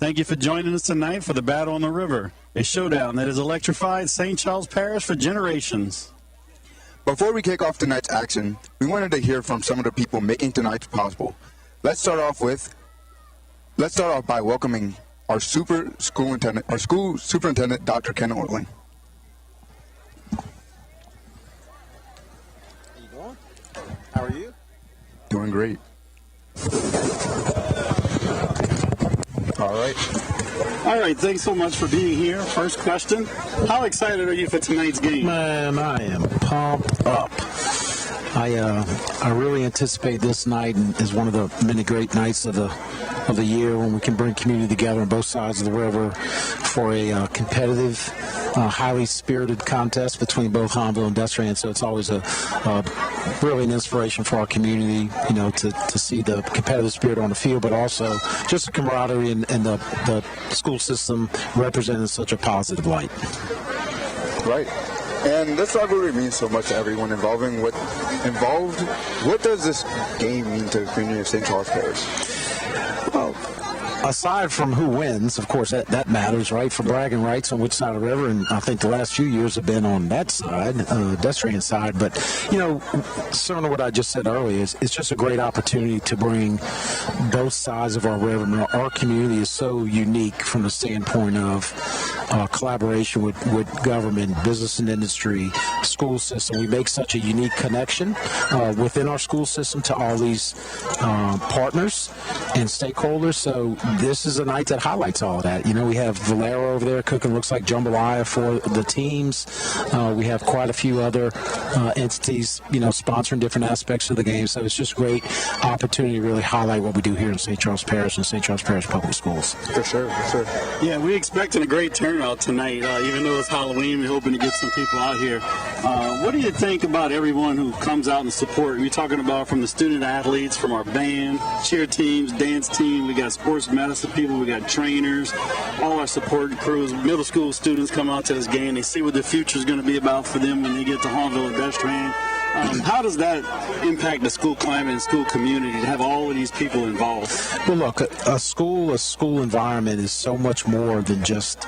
Thank you for joining us tonight for the Battle on the River, a showdown that has electrified St. Charles Parish for generations. Before we kick off tonight's action, we wanted to hear from some of the people making tonight's possible. Let's start off by welcoming our school superintendent, Dr. Ken Orling. How you doing? How are you? Doing great. All right, thanks so much for being here. First question, how excited are you for tonight's game? Man, I am pumped up. I really anticipate this night as one of the many great nights of the year when we can bring community together on both sides of the river for a competitive, highly spirited contest between both Hahnville and Destrehan. So it's always really an inspiration for our community, you know, to see the competitive spirit on the field, but also just the camaraderie and the school system represented in such a positive light. Right. And this rivalry means so much to everyone involved. What does this game mean to the community of St. Charles Parish? Well, aside from who wins, of course, that matters, right, for bragging rights on which side of the river, and I think the last few years have been on that side, Destrehan side. But, you know, similar to what I just said earlier, it's just a great opportunity to bring both sides of our river. I mean, our community is so unique from the standpoint of collaboration with government, business and industry, school system. We make such a unique connection within our school system to all these partners and stakeholders. So this is a night that highlights all of that. You know, we have Valero over there cooking, looks like jambalaya for the teams. We have quite a few other entities, you know, sponsoring different aspects of the game. So it's just a great opportunity to really highlight what we do here in St. Charles Parish and St. Charles Parish Public Schools. For sure. Yeah, we're expecting a great turnout tonight. Even though it's Halloween, we're hoping to get some people out here. What do you think about everyone who comes out and support? We're talking about from the student athletes, from our band, cheer teams, dance team. We got sports medicine people. We got trainers, all our support crews. Middle school students come out to this game. They see what the future is going to be about for them when they get to Hahnville and Destrehan. How does that impact the school climate and school community to have all of these people involved? Well, look, a school environment is so much more than just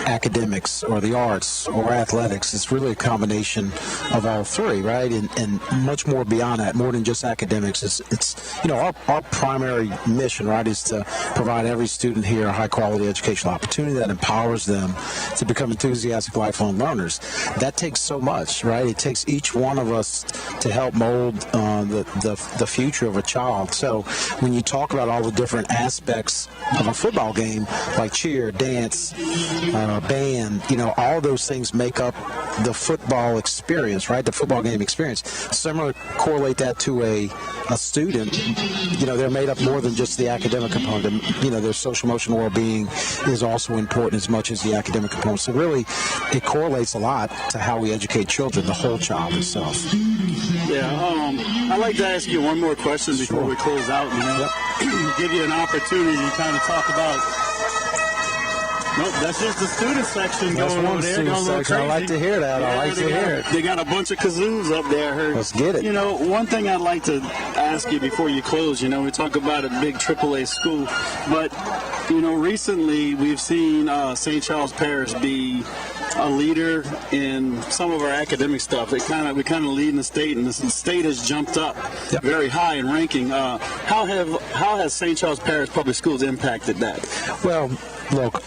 academics or the arts or athletics. It's really a combination of all three, right? And much more beyond that, more than just academics. It's you know, our primary mission, right, is to provide every student here a high-quality educational opportunity that empowers them to become enthusiastic, lifelong learners. That takes so much, right? It takes each one of us to help mold the future of a child. So when you talk about all the different aspects of a football game, like cheer, dance, band, you know, all those things make up the football experience, right? The football game experience. Similar, correlate that to a student. You know, they're made up more than just the academic component. You know, their social emotional well-being is also important as much as the academic component. So really, it correlates a lot to how we educate children, the whole child itself. Yeah, I'd like to ask you one more question before we close out. You know, give you an opportunity to kind of talk about. Nope, that's just the student section going over there. I like to hear that. I like to hear it. They got a bunch of kazoos up there. I heard. Let's get it. You know, one thing I'd like to ask you before you close, you know, we talk about a big AAA school, but, you know, recently we've seen St. Charles Parish be a leader in some of our academic stuff. We kind of lead in the state, and the state has jumped up very high in ranking. How has St. Charles Parish Public Schools impacted that? Well, look,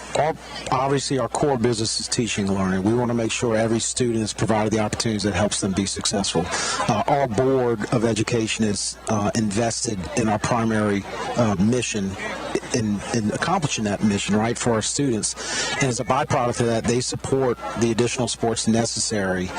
obviously our core business is teaching and learning. We want to make sure every student is provided the opportunities that helps them be successful. Our Board of Education is invested in our primary mission in accomplishing that mission, right, for our students. And as a byproduct of that, they support the additional sports necessary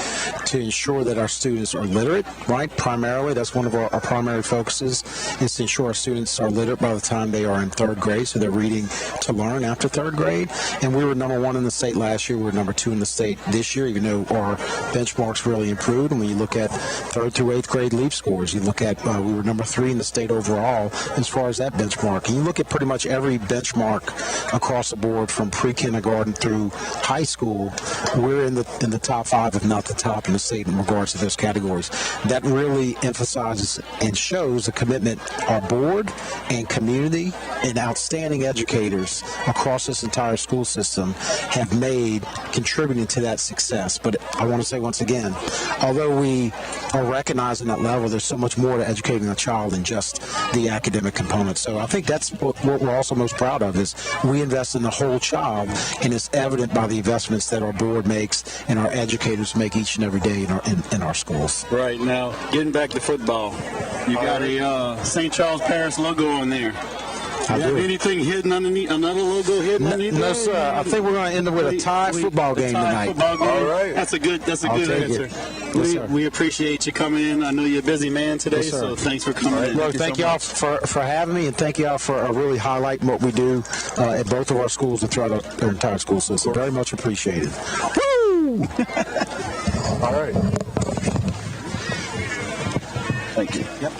to ensure that our students are literate, right, primarily. That's one of our primary focuses, is to ensure our students are literate by the time they are in third grade, so they're reading to learn after third grade. And we were number 1 in the state last year. We were number 2 in the state this year, even though our benchmarks really improved. And when you look at 3rd through 8th grade LEAP scores, you look at, we were number 3 in the state overall as far as that benchmark. And you look at pretty much every benchmark across the board from pre-kindergarten through high school, we're in the top 5, if not the top in the state in regards to those categories. That really emphasizes and shows the commitment our board and community and outstanding educators across this entire school system have made contributing to that success. But I want to say once again, although we are recognizing that level, there's so much more to educating a child than just the academic component. So I think that's what we're also most proud of, is we invest in the whole child, and it's evident by the investments that our board makes and our educators make each and every day in our schools. Right. Now, getting back to football, you got a St. Charles Parish logo on there. You have anything hidden underneath, another logo hidden underneath? No, sir. I think we're going to end it with a tie football game tonight. Football game. All right. That's a good answer. Yes, we appreciate you coming in. I know you're a busy man today, so thanks for coming in. Look, thank y'all for having me, and thank y'all for really highlighting what we do at both of our schools and throughout our entire school system. Very much appreciated. Woo! All right. Thank you. Yep.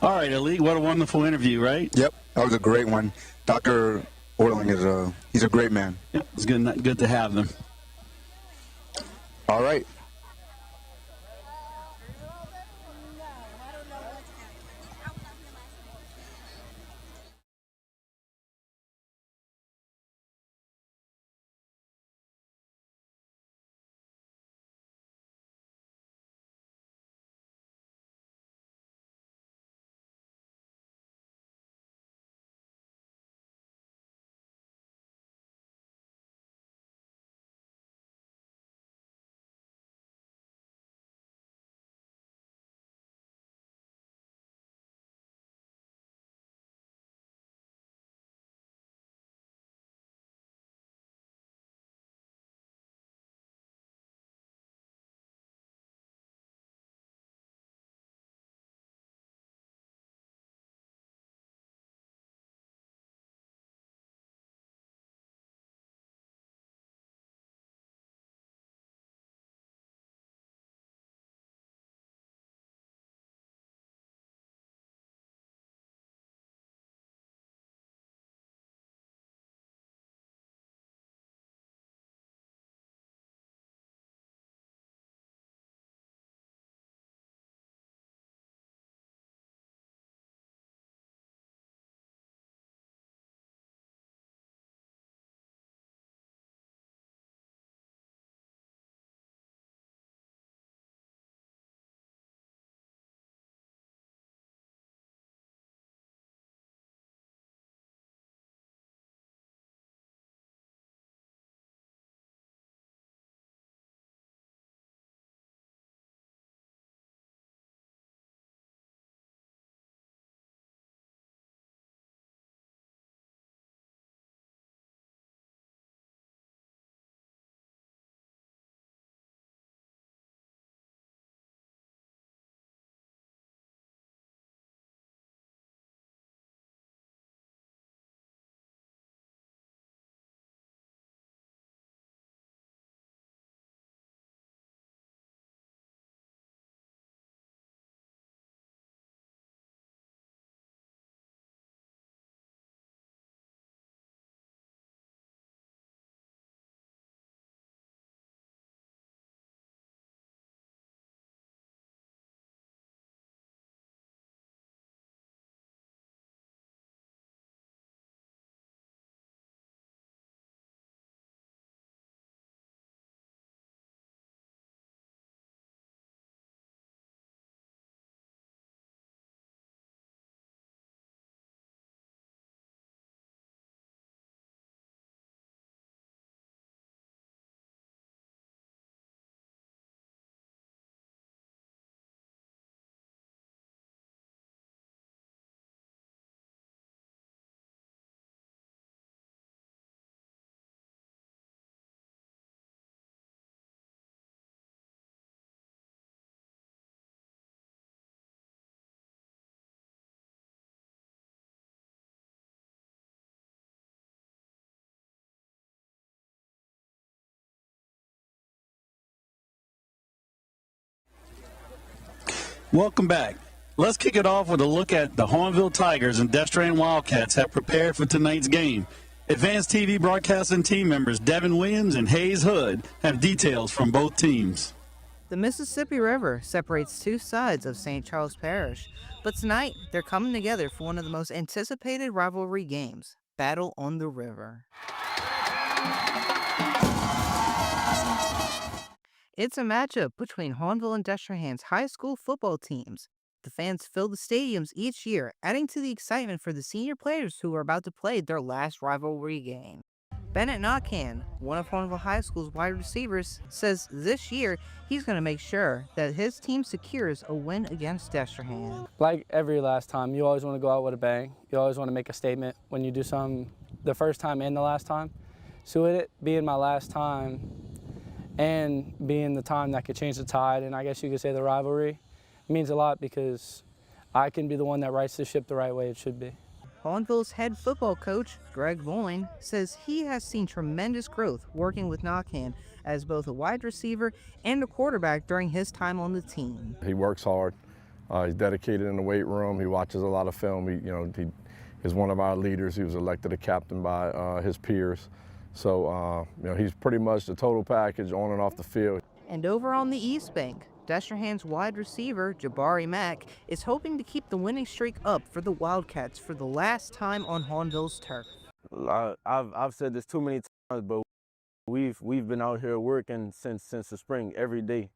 All right, Elite, what a wonderful interview, right? Yep, that was a great one. Dr. Orling he's a great man. Yep, it's good to have them. All right. Welcome back. Let's kick it off with a look at the Hahnville Tigers and Destrehan Wildcats have prepared for tonight's game. Advanced TV broadcasting team members Devin Williams and Hayes Hood have details from both teams. The Mississippi River separates two sides of St. Charles Parish, but tonight they're coming together for one of the most anticipated rivalry games, Battle on the River. It's a matchup between Hahnville and Destrehan's high school football teams. The fans fill the stadiums each year, adding to the excitement for the senior players who are about to play their last rivalry game. Bennett Knockan, one of Hahnville High School's wide receivers, says this year he's going to make sure that his team secures a win against Destrehan. Like every last time, you always want to go out with a bang. You always want to make a statement when you do something the first time and the last time. So with it being my last time and being the time that could change the tide, and I guess you could say the rivalry, it means a lot because I can be the one that rights the ship the right way it should be. Hahnville's head football coach, Greg Boyne, says he has seen tremendous growth working with Knockan as both a wide receiver and a quarterback during his time on the team. He works hard. He's dedicated in the weight room. He watches a lot of film. He is one of our leaders. He was elected a captain by his peers. So, he's pretty much the total package on and off the field. And over on the East Bank, Destrehan's wide receiver, Jabari Mack, is hoping to keep the winning streak up for the Wildcats for the last time on Hahnville's turf. I've said this too many times, but we've been out here working since the spring every day.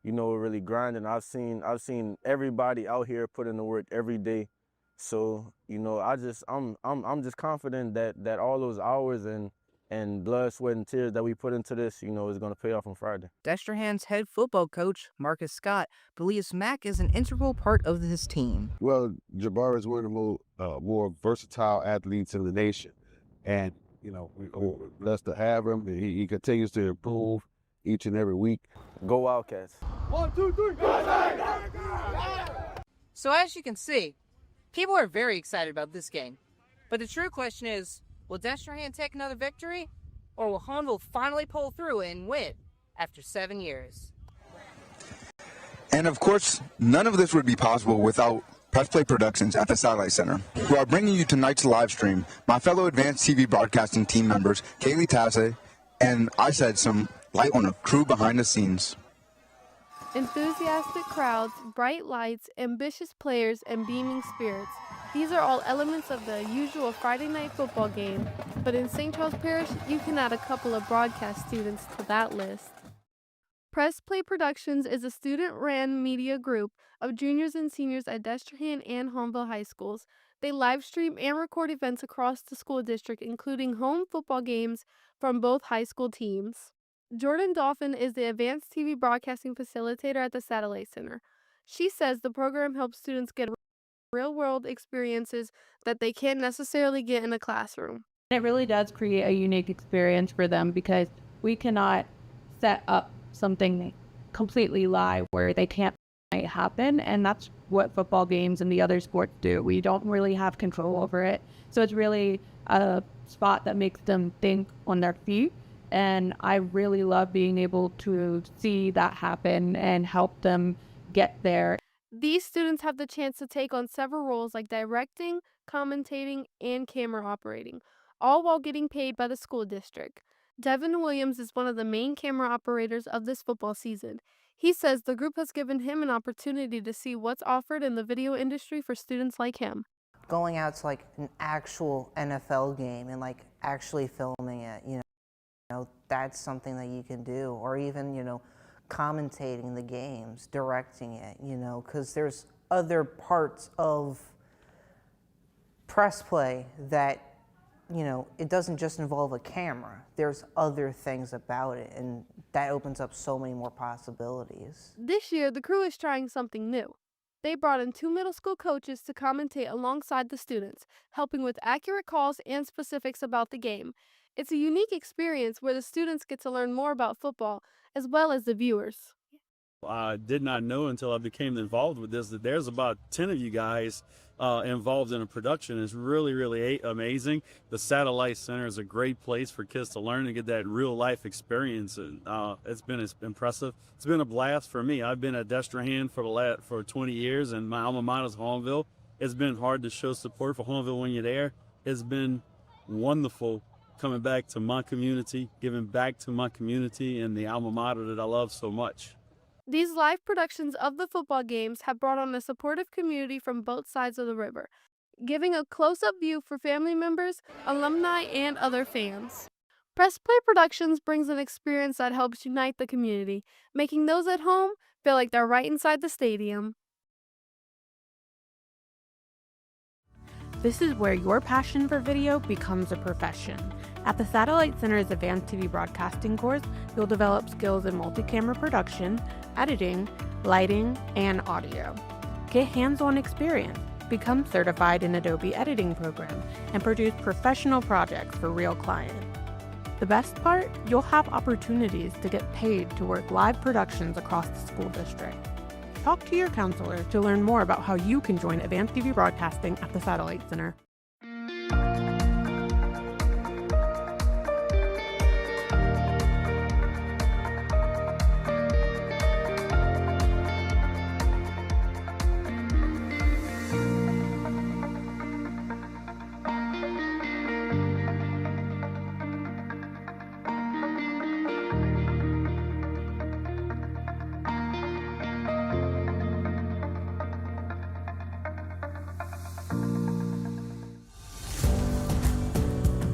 We're really grinding. I've seen everybody out here put in the work every day. So I'm just confident that all those hours and blood, sweat, and tears that we put into this, is going to pay off on Friday. Destrehan's head football coach, Marcus Scott, believes Mack is an integral part of his team. Well, Jabari is one of the more versatile athletes in the nation. And, we're blessed to have him. He continues to improve each and every week. Go Wildcats. 1, 2, 3, go! So as you can see, people are very excited about this game. But the true question is, will Destrehan take another victory, or will Hahnville finally pull through and win after 7 years? And of course, none of this would be possible without Press Play Productions at the Satellite Center, who are bringing you tonight's live stream. My fellow Advanced TV broadcasting team members, Kaylee Tasse, and I shed some light on the crew behind the scenes. Enthusiastic crowds, bright lights, ambitious players, and beaming spirits. These are all elements of the usual Friday night football game, but in St. Charles Parish, you can add a couple of broadcast students to that list. Press Play Productions is a student-ran media group of juniors and seniors at Destrehan and Hahnville high schools. They live stream and record events across the school district, including home football games from both high school teams. Jordan Dolphin is the Advanced TV Broadcasting Facilitator at the Satellite Center. She says the program helps students get real-world experiences that they can't necessarily get in a classroom. It really does create a unique experience for them because we cannot set up something completely live where they can't make it happen, and that's what football games and the other sports do. We don't really have control over it, so it's really a spot that makes them think on their feet, and I really love being able to see that happen and help them get there. These students have the chance to take on several roles like directing, commentating, and camera operating, all while getting paid by the school district. Devin Williams is one of the main camera operators of this football season. He says the group has given him an opportunity to see what's offered in the video industry for students like him. Going out to like an actual NFL game and like actually filming it, that's something that you can do, or even, commentating the games, directing it, because there's other parts of press play that, it doesn't just involve a camera. There's other things about it, and that opens up so many more possibilities. This year, the crew is trying something new. They brought in 2 middle school coaches to commentate alongside the students, helping with accurate calls and specifics about the game. It's a unique experience where the students get to learn more about football, as well as the viewers. I did not know until I became involved with this that there's about 10 of you guys involved in a production. It's really, really amazing. The Satellite Center is a great place for kids to learn and get that real life experience. And it's been impressive. It's been a blast for me. I've been at Destrehan for 20 years, and my alma mater is Hahnville. It's been hard to show support for Hahnville when you're there. It's been wonderful coming back to my community, giving back to my community and the alma mater that I love so much. These live productions of the football games have brought on a supportive community from both sides of the river, giving a close-up view for family members, alumni, and other fans. Press Play Productions brings an experience that helps unite the community, making those at home feel like they're right inside the stadium. This is where your passion for video becomes a profession. At the Satellite Center's Advanced TV Broadcasting course, you'll develop skills in multi-camera production, editing, lighting, and audio. Get hands-on experience, become certified in Adobe editing program, and produce professional projects for real clients. The best part? You'll have opportunities to get paid to work live productions across the school district. Talk to your counselor to learn more about how you can join Advanced TV Broadcasting at the Satellite Center.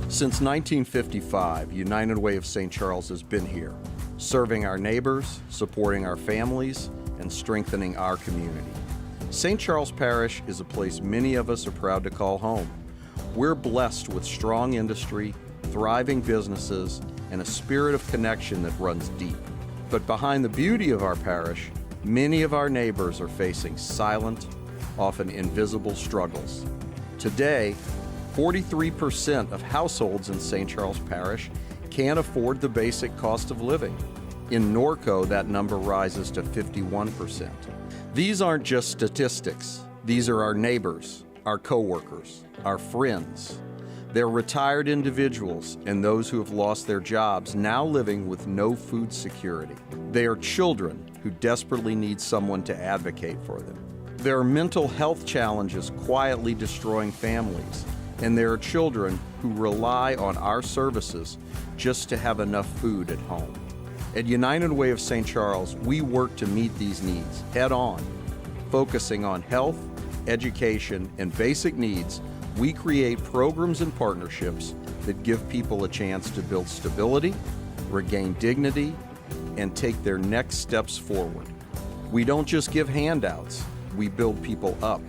Since 1955, United Way of St. Charles has been here, serving our neighbors, supporting our families, and strengthening our community. St. Charles Parish is a place many of us are proud to call home. We're blessed with strong industry, thriving businesses, and a spirit of connection that runs deep. But behind the beauty of our parish, many of our neighbors are facing silent, often invisible struggles. Today, 43% of households in St. Charles Parish can't afford the basic cost of living. In Norco, that number rises to 51%. These aren't just statistics. These are our neighbors, our coworkers, our friends. They're retired individuals and those who have lost their jobs now living with no food security. They are children who desperately need someone to advocate for them. There are mental health challenges quietly destroying families. And there are children who rely on our services just to have enough food at home. At United Way of St. Charles, we work to meet these needs head on. Focusing on health, education, and basic needs, we create programs and partnerships that give people a chance to build stability, regain dignity, and take their next steps forward. We don't just give handouts, we build people up.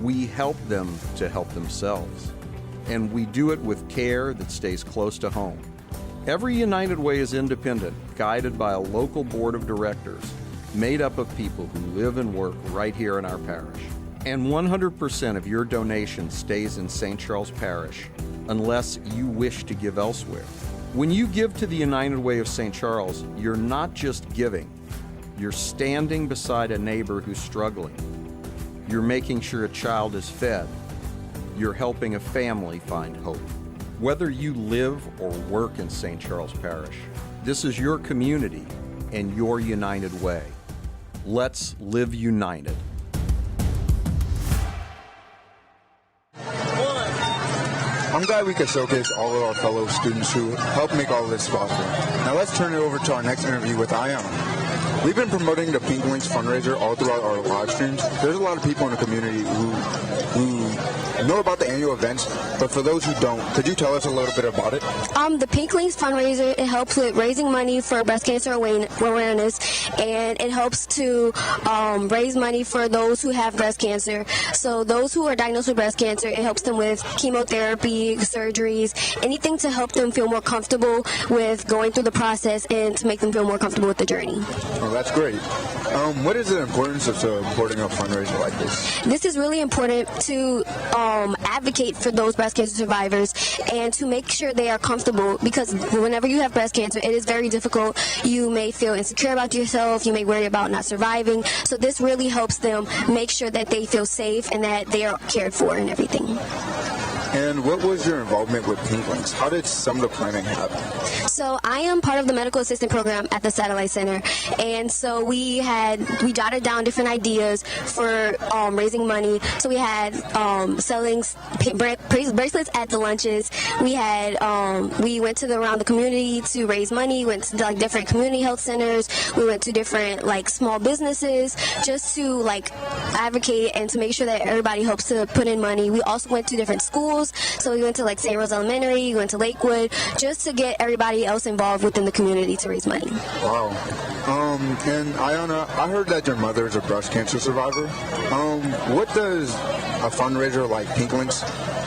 We help them to help themselves. And we do it with care that stays close to home. Every United Way is independent, guided by a local board of directors, made up of people who live and work right here in our parish. And 100% of your donation stays in St. Charles Parish, unless you wish to give elsewhere. When you give to the United Way of St. Charles, you're not just giving, you're standing beside a neighbor who's struggling. You're making sure a child is fed. You're helping a family find hope. Whether you live or work in St. Charles Parish, this is your community and your United Way. Let's live united. I'm glad we could showcase all of our fellow students who helped make all of this possible. Now let's turn it over to our next interview with Ayana. We've been promoting the Pink Wings fundraiser all throughout our live streams. There's a lot of people in the community who know about the annual events, but for those who don't, could you tell us a little bit about it? The Pink Wings fundraiser, it helps with raising money for breast cancer awareness, and it helps to raise money for those who have breast cancer. So those who are diagnosed with breast cancer, it helps them with chemotherapy, surgeries, anything to help them feel more comfortable with going through the process and to make them feel more comfortable with the journey. Oh, that's great. What is the importance of supporting a fundraiser like this? This is really important to advocate for those breast cancer survivors and to make sure they are comfortable, because whenever you have breast cancer, it is very difficult. You may feel insecure about yourself. You may worry about not surviving. So this really helps them make sure that they feel safe and that they are cared for and everything. And what was your involvement with Pinklings? How did some of the planning happen? So I am part of the medical assistant program at the Satellite Center, and so we jotted down different ideas for raising money. So we had selling bracelets at the lunches. We had we went around the community to raise money. Went to like different community health centers. We went to different like small businesses just to like advocate and to make sure that everybody helps to put in money. We also went to different schools. So we went to like St. Rose Elementary, we went to Lakewood, just to get everybody else involved within the community to raise money. Wow. And Ayana, I heard that your mother is a breast cancer survivor. What does a fundraiser like Pinklings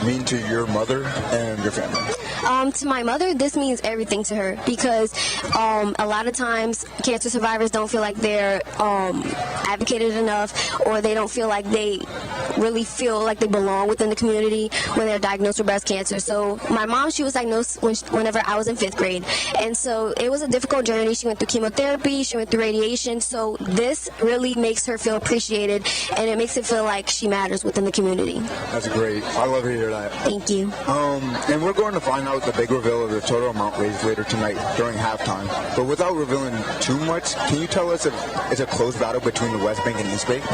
mean to your mother and your family? To my mother, this means everything to her, because a lot of times cancer survivors don't feel like they're advocated enough, or they don't feel like they really feel like they belong within the community when they're diagnosed with breast cancer. So my mom, she was diagnosed whenever I was in 5th grade, and so it was a difficult journey. She went through chemotherapy, she went through radiation, so this really makes her feel appreciated, and it makes it feel like she matters within the community. That's great. I love to hear that. Thank you. And we're going to find out the big reveal of the total amount raised later tonight during halftime. But without revealing too much, can you tell us if it's a close battle between the West Bank and East Bank?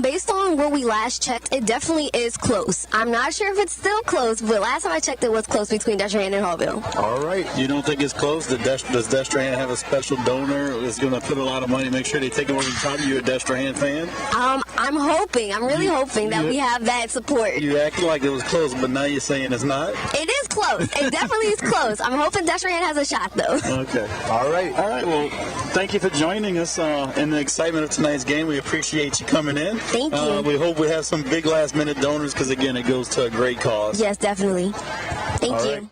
Based on where we last checked, it definitely is close. I'm not sure if it's still close, but last time I checked, it was close between Destrehan and Hahnville. All right. You don't think it's close? Does Destrehan have a special donor that's going to put a lot of money, make sure they take it over the top? You a Destrehan fan? I'm hoping. I'm really hoping that we have that support. You acted like it was close, but now you're saying it's not? It is close. It definitely is close. I'm hoping Destrehan has a shot, though. Okay. All right. All right. Well, thank you for joining us in the excitement of tonight's game. We appreciate you coming in. Thank you. We hope we have some big last-minute donors because, again, it goes to a great cause. Yes, definitely. Thank you.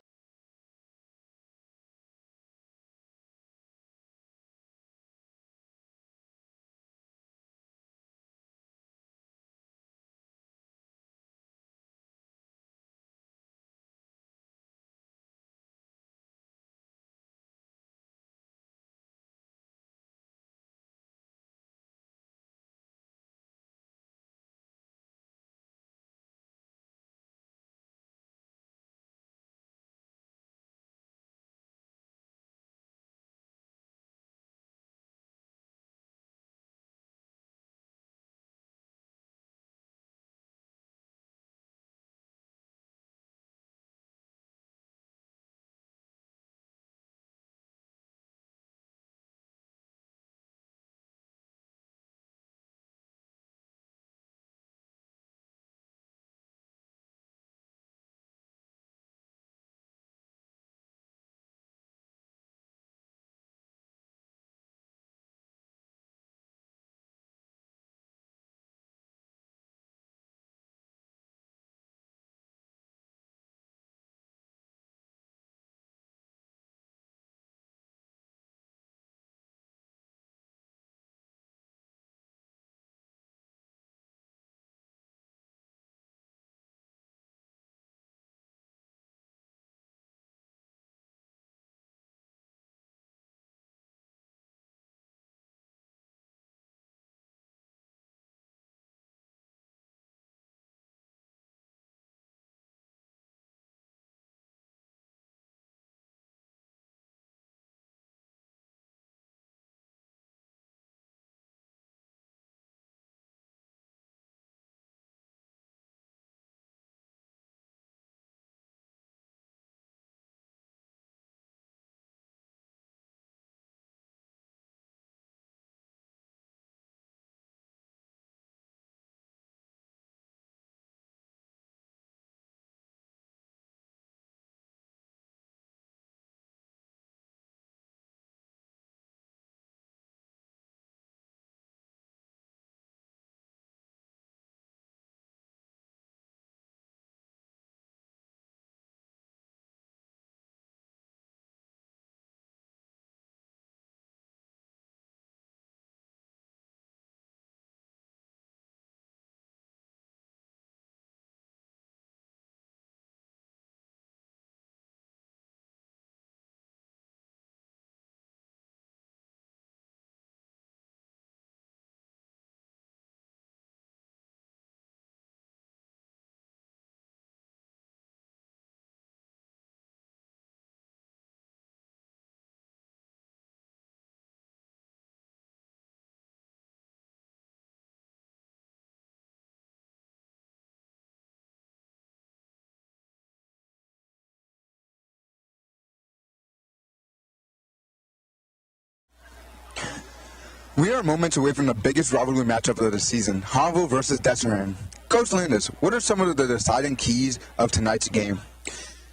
We are moments away from the biggest rivalry matchup of the season, Hahnville versus Destrehan. Coach Landis, what are some of the deciding keys of tonight's game?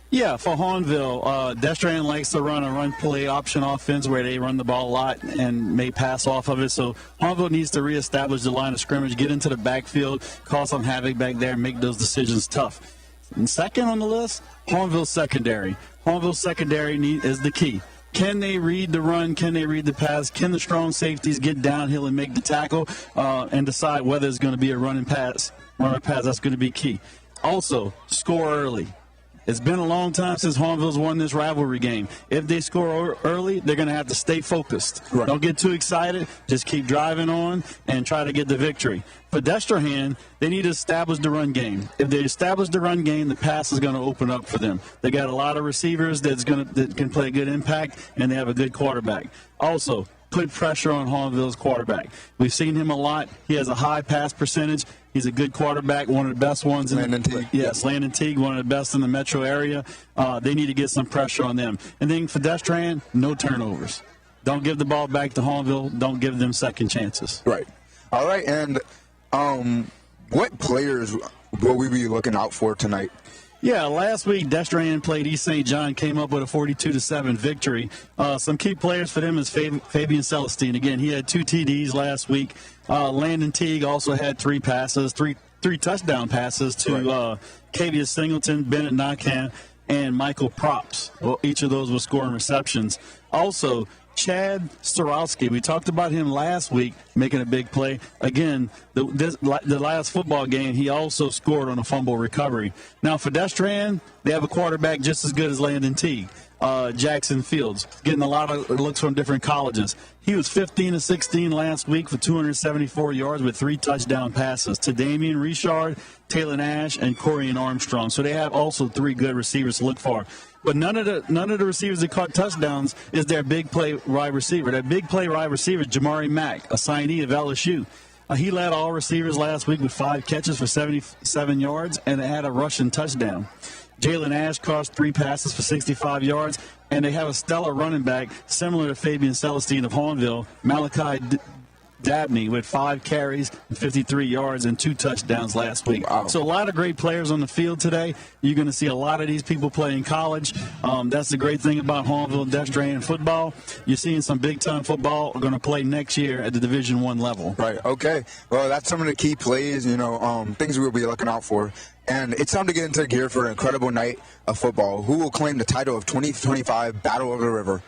Yeah, for Hahnville, Destrehan likes to run a run-play option offense where they run the ball a lot and may pass off of it. So Hahnville needs to reestablish the line of scrimmage, get into the backfield, cause some havoc back there, and make those decisions tough. And second on the list, Hahnville secondary. Hahnville secondary is the key. Can they read the run? Can they read the pass? Can the strong safeties get downhill and make the tackle and decide whether it's going to be a run or pass? That's going to be key. Also, score early. It's been a long time since Hahnville's won this rivalry game. If they score early, they're going to have to stay focused. Right. Don't get too excited. Just keep driving on and try to get the victory. For Destrehan, they need to establish the run game. If they establish the run game, the pass is going to open up for them. They got a lot of receivers that can play a good impact, and they have a good quarterback. Also, put pressure on Hahnville's quarterback. We've seen him a lot. He has a high pass percentage. He's a good quarterback, one of the best ones in Landon Teague. Yes, Landon Teague, one of the best in the metro area. They need to get some pressure on them. And then for Destrehan, no turnovers. Don't give the ball back to Hahnville. Don't give them second chances. Right. All right, and what players will we be looking out for tonight? Yeah, last week Destrehan played East St. John, came up with a 42-7 victory. Some key players for them is Fabian Celestine. Again, he had 2 TDs last week. Landon Teague also had 3 passes, three touchdown passes to Cavius Singleton, Bennett Knockham, and Michael Props. Well, each of those were scoring receptions. Also, Chad Starowski, we talked about him last week making a big play. Again, the last football game, he also scored on a fumble recovery. Now, for Destrehan, they have a quarterback just as good as Landon Teague, Jackson Fields, getting a lot of looks from different colleges. He was 15-16 last week for 274 yards with 3 touchdown passes to Damian Richard, Taylor Nash, and Corian Armstrong. So they have also 3 good receivers to look for. But none of the receivers that caught touchdowns is their big play wide receiver. Their big play wide receiver, Jamari Mack, a signee of LSU. He led all receivers last week with 5 catches for 77 yards and had a rushing touchdown. Jalen Ash caught 3 passes for 65 yards, and they have a stellar running back similar to Fabian Celestine of Hahnville, Malachi Dabney, with 5 carries, 53 yards, and 2 touchdowns last week. Wow. So a lot of great players on the field today. You're going to see a lot of these people play in college. That's the great thing about Hahnville and Destrehan football. You're seeing some big-time football are going to play next year at the Division I level. Right, okay. Well, that's some of the key plays, things we'll be looking out for. And it's time to get into gear for an incredible night of football. Who will claim the title of 2025 Battle of the River?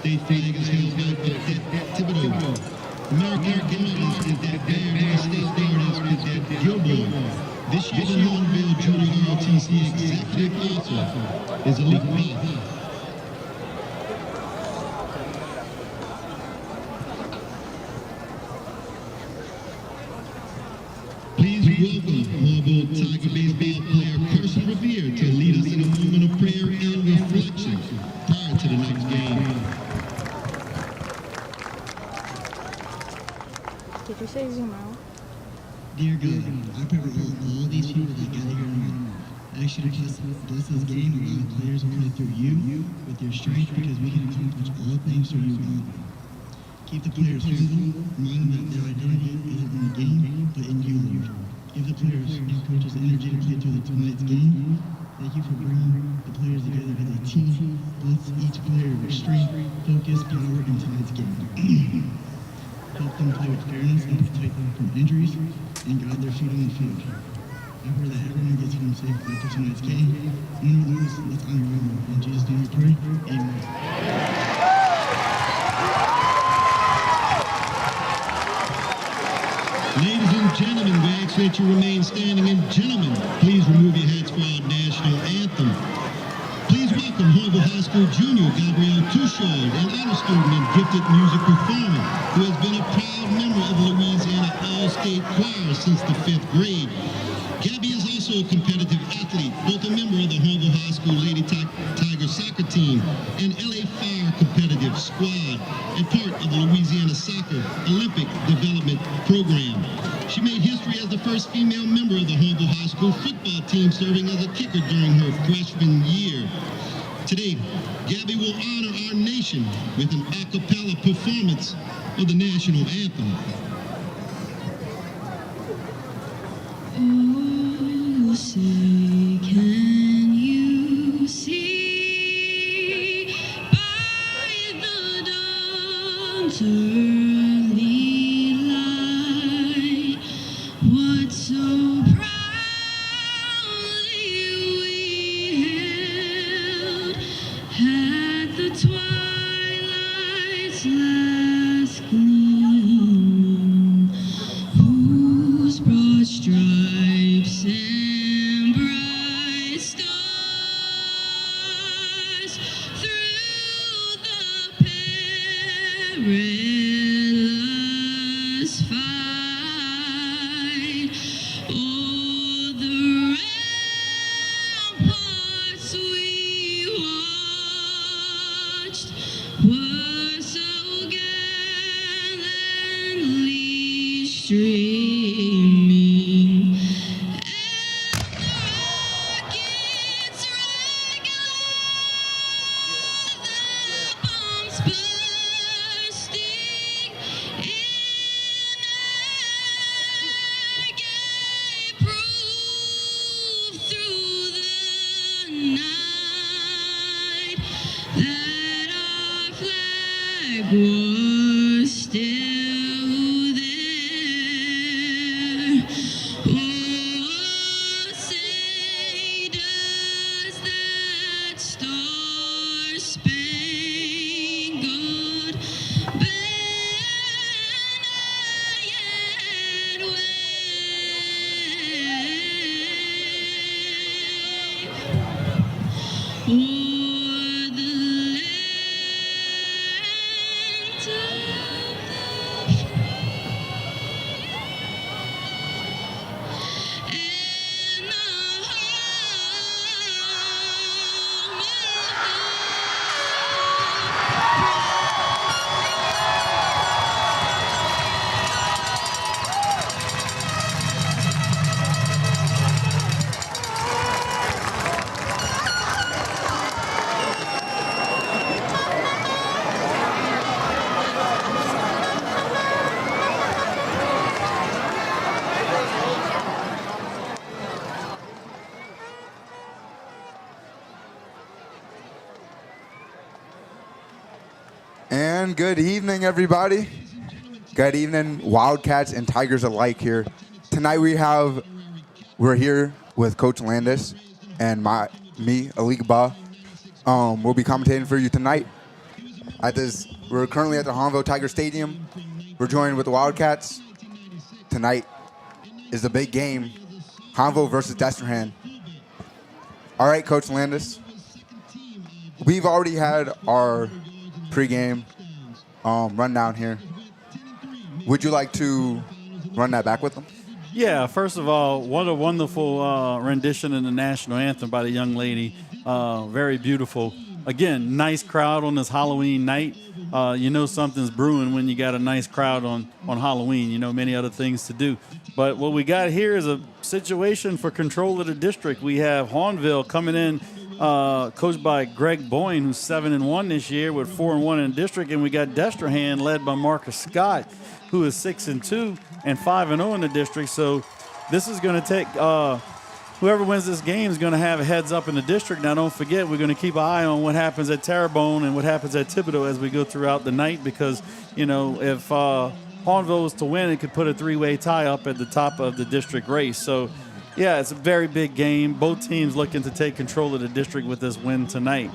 state flag is held by Cadet Thibodeau. American Guard is that bear, state guard is Cadet Gilmore. This year, the Hahnville Junior ROTC Executive Officer is Elite Bob. Please welcome Hahnville Tiger baseball player Carson Revere to lead us in a moment of prayer and reflection prior to the next game. Did you say zoom out? Dear God, I pray for all these people that gather here tonight. I ask you to bless this game and allow players to play through you with your strength, because we can accomplish all things through you, God. Keep the players humble, remind them that their identity isn't in the game, but in you, Lord. Give the players and coaches the energy to play through tonight's game. Thank you for bringing the players together as a team. Bless each player with strength, focus, power in tonight's game. Help them play with fairness and protect them from injuries, and guide their feet on the field. I pray that everyone gets home safe after tonight's game. Win or lose, let's honor you. In Jesus' name we pray. Amen. Ladies and gentlemen, we ask that you remain standing, and gentlemen, please remove your hats for our national anthem. Please welcome Hahnville High School Junior Gabrielle Touchard, an honor student and gifted music performer who has been a proud member of the Louisiana All-State Choir since the 5th grade. Gabby is also a competitive athlete, both a member of the Hahnville High School Lady Tigers soccer team and LA Fire competitive squad, and part of the Louisiana Soccer Olympic Development Program. She made history as the first female member of the Hahnville High School football team, serving as a kicker during her freshman year. Today, Gabby will honor our nation with an a cappella performance of the national anthem. Oh, say, can you see by the dawn's early light what so proudly we hailed at the twilight's last gleam, whose broad stripes and bright stars through the perilous fight o'er the ramparts we watched were so gallantly streaming, and the rockets regular, the bombs bursting in agate proof through the night that our flag was still there. Oh, say does that star-spangled banner yet wave o'er the land of the free and the And good evening, everybody. Good evening, Wildcats and Tigers alike here. Tonight we're here with Coach Landis and me, Alik Ba. We'll be commentating for you tonight. We're currently at the Hahnville Tigers Stadium. We're joined with the Wildcats. Tonight is the big game, Hahnville versus Destrehan. All right, Coach Landis. We've already had our pregame rundown here. Would you like to run that back with them? Yeah, first of all, what a wonderful rendition in the national anthem by the young lady. Very beautiful. Again, nice crowd on this Halloween night. You know something's brewing when you got a nice crowd on Halloween. You know, many other things to do. But what we got here is a situation for control of the district. We have Hahnville coming in, coached by Greg Boyne, who's 7-1 this year with 4-1 in the district. And we got Destrehan led by Marcus Scott, who is 6-2 and 5-0 in the district. So this is going to take whoever wins this game is going to have a heads up in the district. Now, don't forget, we're going to keep an eye on what happens at Terrebonne and what happens at Thibodaux as we go throughout the night because, you know, if Hahnville was to win, it could put a three-way tie up at the top of the district race. So, yeah, it's a very big game. Both teams looking to take control of the district with this win tonight.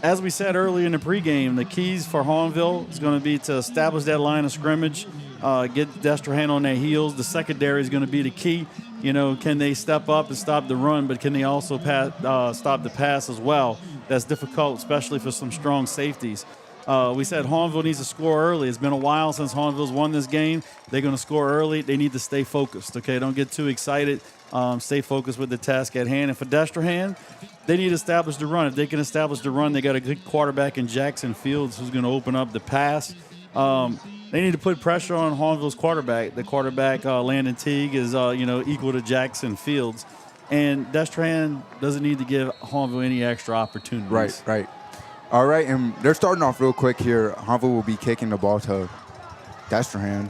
As we said earlier in the pregame, the keys for Hahnville is going to be to establish that line of scrimmage, get Destrehan on their heels. The secondary is going to be the key. You know, can they step up and stop the run, but can they also stop the pass as well? That's difficult, especially for some strong safeties. We said Hahnville needs to score early. It's been a while since Hahnville's won this game. They're going to score early. They need to stay focused, okay? Don't get too excited. Stay focused with the task at hand. And for Destrehan, they need to establish the run. If they can establish the run, they got a good quarterback in Jackson Fields who's going to open up the pass. They need to put pressure on Hahnville's quarterback. The quarterback, Landon Teague, is equal to Jackson Fields. And Destrehan doesn't need to give Hahnville any extra opportunities. Right. All right, and they're starting off real quick here. Hahnville will be kicking the ball to Destrehan.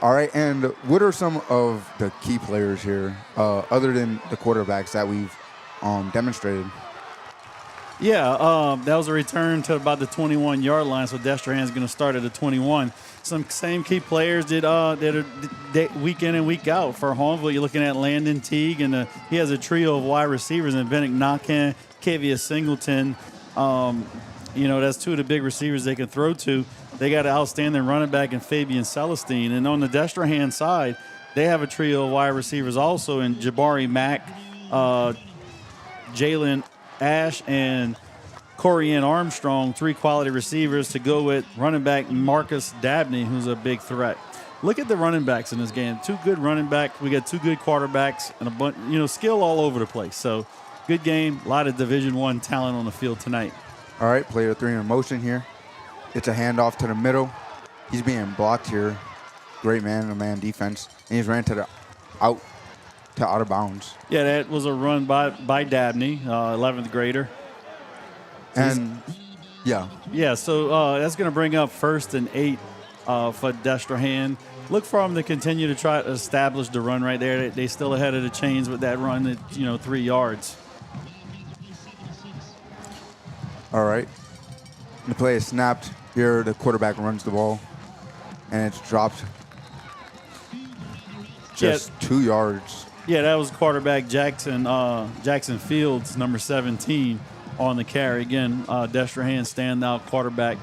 All right, and what are some of the key players here, other than the quarterbacks that we've demonstrated? Yeah, that was a return to about the 21-yard line, so Destrehan's going to start at the 21. Some same key players that are week in and week out for Hahnville. You're looking at Landon Teague, and he has a trio of wide receivers in Bennett Knockan, Kavia Singleton. That's two of the big receivers they can throw to. They got an outstanding running back in Fabian Celestine. And on the Destrehan side, they have a trio of wide receivers also in Jabari Mack, Jalen Ash, and Corianne Armstrong, three quality receivers to go with running back Marcus Dabney, who's a big threat. Look at the running backs in this game. Two good running backs. We got two good quarterbacks and a bunch, skill all over the place. So good game. A lot of Division I talent on the field tonight. All right, player 3 in motion here. It's a handoff to the middle. He's being blocked here. Great man-to-man defense. And he's ran out of bounds. Yeah, that was a run by Dabney, 11th grader. And, yeah. Yeah, so that's going to bring up 1st and 8 for Destrehan. Look for them to continue to try to establish the run right there. They still ahead of the chains with that run at, 3 yards. All right. The play is snapped. Here, the quarterback runs the ball, and it's dropped just 2 yards. Yeah, that was quarterback Jackson Fields, number 17, on the carry. Again, Destrehan standout quarterback.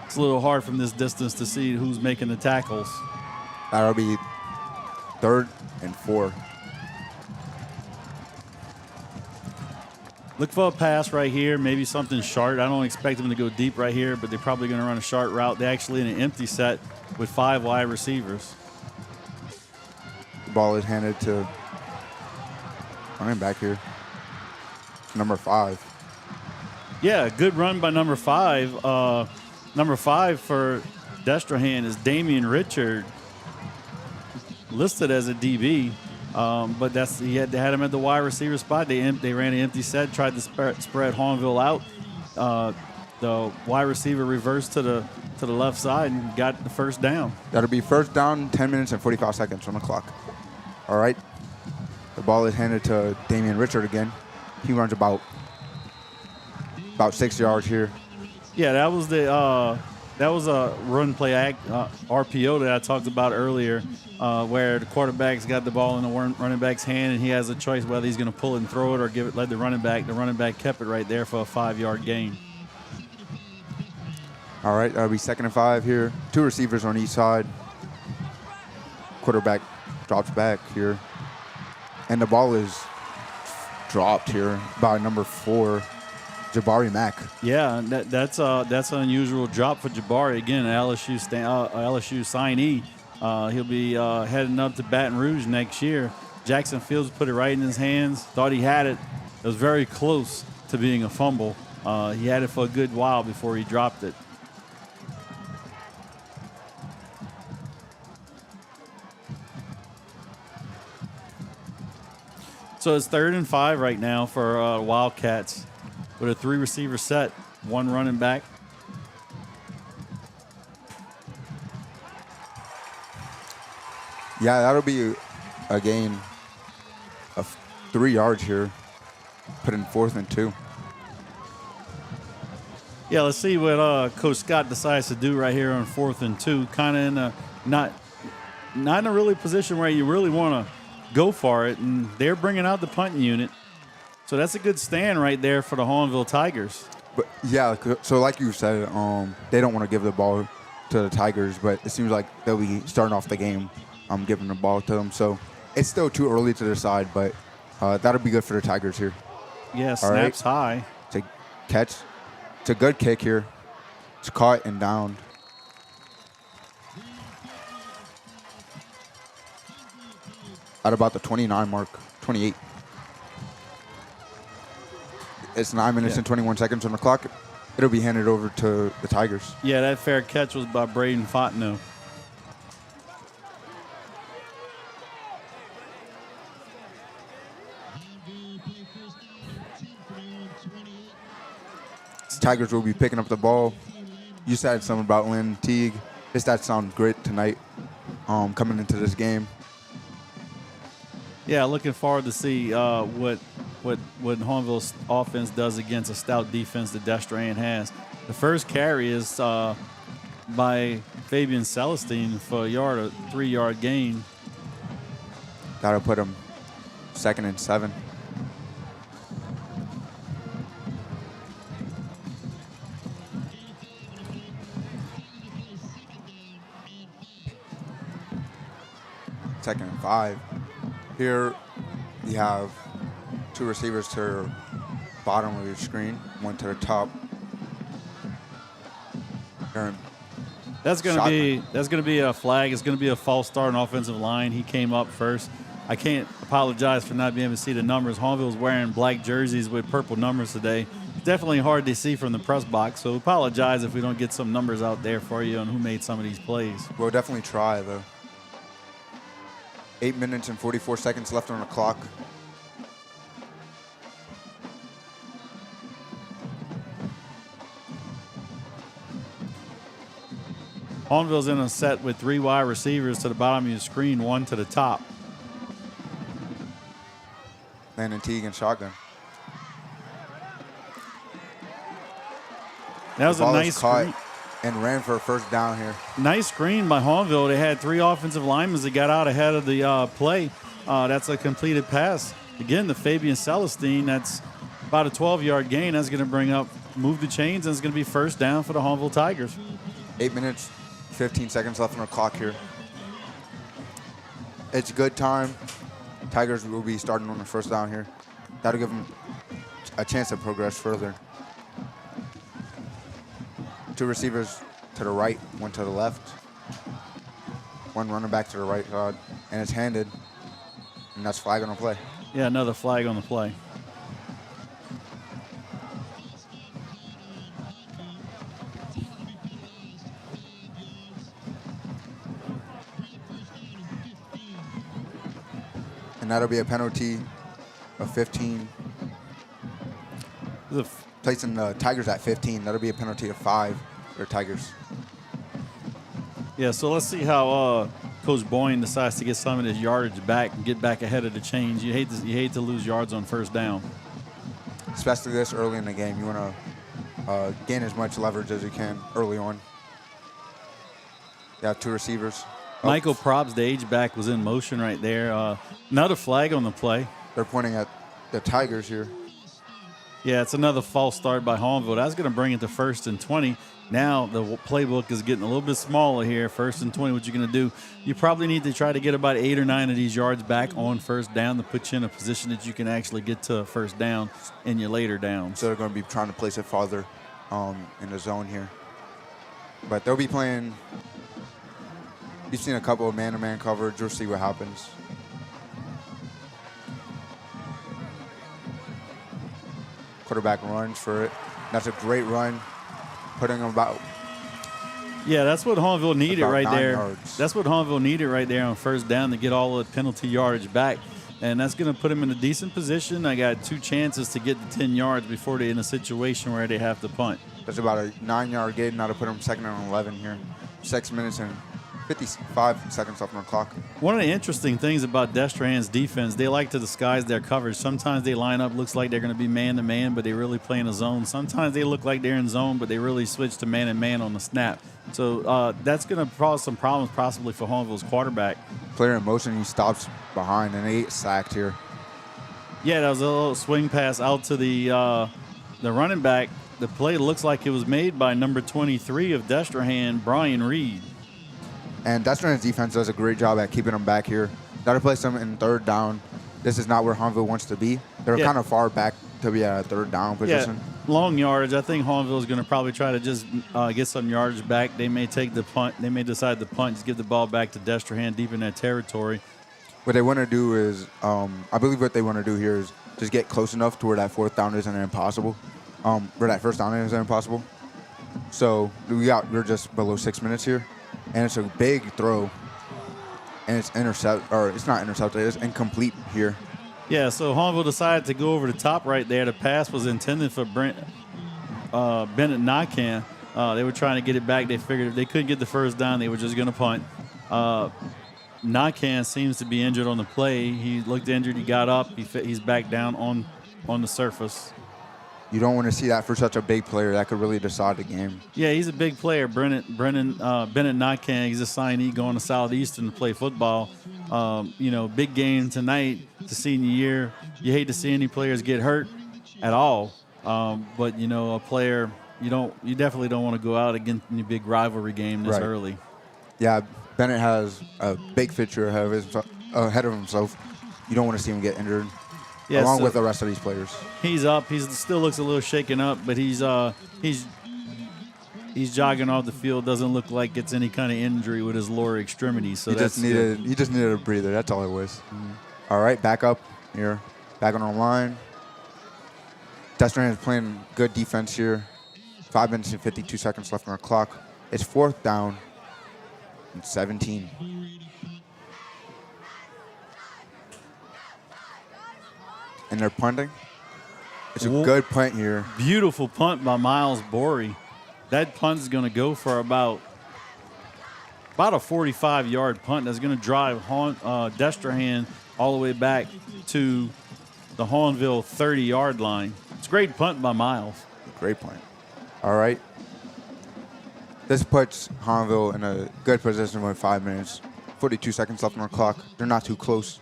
It's a little hard from this distance to see who's making the tackles. That'll be 3rd and 4. Look for a pass right here, maybe something short. I don't expect them to go deep right here, but they're probably going to run a short route. They're actually in an empty set with 5 wide receivers. The ball is handed to running back here, number 5. Yeah, good run by number 5. Number 5 for Destrehan is Damian Richard, listed as a DB. But he had him at the wide receiver spot. They ran an empty set, tried to spread Hahnville out. The wide receiver reversed to the left side and got the first down. That'll be first down, 10 minutes and 45 seconds on the clock. All right. The ball is handed to Damian Richard again. He runs about 6 yards here. Yeah, that was a run play RPO that I talked about earlier, where the quarterback's got the ball in the running back's hand, and he has a choice whether he's going to pull it and throw it or let the running back. The running back kept it right there for a 5-yard gain. All right, that'll be 2nd and 5 here. 2 receivers on each side. Quarterback drops back here. And the ball is dropped here by number 4, Jabari Mack. Yeah, that's an unusual drop for Jabari. Again, LSU signee. He'll be heading up to Baton Rouge next year. Jackson Fields put it right in his hands. Thought he had it. It was very close to being a fumble. He had it for a good while before he dropped it. So it's 3rd and 5 right now for Wildcats with a 3-receiver set, 1 running back. Yeah, that'll be a gain of 3 yards here. Put in 4th and 2. Yeah, let's see what Coach Scott decides to do right here on 4th and 2. Kind of in a not in a really position where you really want to go for it, and they're bringing out the punting unit. So that's a good stand right there for the Hahnville Tigers. But yeah, so like you said, they don't want to give the ball to the Tigers, but it seems like they'll be starting off the game giving the ball to them. So it's still too early to decide, but that'll be good for the Tigers here. Yeah, snaps high. It's a catch. It's a good kick here. It's caught and downed. At about the 29 mark, 28. It's 9 minutes and 21 seconds on the clock. It'll be handed over to the Tigers. Yeah, that fair catch was by Braden Fontenot. Tigers will be picking up the ball. You said something about Lynn Teague. His stats sound great tonight coming into this game. Yeah, looking forward to see what Hahnville's offense does against a stout defense that Destrehan has. The first carry is by Fabian Celestine for a 3-yard gain. That'll put him 2nd and 7. Second and 5. Here you have 2 receivers to the bottom of your screen, 1 to the top. That's going to be a flag. It's going to be a false start on offensive line. He came up first. I can't apologize for not being able to see the numbers. Hahnville's wearing black jerseys with purple numbers today. It's definitely hard to see from the press box, so apologize if we don't get some numbers out there for you on who made some of these plays. We'll definitely try, though. 8 minutes and 44 seconds left on the clock. Hahnville's in a set with 3 wide receivers to the bottom of your screen, 1 to the top. Landon Teague and shotgun. That was a nice screen. And ran for a first down here. Nice screen by Hahnville. They had 3 offensive linemen that got out ahead of the play. That's a completed pass. Again, the Fabian Celestine, that's about a 12-yard gain. That's going to move the chains, and it's going to be first down for the Hahnville Tigers. 8 minutes, 15 seconds left on the clock here. It's good time. Tigers will be starting on the first down here. That'll give them a chance to progress further. 2 receivers to the right, 1 to the left. 1 running back to the right side, and it's handed, and that's flag on the play. Yeah, another flag on the play. And that'll be a penalty of 15. Placing the Tigers at 15. That'll be a penalty of 5 for Tigers. Yeah, so let's see how Coach Boyne decides to get some of his yardage back and get back ahead of the chains. You hate to lose yards on first down. Especially this early in the game. You want to gain as much leverage as you can early on. You have 2 receivers. Michael Probst, the H-back, was in motion right there. Another flag on the play. They're pointing at the Tigers here. Yeah, it's another false start by Hahnville. That's going to bring it to 1st and 20. Now the playbook is getting a little bit smaller here. 1st and 20, what you're going to do, you probably need to try to get about 8 or 9 of these yards back on 1st down to put you in a position that you can actually get to a 1st down in your later downs. So they're going to be trying to place it farther in the zone here. But they'll be playing, you've seen a couple of man-to-man coverage. We'll see what happens. Quarterback runs for it. That's a great run, putting them about. Yeah, that's what Hahnville needed right 9 there. yards. That's what Hahnville needed right there on 1st down to get all the penalty yardage back. And that's going to put them in a decent position. I got 2 chances to get the 10 yards before they're in a situation where they have to punt. That's about a 9-yard gain. Now to put them 2nd and 11 here. 6 minutes and 55 seconds left on the clock. One of the interesting things about Destrehan's defense, they like to disguise their coverage. Sometimes they line up, looks like they're going to be man-to-man, but they really play in a zone. Sometimes they look like they're in zone, but they really switch to man-and-man on the snap. So that's going to cause some problems possibly for Hahnville's quarterback. Player in motion, he stops behind, and they get sacked here. Yeah, that was a little swing pass out to the running back. The play looks like it was made by number 23 of Destrehan, Brian Reed. And Destrehan's defense does a great job at keeping them back here. Got to place them in 3rd down. This is not where Hahnville wants to be. They're kind of far back to be at a 3rd down position. Yeah, long yardage. I think Hahnville is going to probably try to just get some yardage back. They may take the punt. They may decide to punt, just give the ball back to Destrehan deep in their territory. What they want to do is, I believe what they want to do here is just get close enough to where that 4th down isn't impossible. Where that 1st down isn't impossible. So we're just below 6 minutes here. And it's a big throw, and it's it's not intercepted, it's incomplete here. Yeah, so Hahnville decided to go over the top right there. The pass was intended for Bennett Nakan. They were trying to get it back. They figured if they couldn't get the 1st down, they were just going to punt. Nakan seems to be injured on the play. He looked injured. He got up. He's back down on the surface. You don't want to see that for such a big player. That could really decide the game. Yeah, he's a big player. Bennett Nakan, he's a signee going to Southeastern to play football. Big game tonight. It's a senior year. You hate to see any players get hurt at all. But, a player, you definitely don't want to go out against a big rivalry game this early. Yeah, Bennett has a big future ahead of himself. You don't want to see him get injured. Yeah, along with the rest of these players. He's up. He still looks a little shaken up, but he's jogging off the field. Doesn't look like it's any kind of injury with his lower extremities. So he just needed a breather. That's all it was. Mm-hmm. All right, back up here, back on the line. Destrehan is playing good defense here. 5 minutes and 52 seconds left on the clock. It's 4th down and 17. And they're punting. It's a good punt here. Beautiful punt by Miles Borey. That punt is going to go for about a 45-yard punt. That's going to drive Destrehan all the way back to the Hahnville 30-yard line. It's a great punt by Miles. Great punt. All right. This puts Hahnville in a good position with 5 minutes, 42 seconds left on the clock. They're not too close.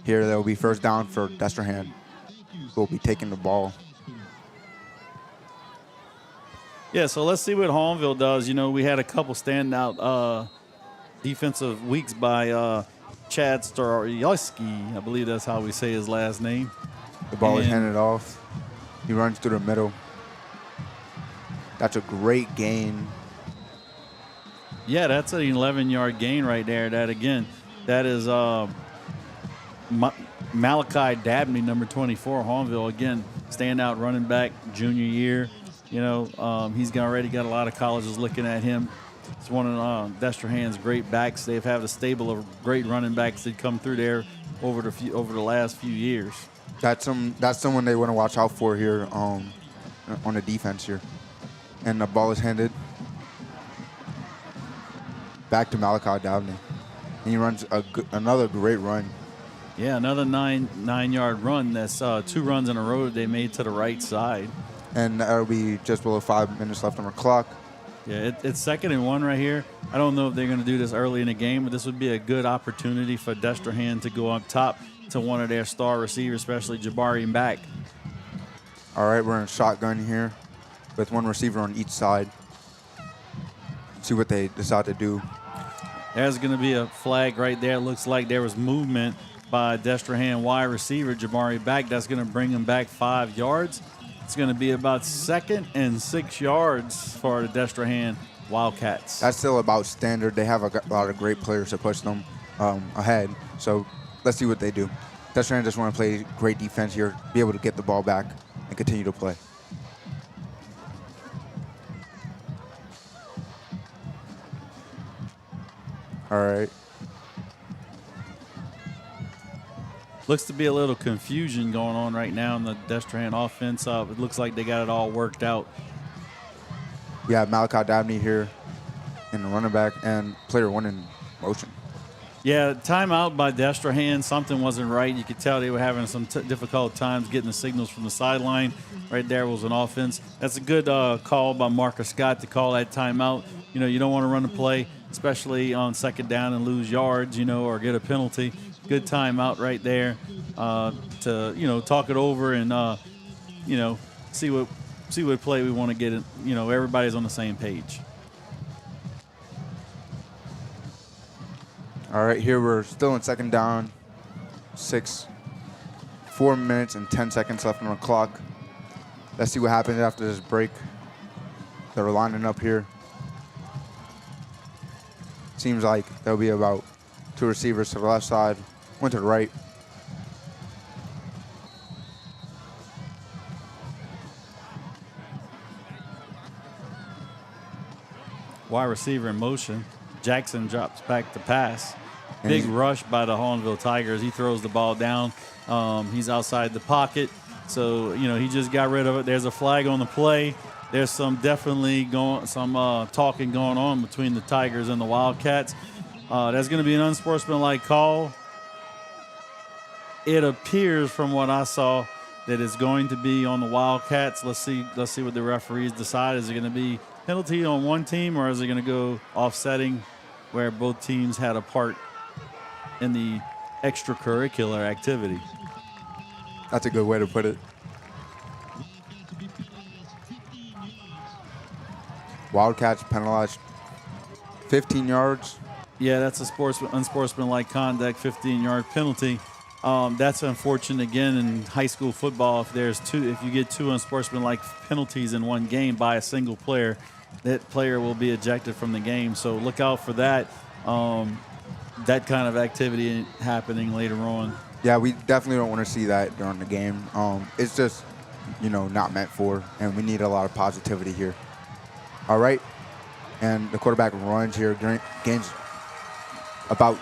Here, there will be 1st down for Destrehan, who will be taking the ball. Yeah, so let's see what Hahnville does. We had a couple standout defensive weeks by Chad Starojewski. I believe that's how we say his last name. The ball is handed off. He runs through the middle. That's a great gain. Yeah, that's an 11-yard gain right there. That is Malachi Dabney, number 24, Hahnville. Again, standout running back, junior year. He's already got a lot of colleges looking at him. It's one of Destrehan's great backs. They've had a stable of great running backs that come through there over the last few years. That's someone they want to watch out for here on the defense here. And the ball is handed back to Malachi Dabney. And he runs another great run. Yeah, another nine-yard run. That's 2 runs in a row that they made to the right side. And that'll be just below 5 minutes left on the clock. Yeah, it's 2nd and 1 right here. I don't know if they're going to do this early in the game, but this would be a good opportunity for Destrehan to go up top to one of their star receivers, especially Jabari back. All right, we're in a shotgun here with one receiver on each side. See what they decide to do. There's going to be a flag right there. It looks like there was movement by Destrehan wide receiver Jamari back. That's going to bring him back 5 yards. It's going to be about 2nd and 6 yards for the Destrehan Wildcats. That's still about standard. They have a lot of great players to push them ahead. So let's see what they do. Destrehan just want to play great defense here, be able to get the ball back and continue to play. All right. Looks to be a little confusion going on right now in the Destrehan offense. It looks like they got it all worked out. We have Malachi Dabney here in the running back and player 1 in motion. Yeah, timeout by Destrehan. Something wasn't right. You could tell they were having some difficult times getting the signals from the sideline. Right there was an offense. That's a good call by Marcus Scott to call that timeout. You know, you don't want to run the play, especially on 2nd down and lose yards, or get a penalty. Good timeout right there to, talk it over and, see what play we want to get. Everybody's on the same page. All right, here we're still in 2nd down. 4 minutes and 10 seconds left on the clock. Let's see what happens after this break. They're lining up here. Seems like there'll be about 2 receivers to the left side, 1 to the right. Wide receiver in motion. Jackson drops back to pass. Big rush by the Hahnville Tigers. He throws the ball down. He's outside the pocket. So, he just got rid of it. There's a flag on the play. There's some talking going on between the Tigers and the Wildcats. That's going to be an unsportsmanlike call. It appears from what I saw that it's going to be on the Wildcats. Let's see what the referees decide. Is it going to be penalty on one team, or is it going to go offsetting where both teams had a part in the extracurricular activity? That's a good way to put it. Wildcats penalized 15 yards. Yeah, that's a unsportsmanlike conduct, 15-yard penalty. That's unfortunate again in high school football. If you get 2 unsportsmanlike penalties in one game by a single player, that player will be ejected from the game. So look out for that. That kind of activity happening later on. Yeah, we definitely don't want to see that during the game. It's just, not meant for, and we need a lot of positivity here. All right, and the quarterback runs here, gains about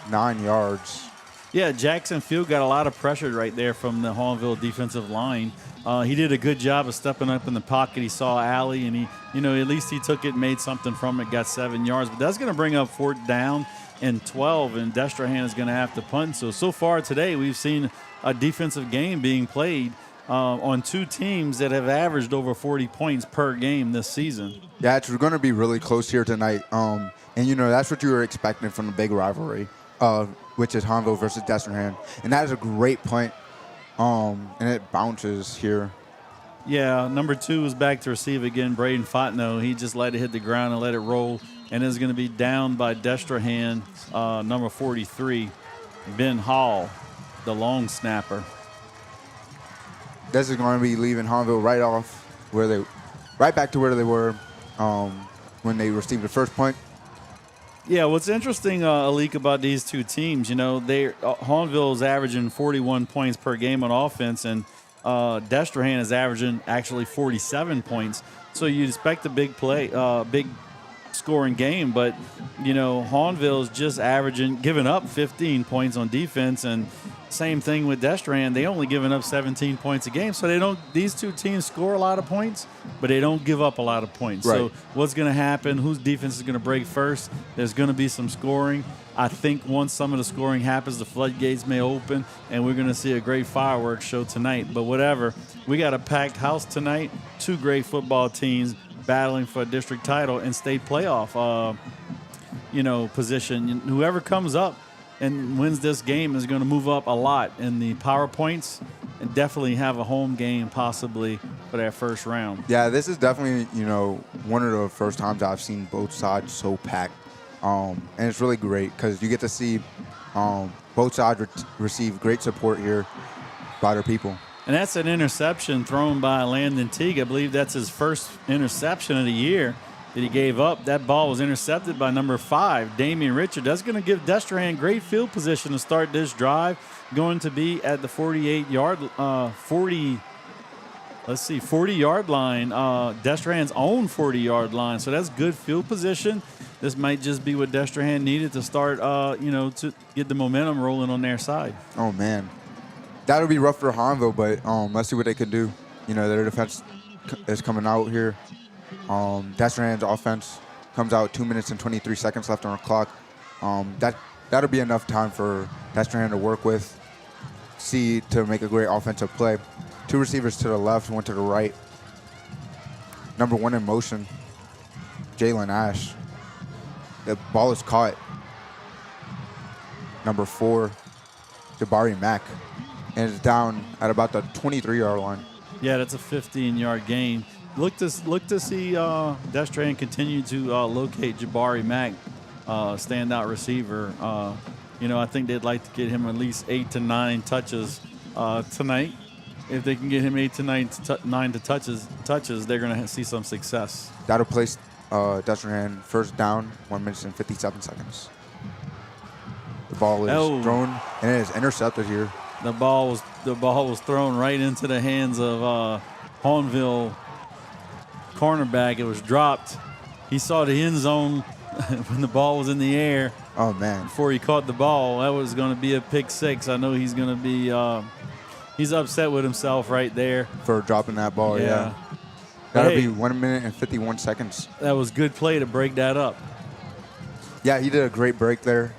9 yards. Yeah, Jackson Field got a lot of pressure right there from the Hahnville defensive line. He did a good job of stepping up in the pocket. He saw Alley, and at least he took it, made something from it, got 7 yards. But that's going to bring up 4th down and 12, and Destrehan is going to have to punt. So far today, we've seen a defensive game being played on 2 teams that have averaged over 40 points per game this season. Yeah, it's going to be really close here tonight. And, that's what you were expecting from the big rivalry, which is Hahnville versus Destrehan. And that is a great punt, and it bounces here. Yeah, number 2 is back to receive again, Braden Fontenot. He just let it hit the ground and let it roll, and is going to be down by Destrehan, number 43, Ben Hall, the long snapper. This is going to be leaving Hahnville right back to where they were when they received the first punt. Yeah, what's interesting, Alik, about these 2 teams, Hahnville is averaging 41 points per game on offense, and Destrehan is averaging actually 47 points. So you'd expect a big scoring game, but Hahnville is just giving up 15 points on defense, and same thing with Destrehan. They only giving up 17 points a game, so these 2 teams score a lot of points, but they don't give up a lot of points. Right. So what's going to happen? Whose defense is going to break first? There's going to be some scoring. I think once some of the scoring happens, the floodgates may open, and we're going to see a great fireworks show tonight. But whatever, we got a packed house tonight. 2 great football teams battling for a district title and state playoff, position. Whoever comes up and wins this game is going to move up a lot in the power points and definitely have a home game possibly for that first round. Yeah, this is definitely, one of the first times I've seen both sides so packed. And it's really great because you get to see both sides receive great support here by their people. And that's an interception thrown by Landon Teague. I believe that's his first interception of the year that he gave up. That ball was intercepted by number 5, Damian Richard. That's going to give Destrehan great field position to start this drive. Going to be at the 40-yard line, Destrehan's own 40-yard line. So that's good field position. This might just be what Destrehan needed to start, to get the momentum rolling on their side. Oh, man. That'll be rough for Hahnville, but let's see what they can do. Their defense is coming out here. Destrehan's offense comes out 2 minutes and 23 seconds left on the clock. That'll be enough time for Destrehan to work with, to make a great offensive play. 2 receivers to the left, 1 to the right. Number 1 in motion, Jalen Ash. The ball is caught. Number 4, Jabari Mack. And it's down at about the 23-yard line. Yeah, that's a 15-yard gain. Look to see Destrehan continue to locate Jabari Mack, standout receiver. I think they'd like to get him at least 8 to 9 touches tonight. If they can get him 8 to 9 touches, they're going to see some success. That'll place Destrehan first down, 1 minute and 57 seconds. The ball is thrown and it is intercepted here. The ball was thrown right into the hands of Hahnville cornerback. It was dropped. He saw the end zone when the ball was in the air. Oh, man. Before he caught the ball. That was going to be a pick 6. I know he's going to be he's upset with himself right there. For dropping that ball, yeah. That'll be 1 minute and 51 seconds. That was good play to break that up. Yeah, he did a great break there,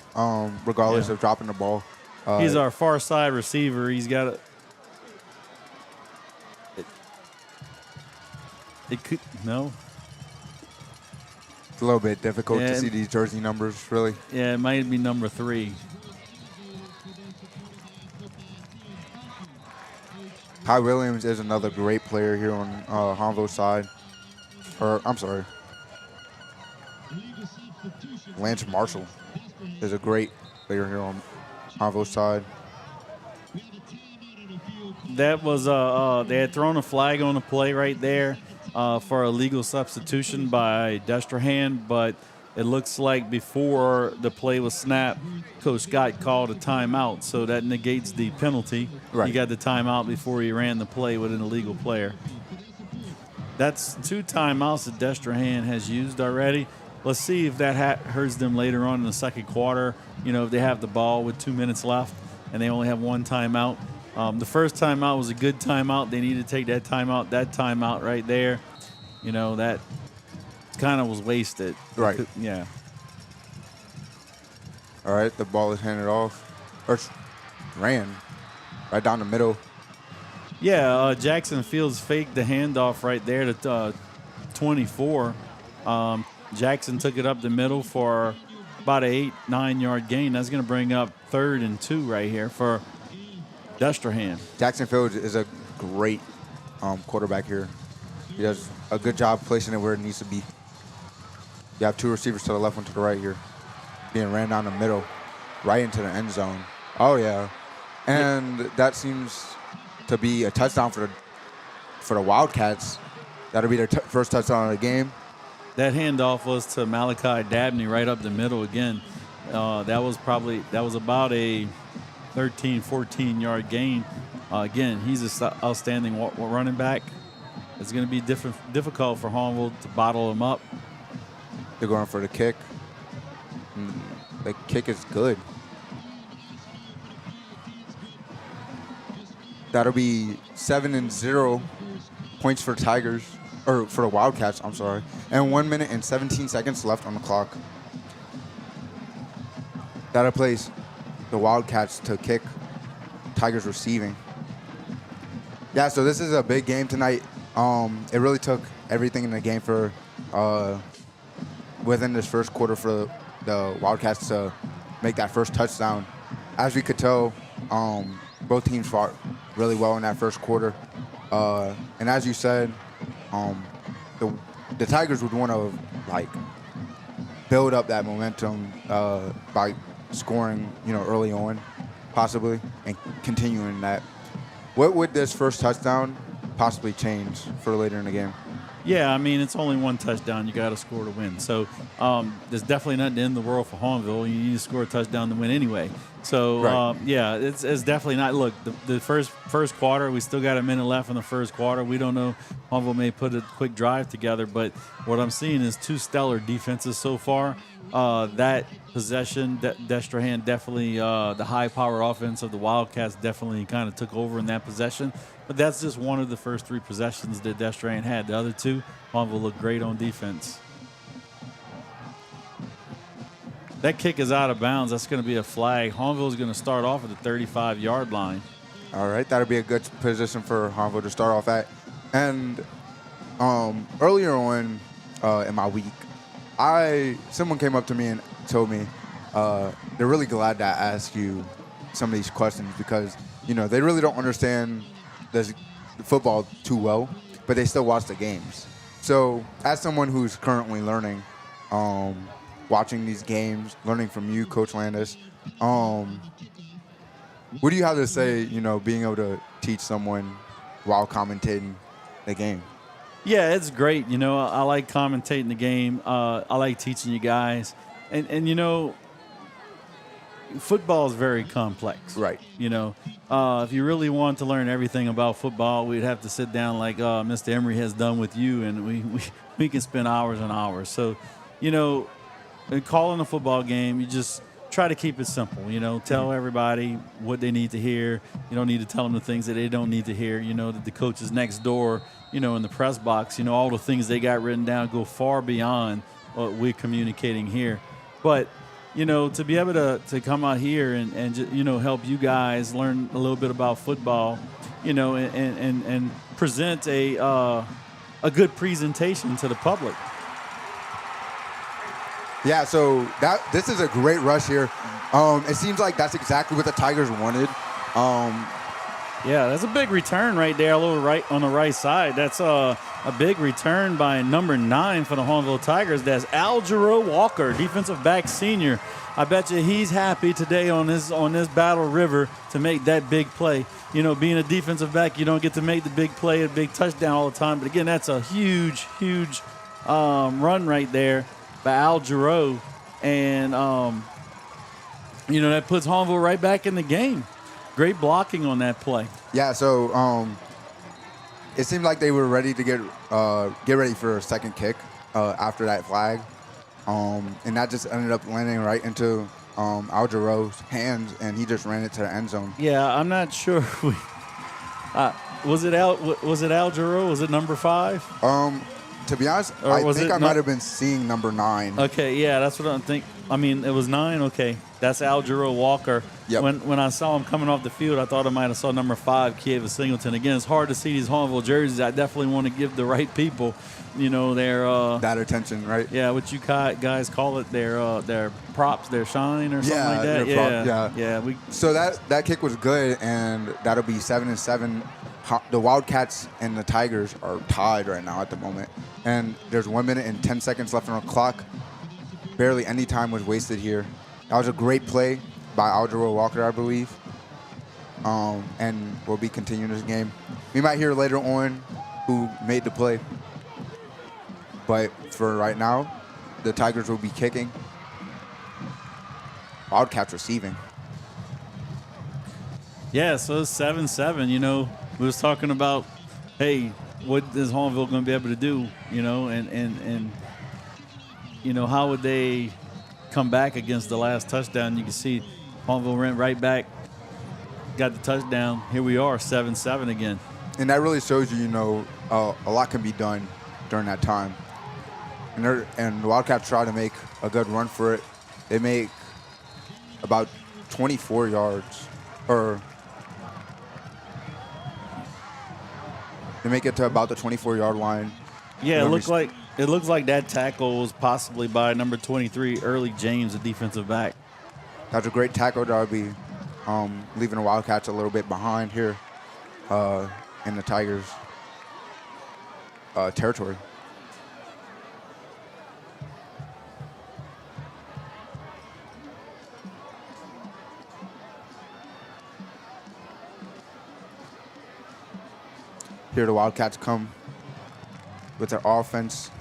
regardless of dropping the ball. He's our far side receiver. He's got It could no. It's a little bit difficult to see these jersey numbers, really. Yeah, it might be number 3. Ty Williams is another great player here on Hahnville's side. I'm sorry. Lance Marshall is a great player here on Hahnville's side. That was they had thrown a flag on the play right there for a legal substitution by Destrehan, but it looks like before the play was snapped, Coach Scott called a timeout, so that negates the penalty. Right. He got the timeout before he ran the play with an illegal player. That's 2 timeouts that Destrehan has used already. Let's see if that hurts them later on in the second quarter. If they have the ball with 2 minutes left and they only have 1 timeout. The first timeout was a good timeout. They need to take that timeout right there. That kind of was wasted. Right. Yeah. All right, the ball is handed off. Or ran right down the middle. Yeah, Jackson Fields faked the handoff right there to 24. Jackson took it up the middle for about an 8-9 yard gain. That's going to bring up 3rd and 2 right here for Destrehan. Jackson Fields is a great quarterback here. He does a good job placing it where it needs to be. You have 2 receivers to the left, 1 to the right here. Being ran down the middle, right into the end zone. Oh, yeah. And that seems to be a touchdown for the Wildcats. That'll be their first touchdown of the game. That handoff was to Malachi Dabney right up the middle again. That was about a 13, 14-yard gain. Again, he's an outstanding running back. It's going to be difficult for Hahnville to bottle him up. They're going for the kick. The kick is good. That'll be 7-0 points for Tigers, or for the Wildcats, I'm sorry. And 1 minute and 17 seconds left on the clock. That'll place the Wildcats to kick, Tigers receiving. Yeah, so this is a big game tonight. It really took everything in the game for within this first quarter for the Wildcats to make that first touchdown. As we could tell, both teams fought really well in that first quarter. And as you said, the Tigers would want to like build up that momentum by scoring, early on, possibly, and continuing that. What would this first touchdown possibly change for later in the game? Yeah, I mean, it's only one touchdown. You got to score to win. So there's definitely nothing in the world for Hahnville. You need to score a touchdown to win anyway. So, Right. yeah, it's definitely not. Look, the first quarter, we still got a minute left in the first quarter. We don't know. Hahnville may put a quick drive together, but what I'm seeing is two stellar defenses so far. That possession, Destrehan definitely, the high-power offense of the Wildcats definitely kind of took over in that possession. But that's just one of the first three possessions that Destrehan had. The other two, Hahnville looked great on defense. That kick is out of bounds. That's going to be a flag. Hahnville is going to start off at the 35-yard line. All right, that'll be a good position for Hahnville to start off at. And earlier on in my week, someone came up to me and told me they're really glad that I asked you some of these questions because, they really don't understand the football too well, but they still watch the games. So as someone who's currently learning, watching these games, learning from you, Coach Landis, what do you have to say, being able to teach someone while commentating the game? Yeah, it's great. I like commentating the game. I like teaching you guys. And football is very complex. Right. If you really want to learn everything about football, we'd have to sit down like Mr. Emery has done with you, and we can spend hours and hours. So, in calling a football game, you just try to keep it simple. Tell everybody what they need to hear. You don't need to tell them the things that they don't need to hear. That the coach is next door, in the press box. All the things they got written down go far beyond what we're communicating here. But to be able to come out here and help you guys learn a little bit about football, and present a good presentation to the public. Yeah, so this is a great rush here. It seems like that's exactly what the Tigers wanted. Yeah, that's a big return right there, a little right on the right side. That's a big return by number 9 for the Hahnville Tigers. That's Aljero Walker, defensive back senior. I bet you he's happy today on this Battle River to make that big play. Being a defensive back, you don't get to make the big play, a big touchdown all the time. But again, that's a huge run right there by Aljero, and that puts Hahnville right back in the game. Great blocking on that play. Yeah, so it seemed like they were ready to get ready for a second kick after that flag, and that just ended up landing right into Algero's hands, and he just ran it to the end zone. Yeah, I'm not sure. Was it Aljero? Was it number 5? To be honest, I think I might have been seeing number 9. Okay, yeah, that's what I think. I mean, it was 9. Okay, that's Aljero Walker. Yep. When I saw him coming off the field, I thought I might have saw number 5, Kieva Singleton. Again, it's hard to see these Hahnville jerseys. I definitely want to give the right people, their that attention, right? Yeah, what you guys call it, their props, their shine or something like that. Yeah. So that kick was good, and that'll be 7-7. The Wildcats and the Tigers are tied right now at the moment, and there's 1 minute and 10 seconds left on the clock. Barely any time was wasted here. That was a great play by Aljero Walker, I believe, and we'll be continuing this game. We might hear later on who made the play, but for right now, the Tigers will be kicking. Wildcats receiving. Yeah, so it's 7-7. We was talking about, hey, what is Hahnville going to be able to do? And how would they come back against the last touchdown? You can see Hahnville ran right back, got the touchdown. Here we are, 7-7 again. And that really shows you, a lot can be done during that time. And the Wildcats try to make a good run for it. They make about 24 yards, or they make it to about the 24-yard line. Yeah, it looks like that tackle was possibly by number 23, Early James, the defensive back. That's a great tackle. That would be leaving the Wildcats a little bit behind here. in the Tigers' territory. Here the Wildcats come with their offense.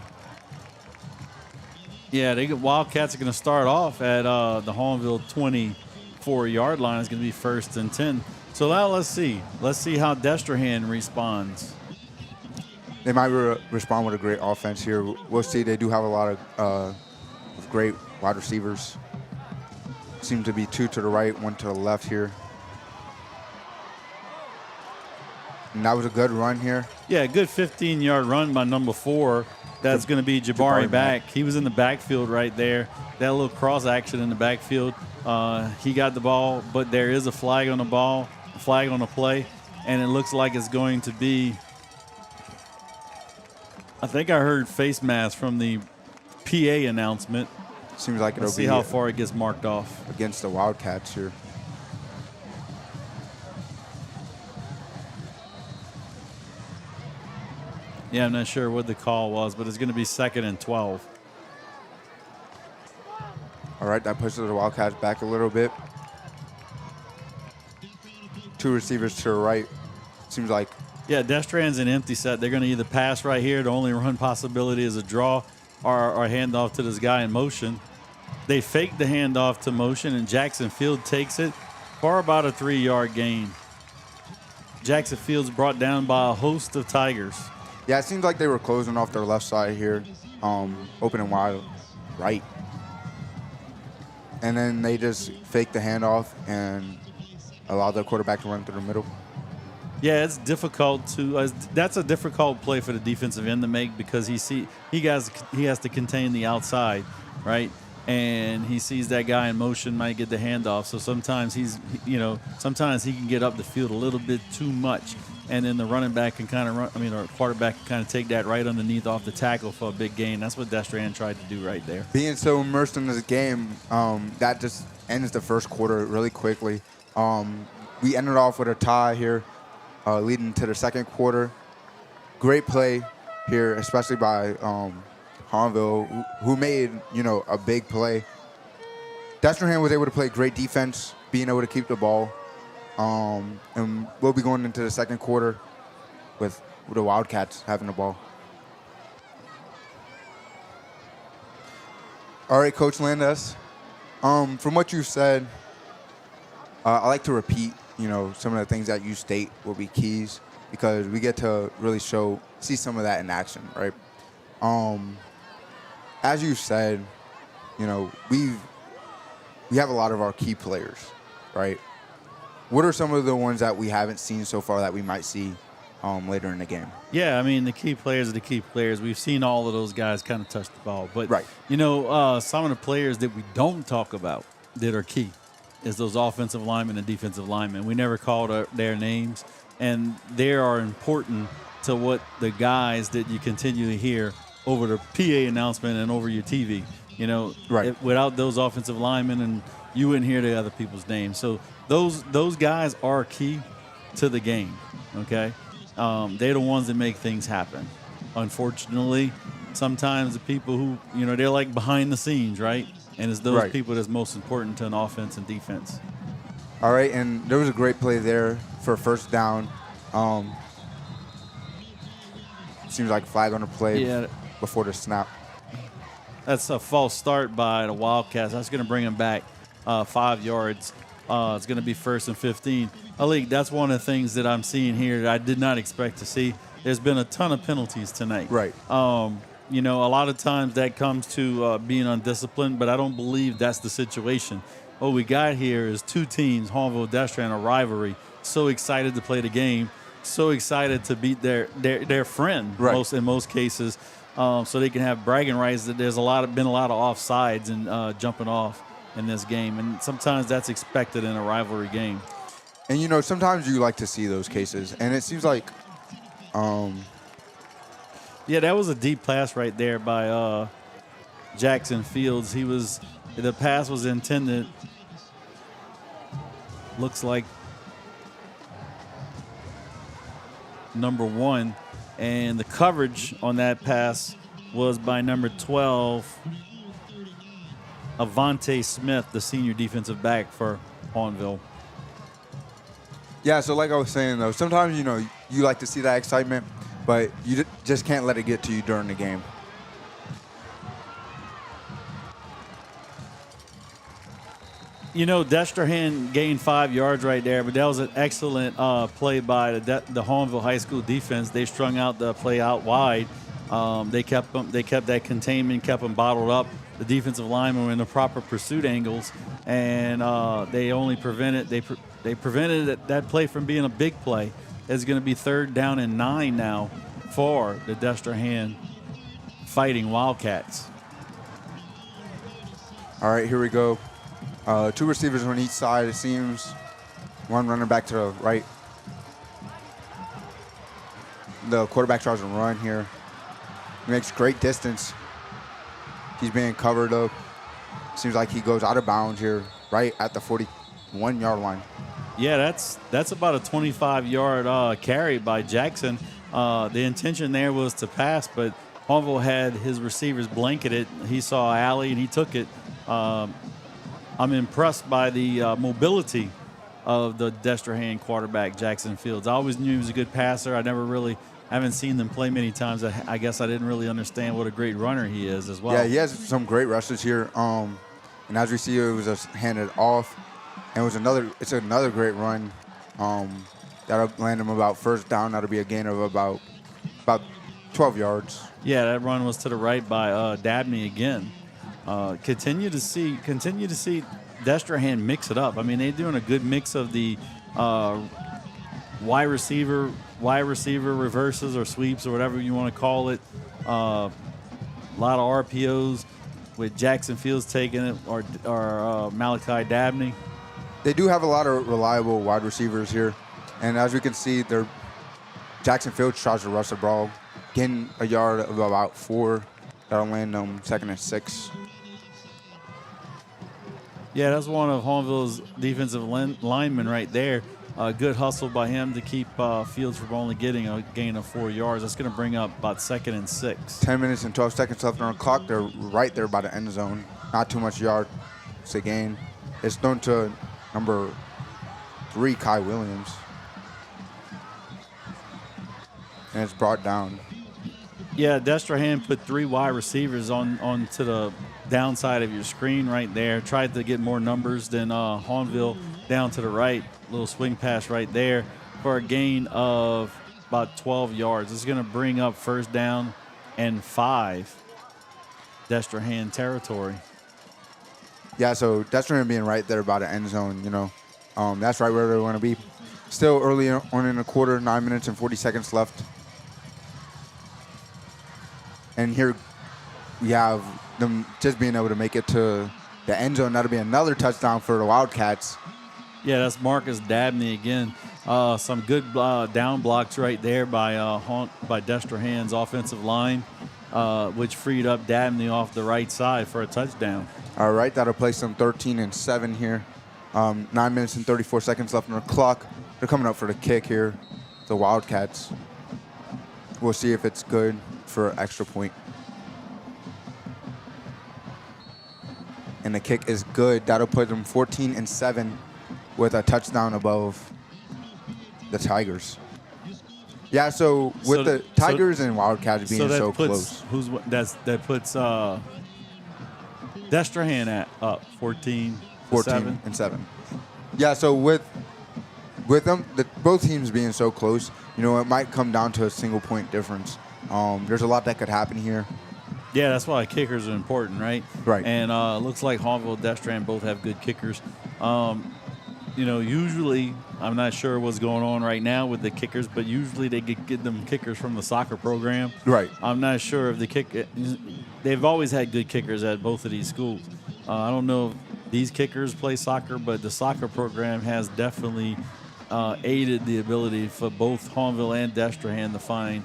Yeah, Wildcats are going to start off at the Hahnville 24-yard line. It's going to be 1st and 10. So now let's see. Let's see how Destrehan responds. They might respond with a great offense here. We'll see. They do have a lot of great wide receivers. Seem to be 2 to the right, 1 to the left here. And that was a good run here. Yeah, a good 15-yard run by number 4. That's going to be Jabari Back. He was in the backfield right there. That little cross action in the backfield. He got the ball, but there is a flag on the ball, a flag on the play, and it looks like it's going to be, I think I heard face mask from the PA announcement. Seems like it'll Let's see how far it gets marked off. Against the Wildcats here. Yeah, I'm not sure what the call was, but it's going to be 2nd and 12. All right, that pushes the Wildcats back a little bit. 2 receivers to the right. Seems like. Yeah, Destrehan's an empty set. They're going to either pass right here. The only run possibility is a draw or hand off to this guy in motion. They fake the handoff to motion, and Jackson Field takes it for about a 3-yard gain. Jackson Field's brought down by a host of Tigers. Yeah, it seems like they were closing off their left side here, open and wide right. And then they just faked the handoff and allowed the quarterback to run through the middle. Yeah, it's difficult to. That's a difficult play for the defensive end to make because he has to contain the outside, right? And he sees that guy in motion, might get the handoff. So sometimes sometimes he can get up the field a little bit too much, and then the running back can kind of or quarterback can kind of take that right underneath off the tackle for a big gain. That's what Destrehan tried to do right there. Being so immersed in this game, that just ends the first quarter really quickly. We ended off with a tie here, leading to the second quarter. Great play here, especially by Hahnville, who made, a big play. Destrehan was able to play great defense, being able to keep the ball. And we'll be going into the second quarter with the Wildcats having the ball. All right, Coach Landes, from what you said, I like to repeat, some of the things that you state will be keys because we get to really see some of that in action, right? As you said, we have a lot of our key players, right? What are some of the ones that we haven't seen so far that we might see later in the game? Yeah, I mean, the key players are the key players. We've seen all of those guys kind of touch the ball. But, right. Some of the players that we don't talk about that are key is those offensive linemen and defensive linemen. We never called their names, and they are important to what the guys that you continue to hear over the PA announcement and over your TV. Right. Without those offensive linemen, and you wouldn't hear the other people's names. So those guys are key to the game, okay? They're the ones that make things happen. Unfortunately, sometimes the people who, they're like behind the scenes, right? And it's those people that's most important to an offense and defense. All right, and there was a great play there for first down. Seems like flag on the play before the snap. That's a false start by the Wildcats. That's going to bring them back 5 yards. It's going to be 1st and 15. Alik, that's one of the things that I'm seeing here that I did not expect to see. There's been a ton of penalties tonight. Right. A lot of times that comes to being undisciplined, but I don't believe that's the situation. What we got here is 2 teams, Hahnville, Destrehan, a rivalry, so excited to play the game, so excited to beat their friend in most cases, so they can have bragging rights that there's been a lot of offsides and jumping off in this game, and sometimes that's expected in a rivalry game. And sometimes you like to see those cases, and it seems like that was a deep pass right there by Jackson Fields. The pass was intended, looks like number 1. And the coverage on that pass was by number 12, Avante Smith, the senior defensive back for Hahnville. Yeah, so like I was saying, though, sometimes, you like to see that excitement, but you just can't let it get to you during the game. Destrehan gained 5 yards right there, but that was an excellent play by the Hahnville High School defense. They strung out the play out wide. They kept that containment, kept them bottled up. The defensive linemen were in the proper pursuit angles, and they only prevented that play from being a big play. It's going to be 3rd down and 9 now for the Destrehan Fighting Wildcats. All right, here we go. 2 receivers on each side, it seems. 1 running back to the right. The quarterback tries to run here. He makes great distance. He's being covered up. Seems like he goes out of bounds here, right at the 41-yard line. Yeah, that's about a 25-yard carry by Jackson. The intention there was to pass, but Hahnville had his receivers blanketed. He saw alley, and he took it. I'm impressed by the mobility of the Destrehan quarterback, Jackson Fields. I always knew he was a good passer. I haven't seen them play many times. I guess I didn't really understand what a great runner he is as well. Yeah, he has some great rushes here. And as we see, it was just handed off. And it's another great run. That'll land him about 1st down. That'll be a gain of about 12 yards. Yeah, that run was to the right by Dabney again. Continue to see Destrehan mix it up. I mean, they're doing a good mix of the wide receiver reverses or sweeps or whatever you want to call it. A lot of RPOs with Jackson Fields taking it or Malachi Dabney. They do have a lot of reliable wide receivers here. And as we can see, Jackson Fields tries to rush the ball, getting a yard of about 4. That'll land them 2nd and 6. Yeah, that's one of Hahnville's defensive linemen right there. Good hustle by him to keep Fields from only getting a gain of 4 yards. That's going to bring up about 2nd and 6. 10 minutes and 12 seconds left on the clock. They're right there by the end zone. Not too much yard to gain. It's thrown to number 3, Kai Williams. And it's brought down. Yeah, Destrehan put 3 wide receivers onto the downside of your screen right there. Tried to get more numbers than Hahnville down to the right. Little swing pass right there for a gain of about 12 yards. It's going to bring up 1st down and 5, Destrehan territory. Yeah, so Destrehan being right there by the end zone, that's right where they want to be. Still early on in the quarter, 9 minutes and 40 seconds left. And here we have them just being able to make it to the end zone. That'll be another touchdown for the Wildcats. Yeah, that's Marcus Dabney again. Some good down blocks right there by Destrehan's offensive line, which freed up Dabney off the right side for a touchdown. All right, that'll place them 13 and 7 here. 9 minutes and 34 seconds left on the clock. They're coming up for the kick here, the Wildcats. We'll see if it's good for an extra point. And the kick is good. That'll put them 14 and 7 with a touchdown above the Tigers. Yeah, so with the Tigers and Wildcats being so close. That puts Destrehan at up 14 and 7. Yeah, so with them, both teams being so close, it might come down to a single point difference. There's a lot that could happen here. Yeah, that's why kickers are important, right? Right. And it looks like Hahnville and Destrehan both have good kickers. Usually, I'm not sure what's going on right now with the kickers, but usually they get them kickers from the soccer program. Right. I'm not sure if they've always had good kickers at both of these schools. I don't know if these kickers play soccer, but the soccer program has definitely aided the ability for both Hahnville and Destrehan to find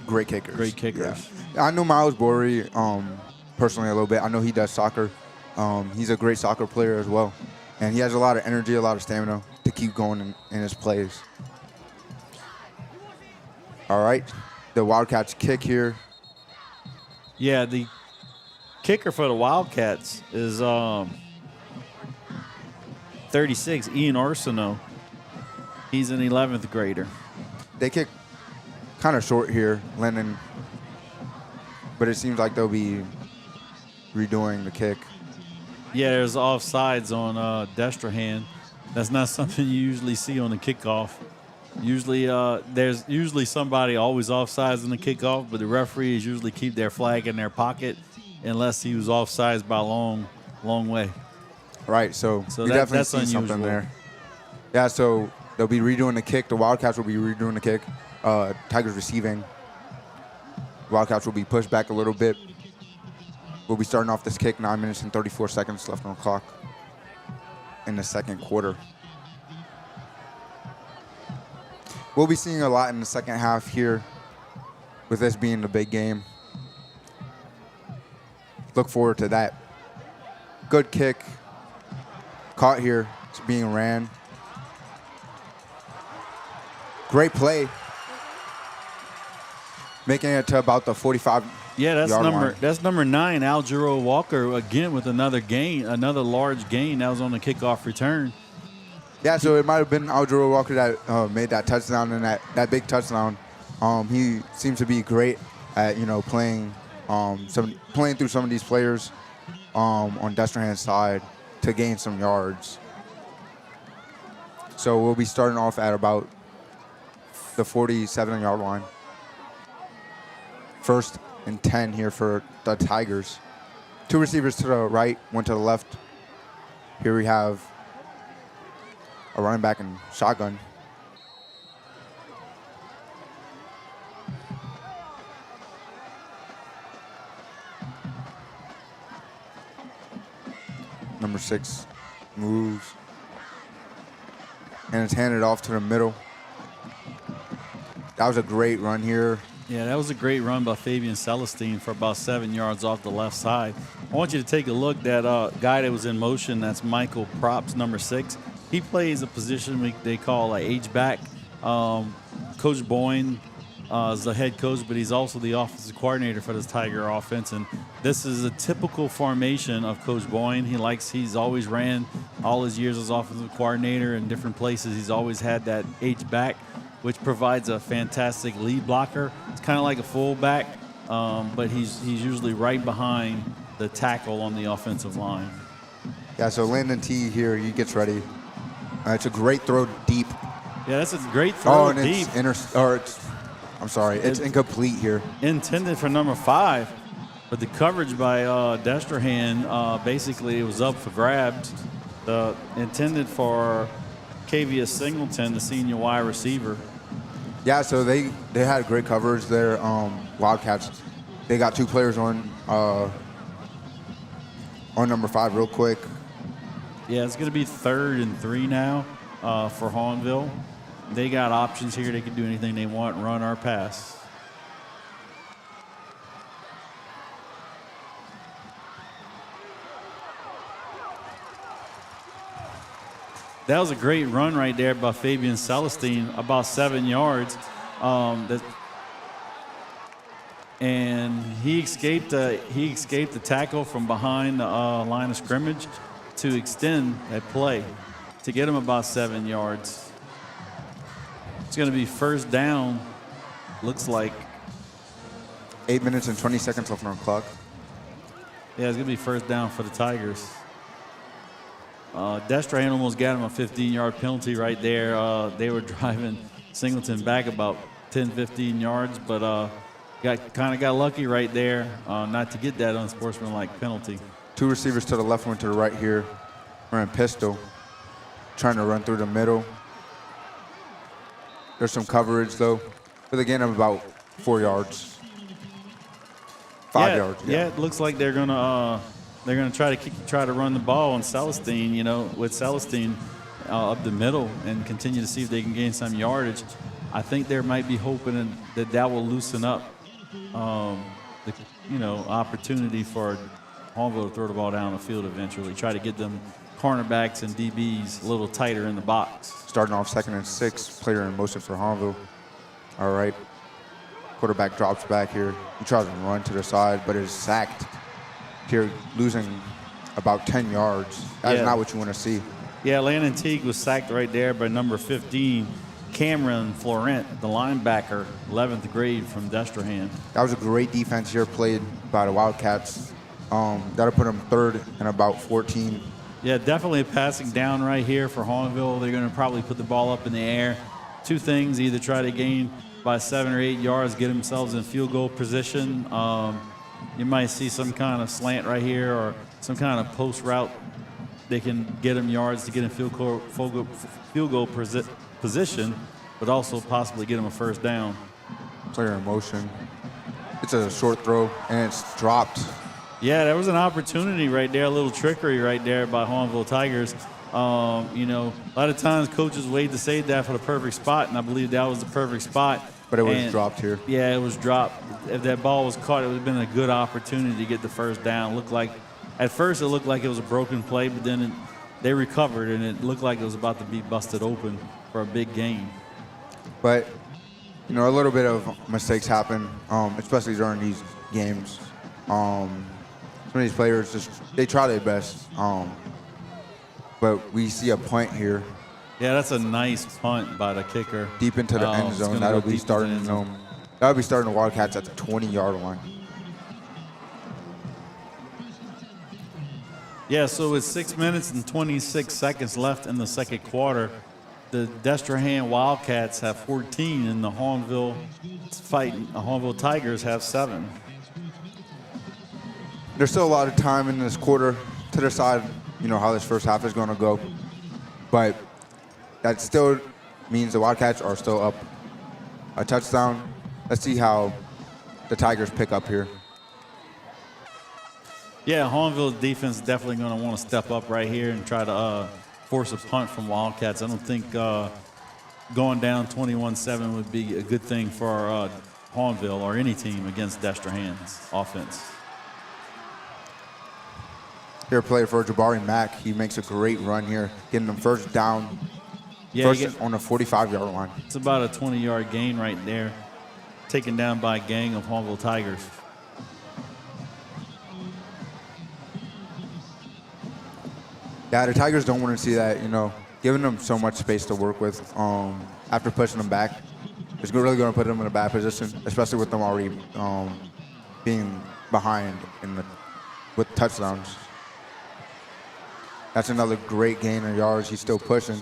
great kickers. Yeah. I know Miles Bory personally a little bit. I know he does soccer. He's a great soccer player as well. And he has a lot of energy, a lot of stamina to keep going in his plays. All right, the Wildcats kick here. Yeah, the kicker for the Wildcats is 36, Ian Arsenault. He's an 11th grader. They kick kind of short here, Lennon, but it seems like they'll be redoing the kick. Yeah, there's offsides on Destrehan. That's not something you usually see on the kickoff. Usually, there's usually somebody always offsides in the kickoff, but the referees usually keep their flag in their pocket unless he was offsides by a long way. Right, so you definitely that's see unusual. something there. Yeah, so they'll be redoing the kick. The Wildcats will be redoing the kick. Tigers receiving. Wildcats will be pushed back a little bit. We'll be starting off this kick, 9 minutes and 34 seconds left on the clock in the second quarter. We'll be seeing a lot in the second half here with this being the big game. Look forward to that. Good kick. Caught here. It's being ran. Great play. Making it to about the 45 Yeah, that's yard line. that's number 9, Aljuro Walker, again with another gain, another large gain. That was on the kickoff return. Yeah, so it might have been Aljuro Walker that made that touchdown and that big touchdown. He seems to be great at playing through some of these players on Destrehan's side to gain some yards. So we'll be starting off at about the 47-yard line. 1st and 10 here for the Tigers. 2 receivers to the right, 1 to the left. Here we have a running back and shotgun. Number 6 moves. And it's handed off to the middle. That was a great run here. Yeah, that was a great run by Fabian Celestine for about 7 yards off the left side. I want you to take a look. That guy that was in motion, that's Michael Props, number 6. He plays a position they call a H-back. Coach Boyne is the head coach, but he's also the offensive coordinator for this Tiger offense. And this is a typical formation of Coach Boyne. He's always ran all his years as offensive coordinator in different places. He's always had that H-back, which provides a fantastic lead blocker. It's kind of like a fullback, but he's usually right behind the tackle on the offensive line. Yeah, so Landon T here, he gets ready. It's a great throw deep. Yeah, that's a great throw and deep. It's incomplete here. Intended for number 5, but the coverage by Destrehan, basically it was up for grabs. Intended for Kavius Singleton, the senior wide receiver. Yeah, so they had great coverage there. Wildcats, they got 2 players on number 5 real quick. Yeah, it's going to be 3rd and 3 now for Hahnville. They got options here. They can do anything they want, run or pass. That was a great run right there by Fabian Celestine, about 7 yards. And he escaped the tackle from behind the line of scrimmage to extend that play to get him about 7 yards. It's going to be 1st down. Looks like 8 minutes and 20 seconds left on the clock. Yeah, it's going to be 1st down for the Tigers. Destrehan almost got him a 15-yard penalty right there. They were driving Singleton back about 10, 15 yards, but kind of got lucky right there not to get that unsportsmanlike penalty. 2 receivers to the left, 1 to the right here. Running pistol, trying to run through the middle. There's some coverage though, with a gain of about 4 yards. 5 yards. Yeah, it looks like they're gonna try to run the ball on Celestine. With Celestine up the middle and continue to see if they can gain some yardage. I think they might be hoping that will loosen up the opportunity for Hahnville to throw the ball down the field eventually. Try to get them cornerbacks and DBs a little tighter in the box. Starting off 2nd and 6, player in motion for Hahnville. All right. Quarterback drops back here. He tries to run to the side, but is sacked here, losing about 10 yards. That's not what you want to see. Yeah, Landon Teague was sacked right there by number 15, Cameron Florent, the linebacker, 11th grade from Destrehan. That was a great defense here played by the Wildcats. That'll put them third and about 14. Yeah, definitely a passing down right here for Hahnville. They're going to probably put the ball up in the air. Two things, either try to gain by 7 or 8 yards, get themselves in field goal position. You might see some kind of slant right here or some kind of post route. They can get them yards to get in field goal position, but also possibly get them a first down. Player in motion. It's a short throw, and it's dropped. Yeah, there was an opportunity right there, a little trickery right there by Hahnville Tigers. You know, a lot of times coaches wait to save that for the perfect spot, and I believe that was the perfect spot. But it was dropped here. Yeah, it was dropped. If that ball was caught, it would have been a good opportunity to get the first down. At first it looked like it was a broken play, but then they recovered, and it looked like it was about to be busted open for a big gain. But, you know, a little bit of mistakes happen, especially during these games. Some of these players they try their best. But we see a punt here. Yeah, that's a nice punt by the kicker. Deep into the end zone. That'll be starting the Wildcats at the 20-yard line. Yeah, so with 6 minutes and 26 seconds left in the second quarter, the Destrehan Wildcats have 14 and the Hahnville Tigers have 7. There's still a lot of time in this quarter to decide, you know, how this first half is going to go. But that still means the Wildcats are still up a touchdown. Let's see how the Tigers pick up here. Yeah, Hahnville's defense is definitely going to want to step up right here and try to force a punt from Wildcats. I don't think going down 21-7 would be a good thing for Hahnville or any team against Destrehan's offense. Here, play for Jabari Mack. He makes a great run here, getting them first down. Yeah, first on the 45-yard line. It's about a 20-yard gain right there, taken down by a gang of Hahnville Tigers. Yeah, the Tigers don't want to see that, you know, giving them so much space to work with after pushing them back. It's really going to put them in a bad position, especially with them already being behind with touchdowns. That's another great gain of yards. He's still pushing.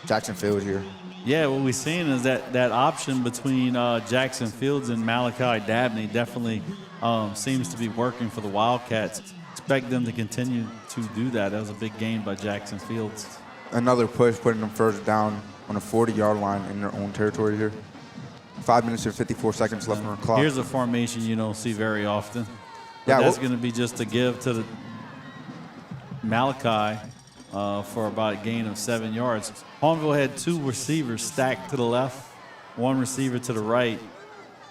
Jackson Fields here. Yeah, what we're seeing is that option between Jackson Fields and Malachi Dabney definitely seems to be working for the Wildcats. Expect them to continue to do that. That was a big gain by Jackson Fields. Another push, putting them first down on a 40-yard line in their own territory here. 5 minutes and 54 seconds left on the clock. Here's a formation you don't see very often. But that's going to be just a give to the Malachi for about a gain of 7 yards. Hahnville had 2 receivers stacked to the left, 1 receiver to the right.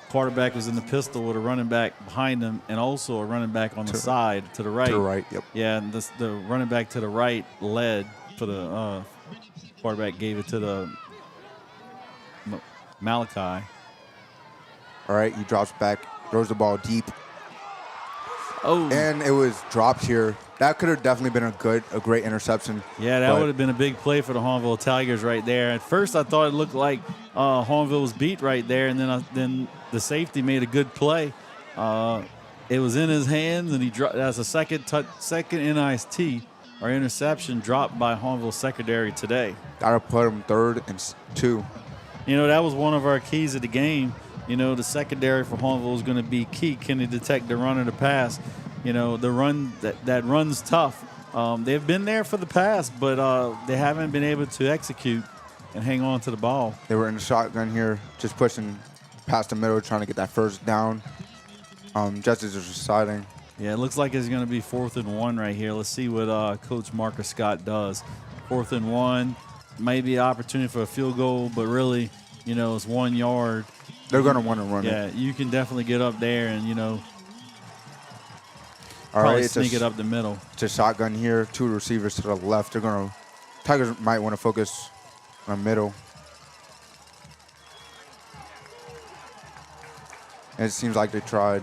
Quarterback was in the pistol with a running back behind him and also a running back on the side to the right. To the right, yep. Yeah, and the running back to the right led for the quarterback, gave it to the Malachi. All right, he drops back, throws the ball deep. Oh. And it was dropped here. That could have definitely been a great interception. Yeah, that would have been a big play for the Hahnville Tigers right there. At first, I thought it looked like Hahnville was beat right there, and then the safety made a good play. It was in his hands, and he dropped. That's a second NIST or interception dropped by Hahnville secondary today. That'll put him 3rd and 2. You know, that was one of our keys of the game. You know, the secondary for Hahnville is going to be key. Can they detect the run or the pass? You know, the run that run's tough. They've been there for the pass, but they haven't been able to execute and hang on to the ball. They were in the shotgun here, just pushing past the middle, trying to get that first down. Justice is deciding. Yeah, it looks like it's going to be 4th and 1 right here. Let's see what Coach Marcus Scott does. 4th and 1, maybe an opportunity for a field goal, but really, you know, it's 1 yard. They're going to want to run it. Yeah, you can definitely get up there and, you know, all probably right, sneak it up the middle. It's a shotgun here, 2 receivers to the left. Tigers might want to focus on the middle. and it seems like they tried.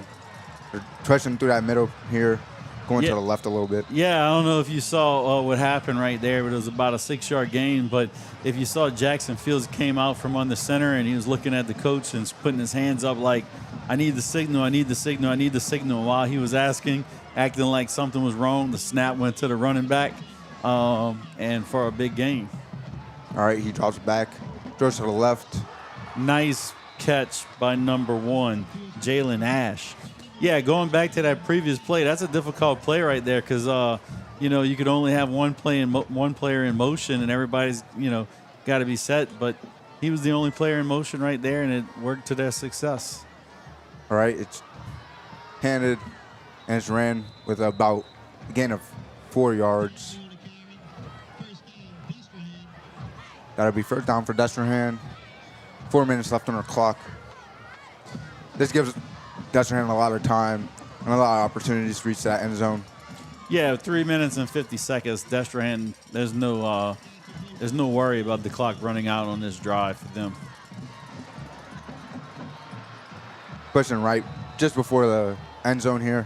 They're pushing through that middle here, going to the left a little bit. Yeah, I don't know if you saw what happened right there, but it was about a 6-yard gain. But if you saw Jackson Fields came out from under center and he was looking at the coach and putting his hands up like, I need the signal, I need the signal, I need the signal. While he was acting like something was wrong, the snap went to the running back, and for a big gain. All right, he drops back, throws to the left. Nice catch by number 1, Jalen Ash. Yeah, going back to that previous play, that's a difficult play right there because, you could only have one player in motion and everybody's, got to be set. But he was the only player in motion right there, and it worked to their success. All right, it's handed and it's ran with about a gain of 4 yards. That'll be first down for Destrehan. 4 minutes left on the clock. This gives Destrehan a lot of time and a lot of opportunities to reach that end zone. Yeah, 3 minutes and 50 seconds. Destrehan, there's no worry about the clock running out on this drive for them. Pushing right just before the end zone here,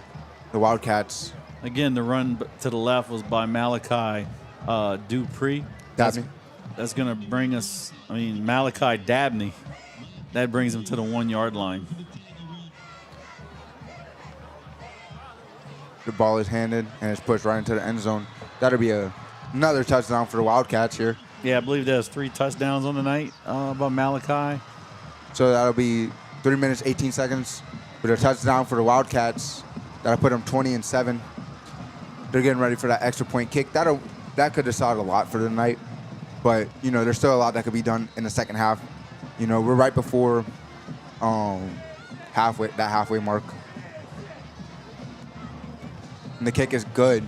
the Wildcats. Again, the run to the left was by Malachi Dupree. Dabney. That's going to bring us, Malachi Dabney. That brings him to the 1-yard line. The ball is handed and it's pushed right into the end zone. That'll be another touchdown for the Wildcats here. Yeah, I believe there's 3 touchdowns on the night by Malachi. So that'll be 3 minutes, 18 seconds with a touchdown for the Wildcats. That'll put them 20-7. They're getting ready for that extra point kick. That could decide a lot for the night. But, there's still a lot that could be done in the second half. We're right before halfway mark. And the kick is good.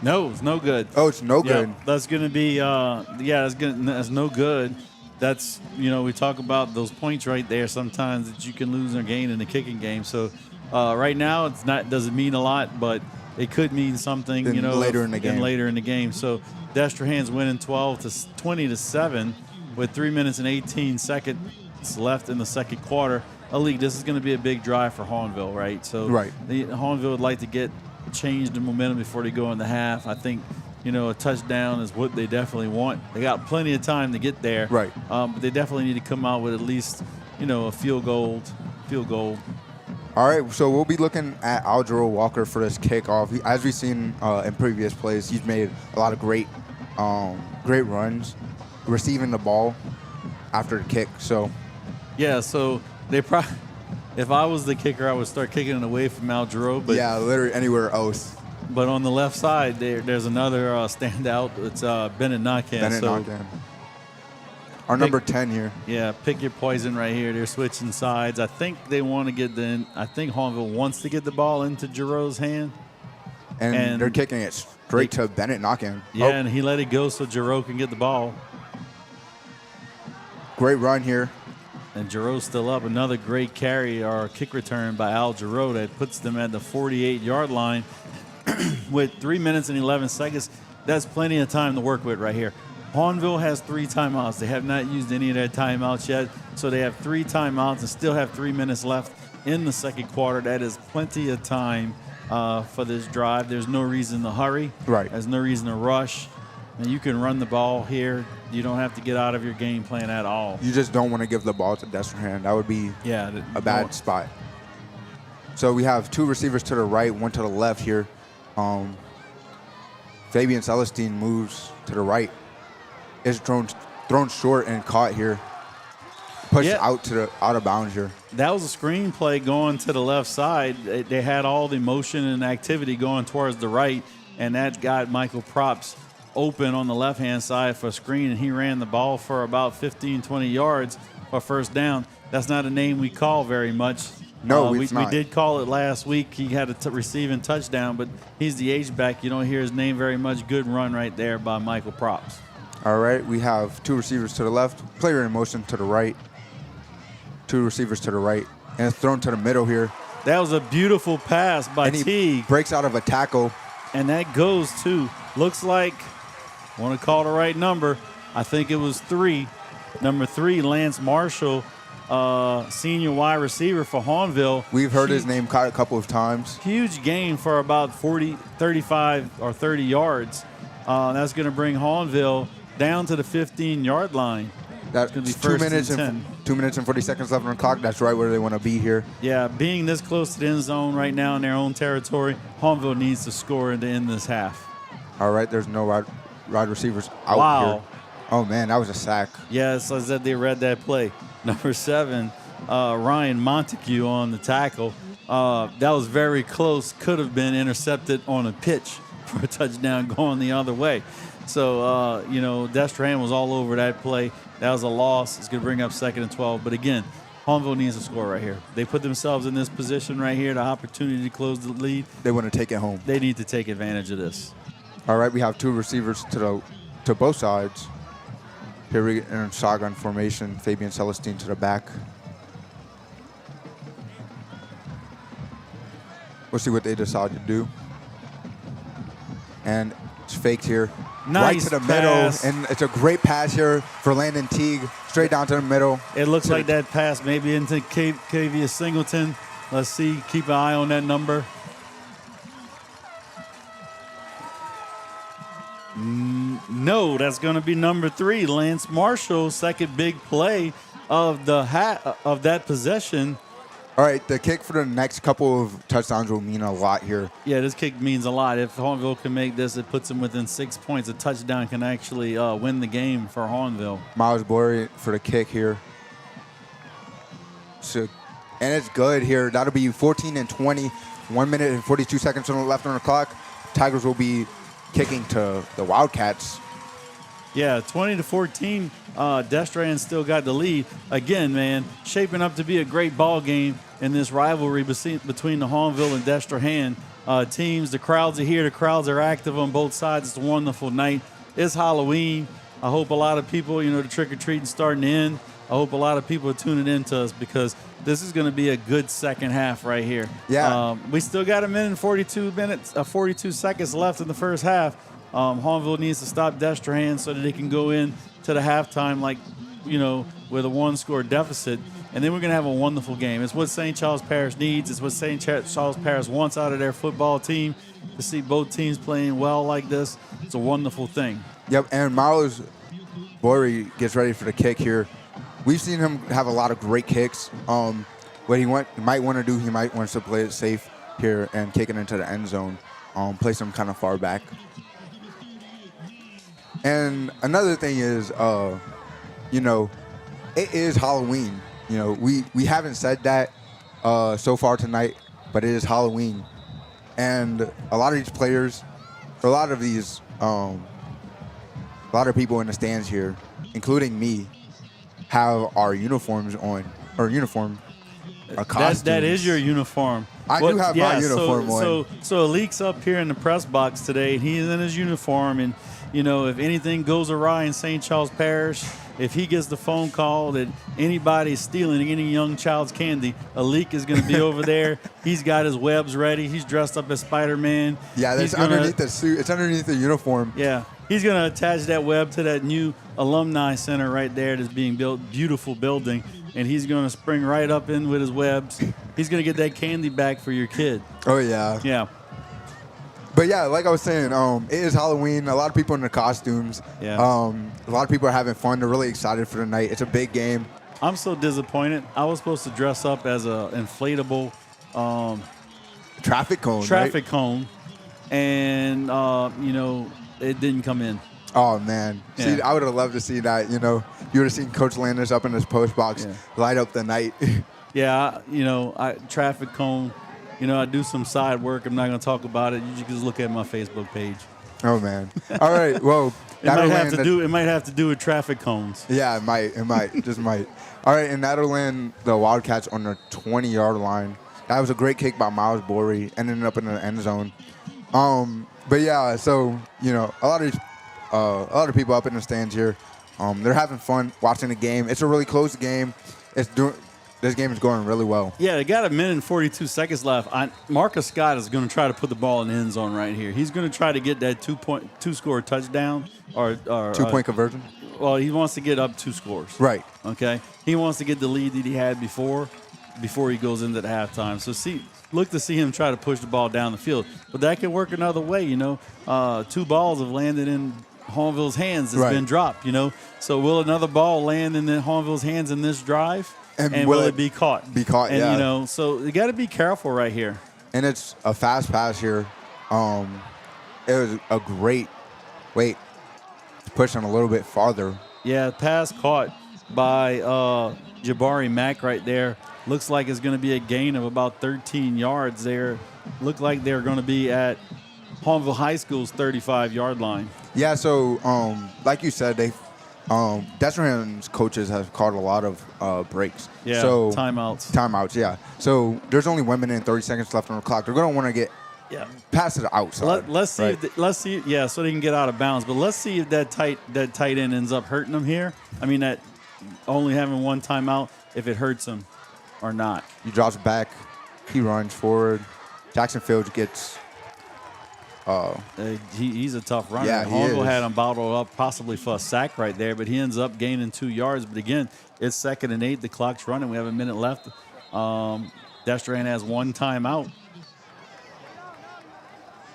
No, it's no good. Oh, it's no good. Yeah, that's going to be, that's no good. That's, we talk about those points right there sometimes that you can lose or gain in the kicking game. So right now doesn't mean a lot, but it could mean something, later in the game. So Destrehan's winning 20-7 with 3 minutes and 18 seconds left in the second quarter. Ali, this is going to be a big drive for Hahnville, right? So Hahnville would like to change the momentum before they go in the half. I think, a touchdown is what they definitely want. They got plenty of time to get there. Right. But they definitely need to come out with at least, a field goal. All right, so we'll be looking at Algerald Walker for this kickoff. As we've seen in previous plays, he's made a lot of great runs, receiving the ball after the kick. So, yeah, so if I was the kicker, I would start kicking it away from Algerald. But yeah, literally anywhere else. But on the left side, there's another standout. It's Bennett Nakan. Our number 10 here. Yeah, pick your poison right here. They're switching sides. I think they want to get I think Hahnville wants to get the ball into Giroux's hand. And they're kicking it straight to Bennett Nakan. Yeah, and he let it go so Giroux can get the ball. Great run here. And Giroux's still up. Another great carry or kick return by Al Giroux that puts them at the 48-yard line with 3 minutes and 11 seconds. That's plenty of time to work with right here. Hahnville has 3 timeouts. They have not used any of their timeouts yet, so they have 3 timeouts and still have 3 minutes left in the second quarter. That is plenty of time for this drive. There's no reason to hurry. Right. There's no reason to rush. And you can run the ball here. You don't have to get out of your game plan at all. You just don't want to give the ball to Destrehan. That would be a bad spot. So we have 2 receivers to the right, 1 to the left here. Fabian Celestine moves to the right. Is thrown short and caught here. Pushed out of bounds here. That was a screen play going to the left side. They had all the motion and activity going towards the right, and that got Michael Props open on the left-hand side for a screen, and he ran the ball for about 15, 20 yards for first down. That's not a name we call very much. No, we not. did call it last week. He had a receiving touchdown, but he's the H-back. You don't hear his name very much. Good run right there by Michael Props. All right, we have 2 receivers to the left, player in motion to the right, 2 receivers to the right, and it's thrown to the middle here. That was a beautiful pass by Teague. Breaks out of a tackle. And that goes to, looks like, I want to call the right number. I think it was 3. Number 3, Lance Marshall, senior wide receiver for Hahnville. We've heard his name caught a couple of times. Huge gain for about 40, 35, or 30 yards. That's going to bring Hahnville down to the 15-yard line. That's going to be 2 minutes and 2 minutes and 40 seconds left on the clock. That's right where they want to be here. Yeah, being this close to the end zone right now in their own territory, Hahnville needs to score and to end this half. All right, there's no wide receivers out Wow. here. Oh, man, that was a sack. Yes, I said they read that play. Number 7, Ryan Montague on the tackle. That was very close. Could have been intercepted on a pitch for a touchdown going the other way. So, Destrehan was all over that play. That was a loss. It's going to bring up 2nd and 12. But, again, Hahnville needs to score right here. They put themselves in this position right here, the opportunity to close the lead. They want to take it home. They need to take advantage of this. All right, we have 2 receivers to both sides. Here we in shotgun formation. Fabian Celestine to the back. We'll see what they decide to do. And it's faked here. Nice right to the pass. middle. And it's a great pass here for Landon Teague. Straight down to the middle. It looks like that pass maybe into Kavia Singleton. Let's see. Keep an eye on that number. No, that's going to be number 3, Lance Marshall. Second big play of that possession. All right, the kick for the next couple of touchdowns will mean a lot here. Yeah, this kick means a lot. If Hahnville can make this, it puts them within 6 points. A touchdown can actually win the game for Hahnville. Miles Bory for the kick here. So, and it's good here. That'll be 14 and 20. 1 minute and 42 seconds left on the clock. Tigers will be kicking to the Wildcats. Yeah, 20-14. Destrehan still got the lead. Again, man, shaping up to be a great ball game in this rivalry between the Hahnville and Destrehan teams. The crowds are here. The crowds are active on both sides. It's a wonderful night. It's Halloween. I hope a lot of people, the trick-or-treating starting to end. I hope a lot of people are tuning in to us because this is going to be a good second half right here. Yeah. We still got 1 minute and 42 seconds left in the first half. Hahnville needs to stop Destrehan so that they can go in to the halftime with a 1-score deficit. And then we're going to have a wonderful game. It's what St. Charles Parish needs. It's what St. Charles Parish wants out of their football team. To see both teams playing well like this, it's a wonderful thing. Yep, and Miles Bory gets ready for the kick here. We've seen him have a lot of great kicks. What he might want to do, he might want to play it safe here and kick it into the end zone. Place him kind of far back. And another thing is, it is Halloween. We haven't said that so far tonight, but it is Halloween. And a lot of these players, a lot of people in the stands here, including me, have our uniforms on, or our costumes. That is your uniform. I do have my uniform on. So Alik's up here in the press box today, and he's in his uniform. And, if anything goes awry in St. Charles Parish, if he gets the phone call that anybody's stealing any young child's candy, Alik is going to be over there. He's got his webs ready. He's dressed up as Spider-Man. Yeah, that's underneath the suit. It's underneath the uniform. Yeah. He's going to attach that web to that new alumni center right there that's being built. Beautiful building. And he's going to spring right up in with his webs. He's going to get that candy back for your kid. Oh, yeah. Yeah. But, yeah, like I was saying, it is Halloween. A lot of people in their costumes. Yeah. A lot of people are having fun. They're really excited for the night. It's a big game. I'm so disappointed. I was supposed to dress up as an inflatable traffic cone. Traffic cone. And, it didn't come in. Oh, man. Yeah. See, I would have loved to see that. You would have seen Coach Landers up in his post box light up the night. Yeah, traffic cone. I do some side work. I'm not going to talk about it. You just look at my Facebook page. Oh, man. All right. Well, it might have to do with traffic cones. Yeah, it might. It might. Just might. All right, and that'll land the Wildcats on the 20-yard line. That was a great kick by Miles Bory, ending up in the end zone. But yeah, so a lot of people up in the stands here, they're having fun watching the game. It's a really close game. This game is going really well. Yeah, they got 1 minute and 42 seconds left. Marcus Scott is going to try to put the ball in the end zone right here. He's going to try to get that two-score touchdown or 2-point conversion. well, he wants to get up 2 scores. Right. Okay. He wants to get the lead that he had before he goes into the halftime. So look to see him try to push the ball down the field. But that could work another way, 2 balls have landed in Hahnville's hands. It's been dropped, So will another ball land in Hahnville's hands in this drive? And will it be caught? Be caught, and, yeah. So you got to be careful right here. And it's a fast pass here. It was a great push him a little bit farther. Yeah, pass caught by Jabari Mack right there. Looks like it's going to be a gain of about 13 yards there. Look like they're going to be at Hahnville High School's 35-yard line. Yeah, so like you said, Destrehan's coaches have called a lot of breaks. Yeah, so, timeouts. Timeouts, yeah. So there's only 1 minute and 30 seconds left on the clock. They're going to want to get past it outside. Let's see. Right? So they can get out of bounds. But let's see if that tight end ends up hurting them here. I mean, that only having 1 timeout, if it hurts him or not. He drops back. He runs forward. Jackson Fields gets. He's a tough runner. Yeah, Hahnville had him bottled up possibly for a sack right there, but he ends up gaining 2 yards. But again, it's 2nd and 8. The clock's running. We have a minute left. Destrehan has 1 timeout.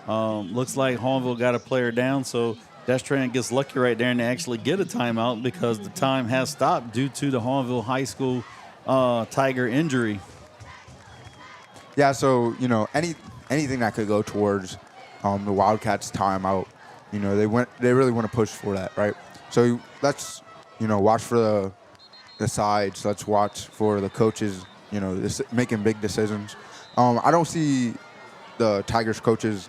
Looks like Hahnville got a player down, so Destrehan gets lucky right there and they actually get a timeout because the time has stopped due to the Hahnville High School Tiger injury. Yeah, so anything that could go towards the Wildcats timeout, they really want to push for that, right? So let's watch for the sides. Let's watch for the coaches, making big decisions. I don't see the Tigers coaches,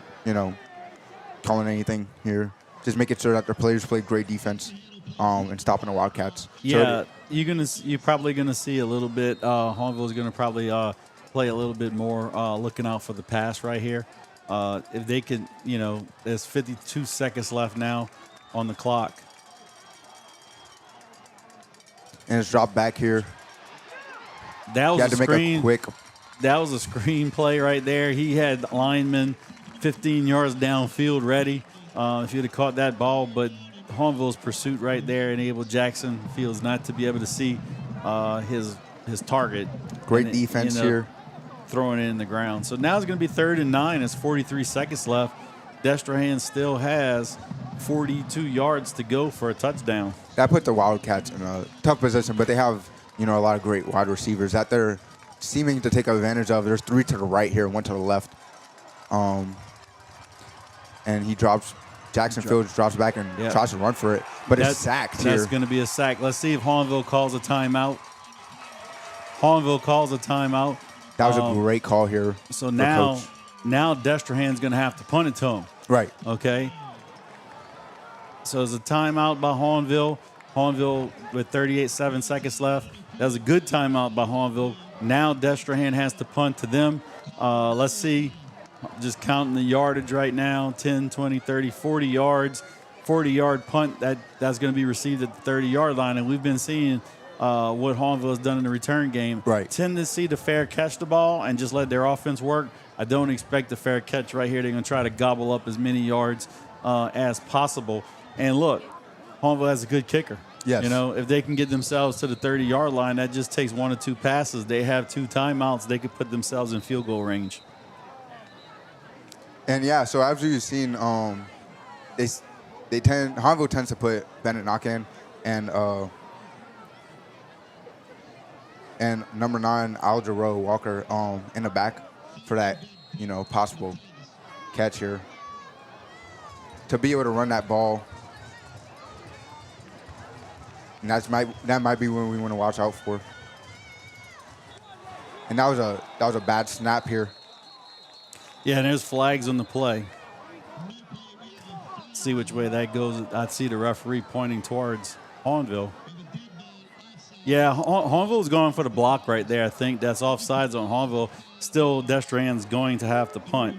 calling anything here. Just making sure that their players play great defense and stopping the Wildcats. Yeah, you're probably gonna see a little bit. Hahnville's gonna probably play a little bit more, looking out for the pass right here. If they could, there's 52 seconds left now on the clock. And it's dropped back here. That was a screen. That was a screen play right there. He had linemen 15 yards downfield ready. If you'd have caught that ball, but Hahnville's pursuit right there enabled Jackson Fields not to be able to see his target. Great defense here. Throwing it in the ground. So now it's going to be 3rd and 9. It's 43 seconds left. Destrehan still has 42 yards to go for a touchdown. That put the Wildcats in a tough position, but they have, a lot of great wide receivers that they're seeming to take advantage of. There's 3 to the right here, 1 to the left. And Jackson Fields drops back and tries to run for it, but it's sacked here. That's going to be a sack. Let's see if Hahnville calls a timeout. Hahnville calls a timeout. That was a great call here. So now Destrehan's going to have to punt it to him. Right. Okay. So it's a timeout by Hahnville. Hahnville with 38.7 seconds left. That was a good timeout by Hahnville. Now Destrehan has to punt to them. Let's see. Just counting the yardage right now. 10, 20, 30, 40 yards. 40-yard punt. That's going to be received at the 30-yard line. And we've been seeing what Hahnville has done in the return game. Right. Tendency to fair catch the ball and just let their offense work. I don't expect a fair catch right here. They're going to try to gobble up as many yards as possible. And look, Hahnville has a good kicker. Yes. If they can get themselves to the 30-yard line, that just takes 1 or 2 passes. They have 2 timeouts. They could put themselves in field goal range. And so as you've seen, Hahnville tends to put Bennett Knockin and number 9 Aljaro Walker in the back for that possible catch here to be able to run that ball. And that might be when we want to watch out for. And that was a bad snap here. Yeah, and there's flags on the play. See which way that goes. I see the referee pointing towards Hahnville. Yeah, Hahnville's going for the block right there. I think that's offsides on Hahnville. Still, Destrehan's going to have to punt.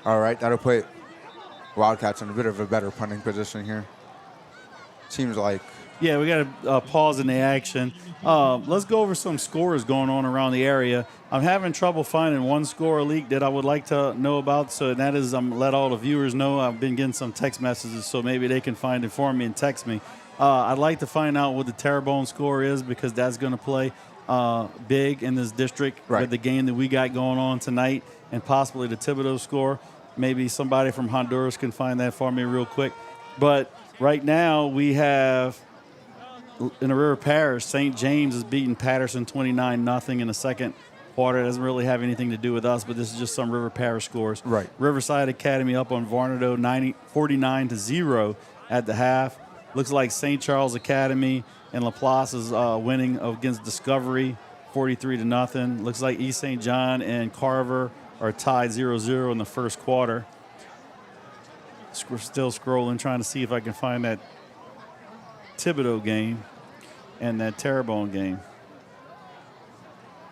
All right, that'll put Wildcats in a bit of a better punting position here. Seems like Yeah, we got to pause in the action. Let's go over some scores going on around the area. I'm having trouble finding one score leak that I would like to know about, so that is let all the viewers know. I've been getting some text messages, so maybe they can find it for me and text me. I'd like to find out what the Terrebonne score is, because that's going to play big in this district with the game that we got going on tonight, and possibly the Thibodaux score. Maybe somebody from Honduras can find that for me real quick. But right now we have, in the River Parish, St. James is beating Patterson 29-0 in the second quarter. It doesn't really have anything to do with us, but this is just some River Parish scores. Right. Riverside Academy up on Varnado 49-0 at the half. Looks like St. Charles Academy and Laplace is winning against Discovery 43-0. Looks like East St. John and Carver are tied 0-0 in the first quarter. We're still scrolling, trying to see if I can find that Thibodaux game and that Terrebonne game.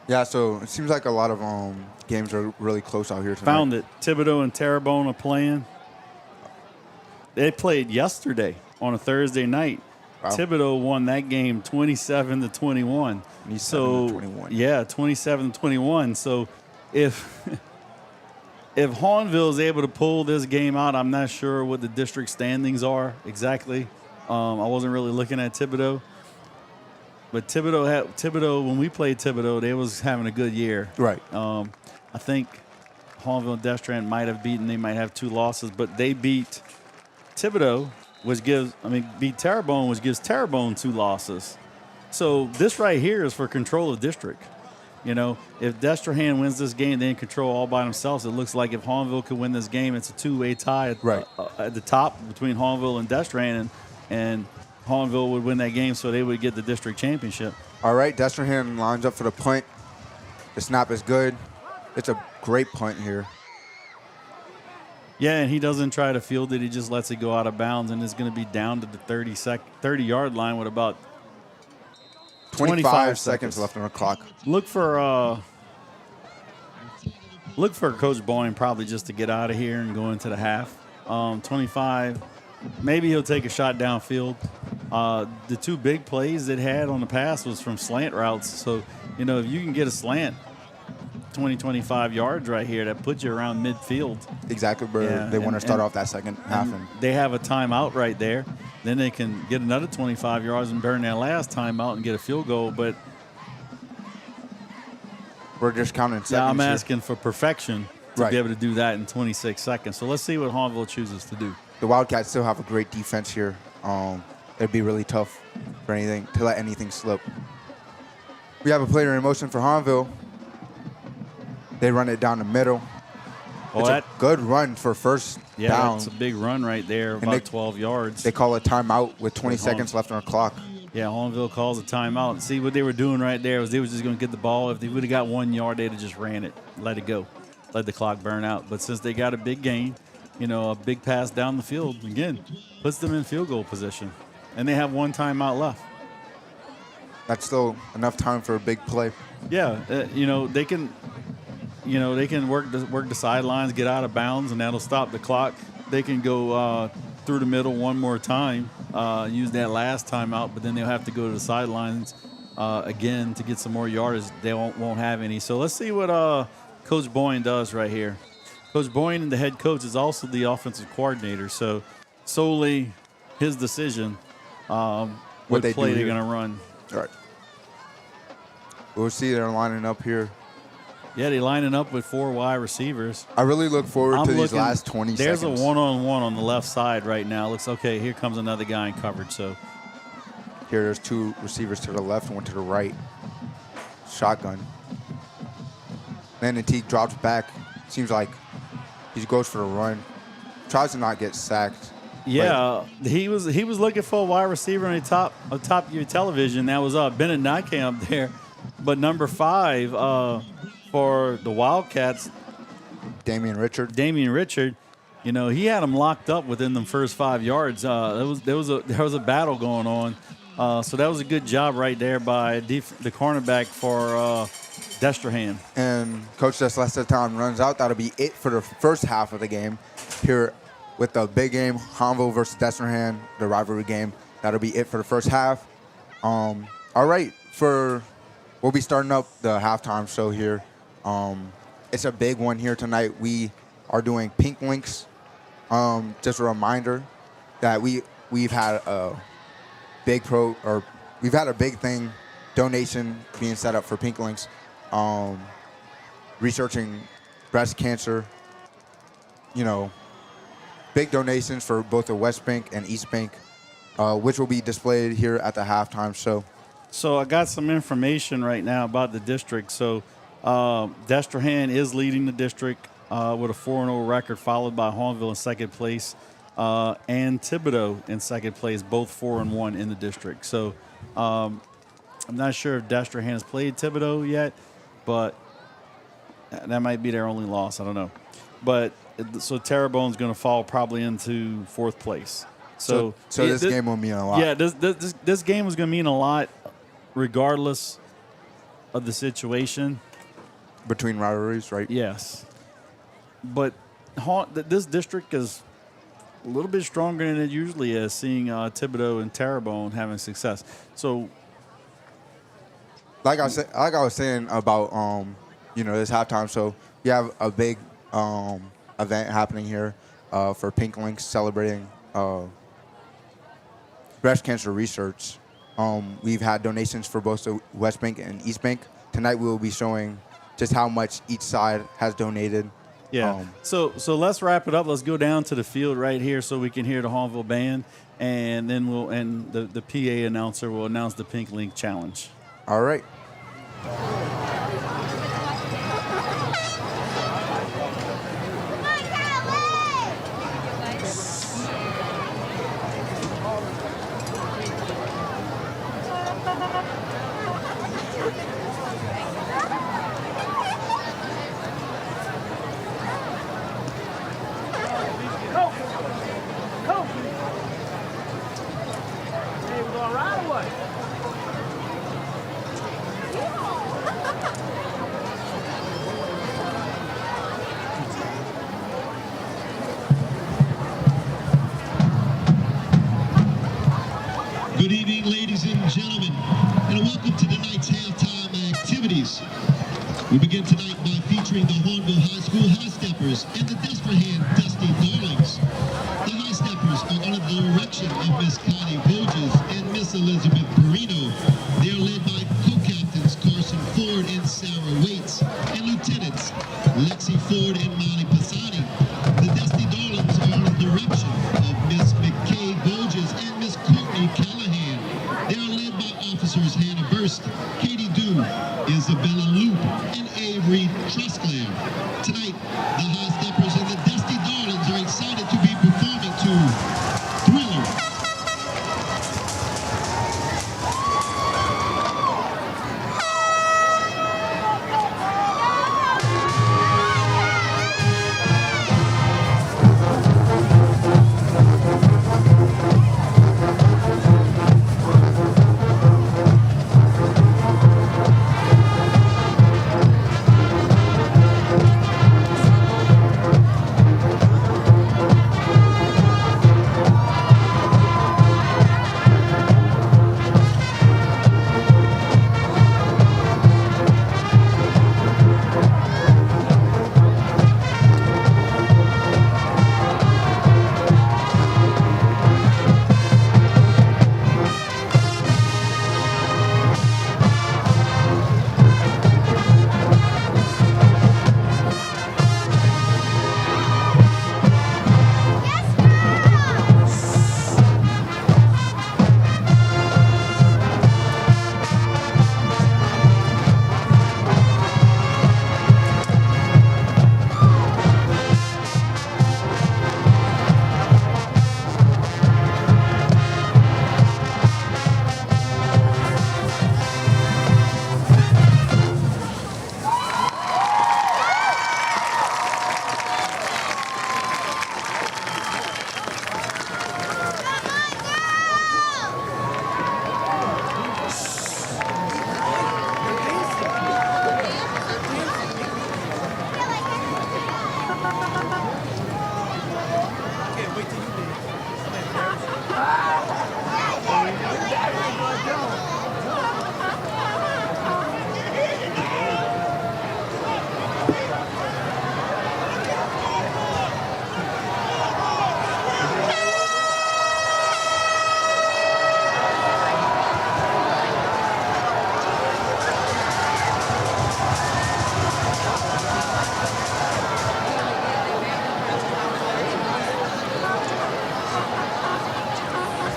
Yeah, so it seems like a lot of games are really close out here tonight. Found it. Thibodaux and Terrebonne are playing. They played yesterday on a Thursday night. Wow. Thibodaux won that game 27-21. 27-21. Yeah, 27-21. So if Hahnville is able to pull this game out, I'm not sure what the district standings are exactly. I wasn't really looking at Thibodaux. But Thibodaux, when we played Thibodaux, they was having a good year. Right. I think Hahnville and Destrehan might have beaten. They might have 2 losses, but they beat Thibodaux, beat Terrebonne, which gives Terrebonne 2 losses. So this right here is for control of district. You know, if Destrehan wins this game, they in control all by themselves. It looks like if Hahnville could win this game, it's a 2-way tie at the top between Hahnville and Destrehan, and Hahnville would win that game, so they would get the district championship. All right, Destrehan lines up for the punt. The snap is good. It's a great punt here. Yeah, and he doesn't try to field it. He just lets it go out of bounds, and it's going to be down to the 30-yard line with about 25 seconds left on the clock. Look for Coach Boyne probably just to get out of here and go into the half. 25. Maybe he'll take a shot downfield. The 2 big plays it had on the pass was from slant routes. So, you know, if you can get a slant 20, 25 yards right here, that puts you around midfield. Exactly, where they want to start off that second half. And they have a timeout right there. Then they can get another 25 yards and burn that last timeout and get a field goal. But we're just counting seconds. Yeah, I'm asking for perfection to Right. be able to do that in 26 seconds. So let's see what Hahnville chooses to do. The Wildcats still have a great defense here. It'd be really tough for anything to let anything slip. We have a player in motion for Hahnville. They run it down the middle. It's a good run for first down. That's a big run right there, And about 12 yards. They call a timeout with 20 seconds left on the clock. Yeah, Hahnville calls a timeout. See, what they were doing right there was they were just going to get the ball. If they would have got 1 yard, they'd have just ran it, let it go, let the clock burn out. But since they got a big gain, you know, a big pass down the field, again, puts them in field goal position. And they have 1 timeout left. That's still enough time for a big play. Yeah, they can work the sidelines, get out of bounds, and that'll stop the clock. They can go through the middle one more time, use that last timeout, but then they'll have to go to the sidelines again to get some more yardage. They won't have any. So let's see what Coach Boyne does right here. Coach Boyne, the head coach, is also the offensive coordinator, so solely his decision what play they're going to run. All right. We'll see they're lining up here. Yeah, they're lining up with 4 wide receivers. I really look forward to these last 20 There's seconds. a one-on-one on the left side right now. Looks okay. Here comes another guy in coverage. So here, there's 2 receivers to the left, 1 to the right. Shotgun. Landon T drops back. Seems like he goes for the run. Tries to not get sacked. Yeah, he was looking for a wide receiver on the top of your television. That was Bennett Nykamp there, but number 5 for the Wildcats, Damian Richard. You know, he had him locked up within the first 5 yards. There was a battle going on. So that was a good job right there by the cornerback for Destrehan. And Coach Destrehan runs out. That'll be it for the first half of the game here with the big game, Hahnville versus Destrehan, the rivalry game. that'll be it for the first half. All right, we'll be starting up the halftime show here. It's a big one here tonight. We are doing Pink Links. Just a reminder that we've had a big thing, donation being set up for Pink Links, researching breast cancer. Big donations for both the West Bank and East Bank, which will be displayed here at the halftime show. So I got some information right now about the district. So Destrehan is leading the district with a 4-0 record, followed by Hahnville in second place, and Thibodaux in second place, both 4-1 in the district. So I'm not sure if Destrehan has played Thibodaux yet, but that might be their only loss. I don't know. But so Terrebonne's going to fall probably into fourth place. So this game will mean a lot. Yeah, this game is going to mean a lot regardless of the situation. Between rivalries, right? Yes. But this district is a little bit stronger than it usually is, seeing Thibodaux and Terrebonne having success. So, like I was saying about this halftime show, we have a big event happening here for Pink Links, celebrating breast cancer research. We've had donations for both the West Bank and East Bank. Tonight we will be showing just how much each side has donated. Yeah. So let's wrap it up. Let's go down to the field right here so we can hear the Hahnville band, and then the PA announcer will announce the Pink Link Challenge. All right. Good evening, ladies and gentlemen, and welcome to tonight's halftime activities. We begin tonight by featuring the Hahnville High School High Steppers and the Destrehan Dusty Darlings. The High Steppers are under the direction of Miss Connie Voges and Miss Elizabeth Perino. They are led by co-captains Carson Ford and Sarah Waits, and lieutenants Lexi Ford and Molly Pisani. The Dusty Darlings are under the direction of Miss McKay Voges and Miss Courtney Callahan. They are led by officers Hannah Burst, Katie Dew, Isabella Loop, and Avery Trusclair. Tonight, the High Steppers and the Dusty Darlings are excited to be performing to Thriller.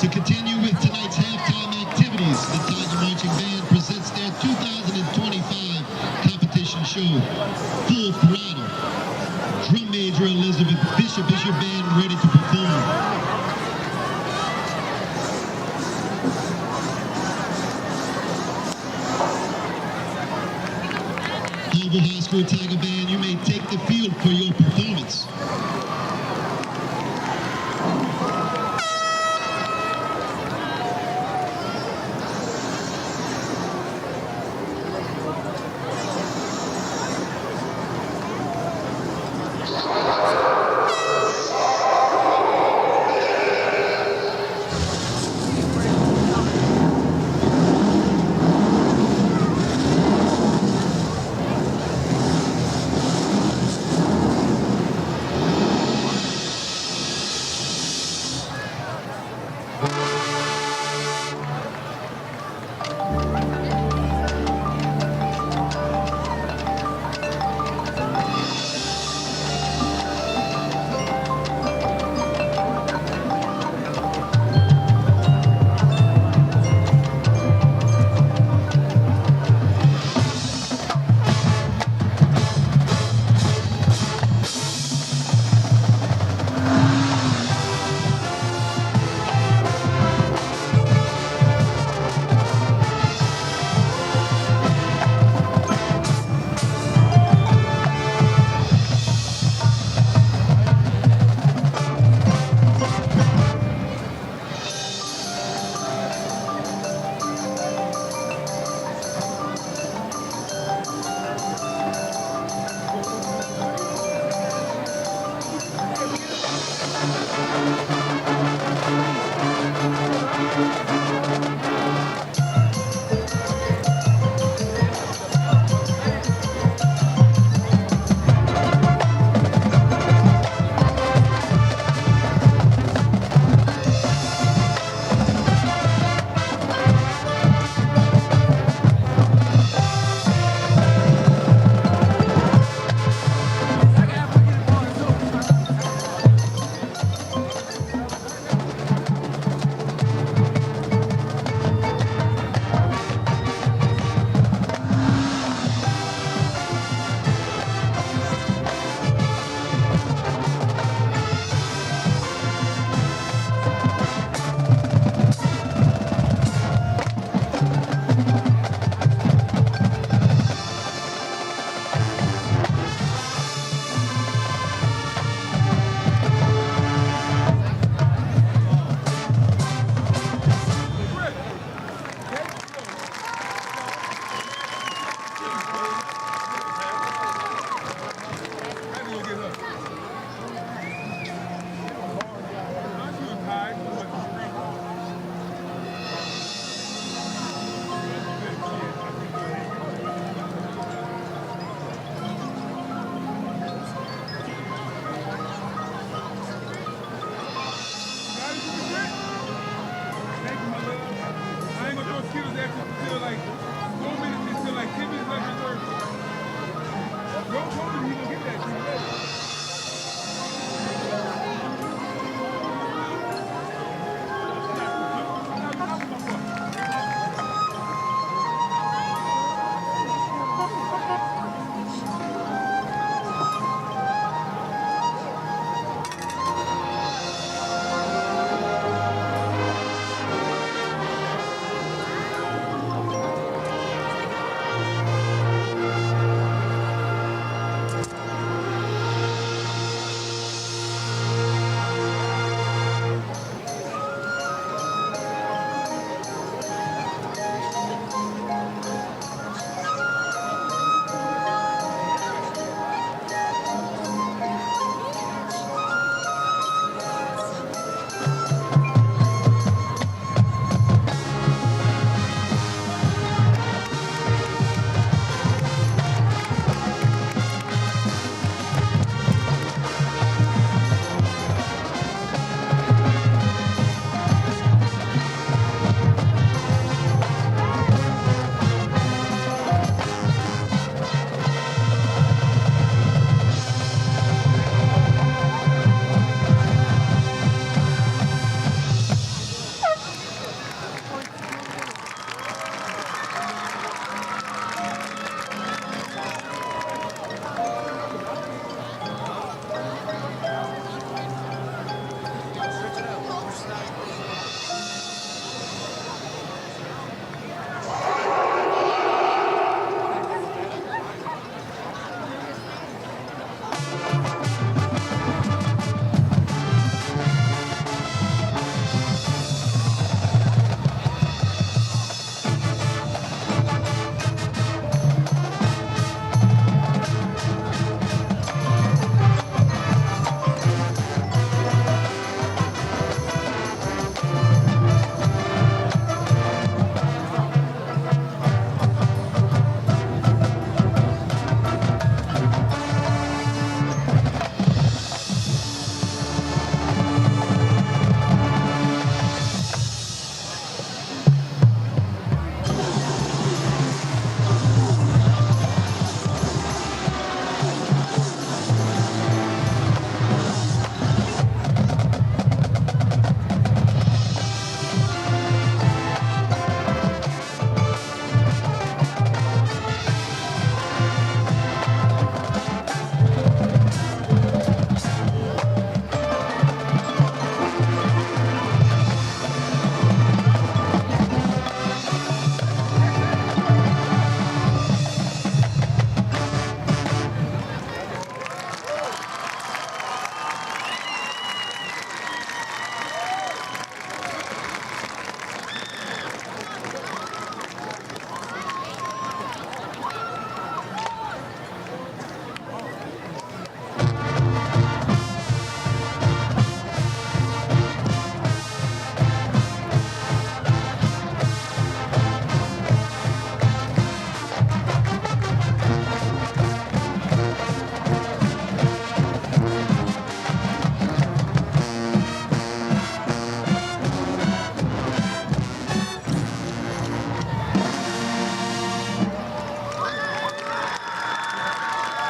To continue with tonight's halftime activities, the Tiger Marching Band presents their 2025 competition show, Full Throttle. Drum Major Elizabeth Bishop is your band ready to perform. Hahnville High School Tiger Band, you may take the field for your performance.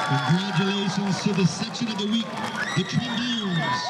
Congratulations to the section of the week, the trombones.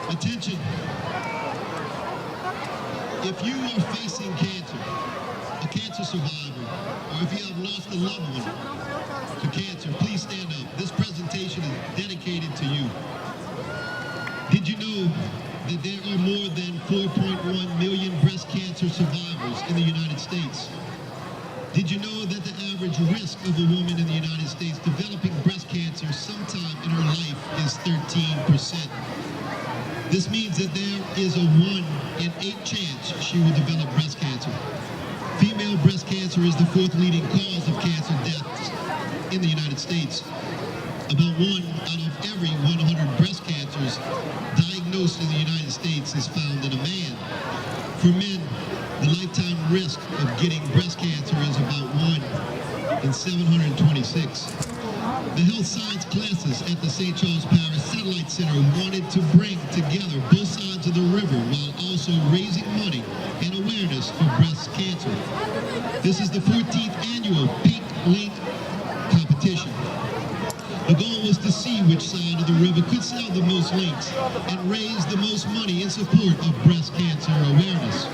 Attention. If you are facing cancer, a cancer survivor, or if you have lost a loved one to cancer, please stand up. This presentation is dedicated to you. Did you know that there are more than 4.1 million breast cancer survivors in the United States? Did you know that the average risk of a woman in the United States developing breast cancer sometime in her life is 13%? This means that there is a 1 in 8 chance she will develop breast cancer. Female breast cancer is the 4th leading cause of cancer deaths in the United States. About 1 out of every 100 breast cancers diagnosed in the United States is found in a man. For men, the lifetime risk of getting breast cancer is about 1 in 726. The health science classes at the St. Charles Parish Satellite Center wanted to bring together both sides of the river while also raising money and awareness for breast cancer. This is the 14th annual Pink Link competition. The goal was to see which side of the river could sell the most links and raise the most money in support of breast cancer awareness.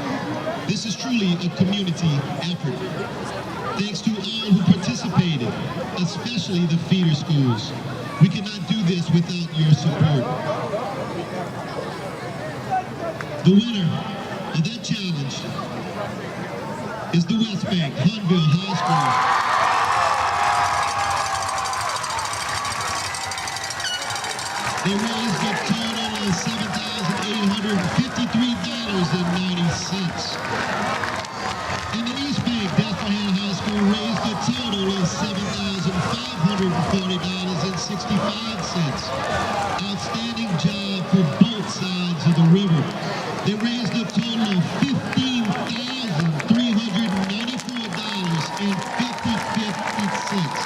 This is truly a community effort. Thanks to all who participated, especially the feeder schools. We cannot do this without your support. The winner of that challenge is the West Bank Hahnville High School. They raised a total of $7,853.90. And the East Bank Destrehan High School raised a total of $7,540.65. Outstanding job for both sides of the river. They raised a total of $15,394.50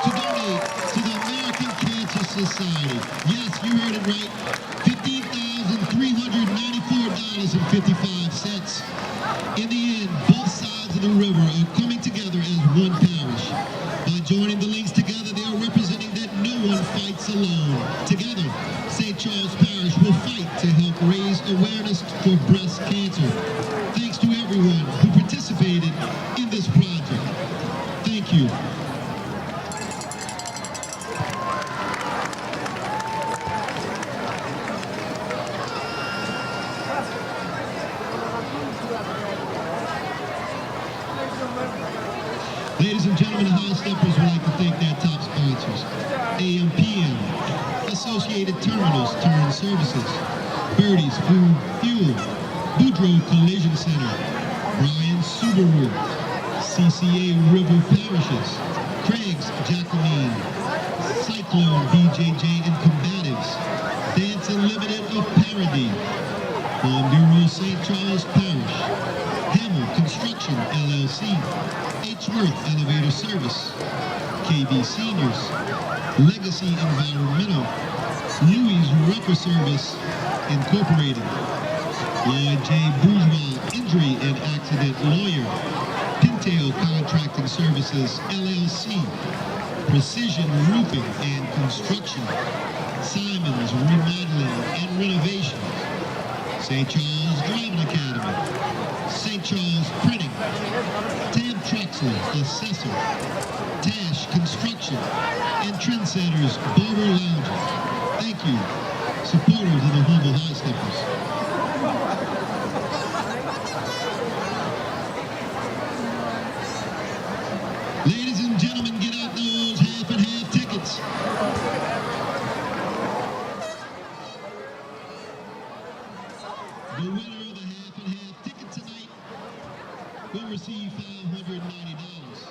to donate to the American Cancer Society. Yes, you heard it right. $15,394.55. In the end, both sides of the river are coming together as one parish. By joining the links together, they are representing that no one fights alone. Together, St. Charles Parish will fight to help raise awareness for breast cancer. Thanks to everyone who participated in this project. Thank you. Ladies and gentlemen, the High Steppers would like to thank their top sponsors. AMPM, Associated Terminals Turn Services, Birdie's Food Fuel, Boudreaux Collision Center, Brian Subaru, CCA River Parishes, Craig's Jacqueline, Cyclone BJJ and Combatives, Dance Unlimited of Parody, Farm Bureau St. Charles Parish, Hahnville Construction LLC, H. Worth Elevator Service, KB Seniors, Legacy Environmental, Louis Rubber Service Incorporated, Lloyd J. Bourgeois Injury and Accident Lawyer, Pintail Contracting Services LLC, Precision Roofing and Construction, Simon's Remodeling and Renovation, St. Charles Driving Academy, St. Charles Printing, Tab Troxel Assessor, Tash Construction, and Trendsetters Barber Lounge. Thank you, supporters of the Hahnville High Steppers. Ladies and gentlemen, get out those half and half tickets. The winner of the half and half ticket tonight will receive $590.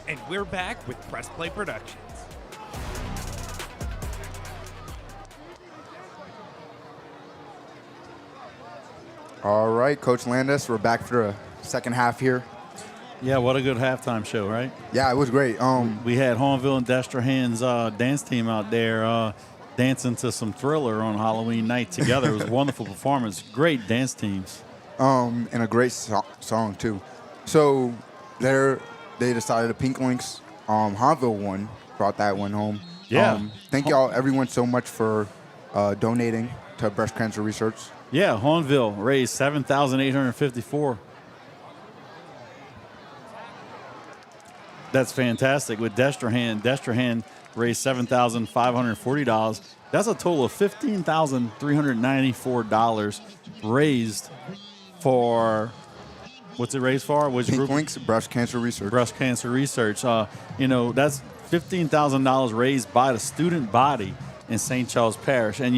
And we're back with Press Play Productions. All right, Coach Landis, we're back for the second half here. Yeah, what a good halftime show, right? Yeah, it was great. We had Hahnville and Destrehan's dance team out there dancing to some Thriller on Halloween night together. It was a wonderful performance. Great dance teams. And a great song, too. So they decided the Pink Lynx, Hahnville won, brought that one home. Yeah. Thank y'all, everyone, so much for donating to breast cancer research. Yeah, Hahnville raised $7,854. That's fantastic. With Destrehan raised $7,540. That's a total of $15,394 raised for, what's it raised for? Which Pink group? Lynx, breast cancer research. Breast cancer research. That's $15,000 raised by the student body in St. Charles Parish. And,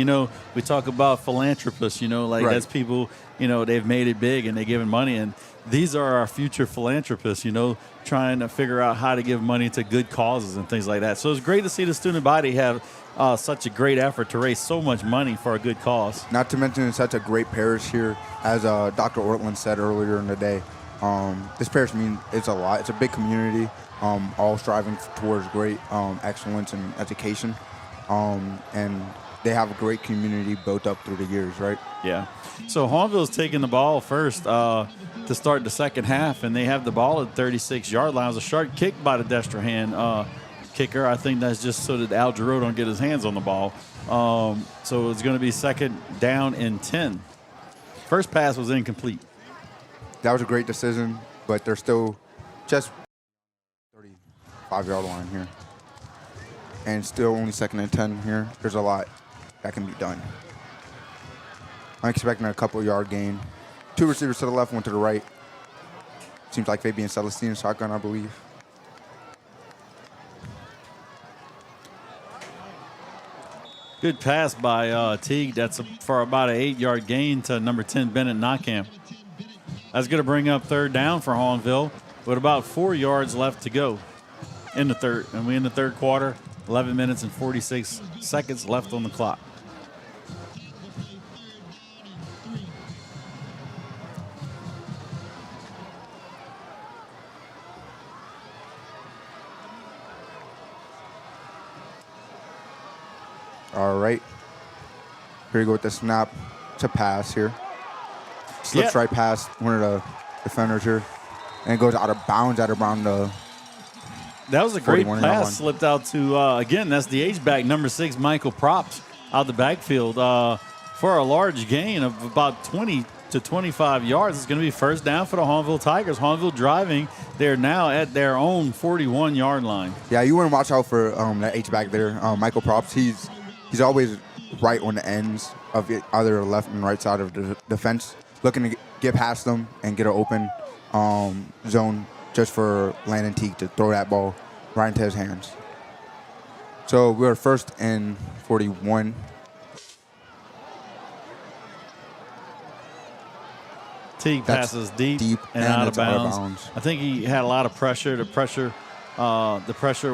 we talk about philanthropists, Right. that's people, they've made it big and they're giving money. And these are our future philanthropists, trying to figure out how to give money to good causes and things like that. So it's great to see the student body have such a great effort to raise so much money for a good cause. Not to mention it's such a great parish here. As Dr. Ortland said earlier in the day, this parish it's a lot. It's a big community, all striving towards great excellence in education. And they have a great community built up through the years, right? Yeah. So Hahnville's taking the ball first to start the second half, and they have the ball at 36-yard line. It was a sharp kick by the Destrehan kicker. I think that's just so that Al Giroux don't get his hands on the ball. So it's going to be second down and 10. First pass was incomplete. That was a great decision, but they're still just 35-yard line here. And still only second and 10 here. There's a lot that can be done. I'm expecting a couple-yard gain. Two receivers to the left, one to the right. Seems like Fabian Celestine shotgun, I believe. Good pass by Teague. That's for about an 8-yard gain to number 10, Bennett Knockamp. That's going to bring up third down for Hahnville with about 4 yards left to go in the third. And we in the third quarter, 11 minutes and 46 seconds left on the clock. All right. Here you go with the snap to pass here. Slips right past one of the defenders here. And it goes out of bounds at around the That was a great 41 pass. yard line. Slipped out to, again, that's the H-back, number 6, Michael Props, out the backfield for a large gain of about 20 to 25 yards. It's going to be first down for the Hahnville Tigers. Hahnville driving. They're now at their own 41-yard line. Yeah, you want to watch out for that H-back there. Michael Props, he's always right on the ends of either the left and right side of the defense, looking to get past them and get an open zone just for Landon Teague to throw that ball right into his hands. So we're first and 41. Teague passes deep and out of bounds. I think he had a lot of pressure. The pressure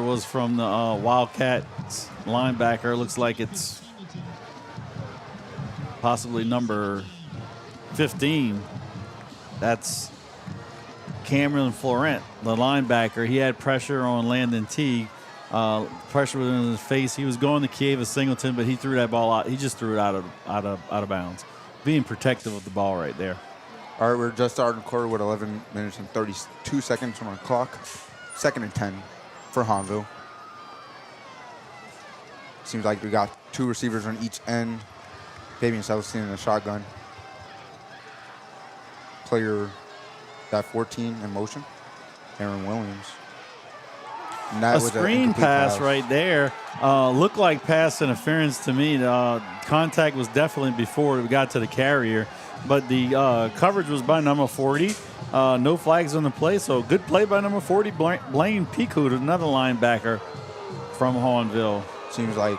was from the Wildcats linebacker. Looks like it's possibly number 15. That's Cameron Florent, the linebacker. He had pressure on Landon Teague. Pressure was in his face. He was going to Kieva Singleton, but he threw that ball out. He just threw it out of bounds. Being protective of the ball right there. All right, we're just starting the quarter with 11 minutes and 32 seconds on the clock. Second and 10 for Hahnville. Seems like we got two receivers on each end. Fabian Celestine in a shotgun. Player that 14 in motion, Aaron Williams. And that A screen pass right there. Looked like pass interference to me. Contact was definitely before we got to the carrier. But the coverage was by number 40. No flags on the play, so good play by number 40, Blaine Picoot, another linebacker from Hahnville. Seems like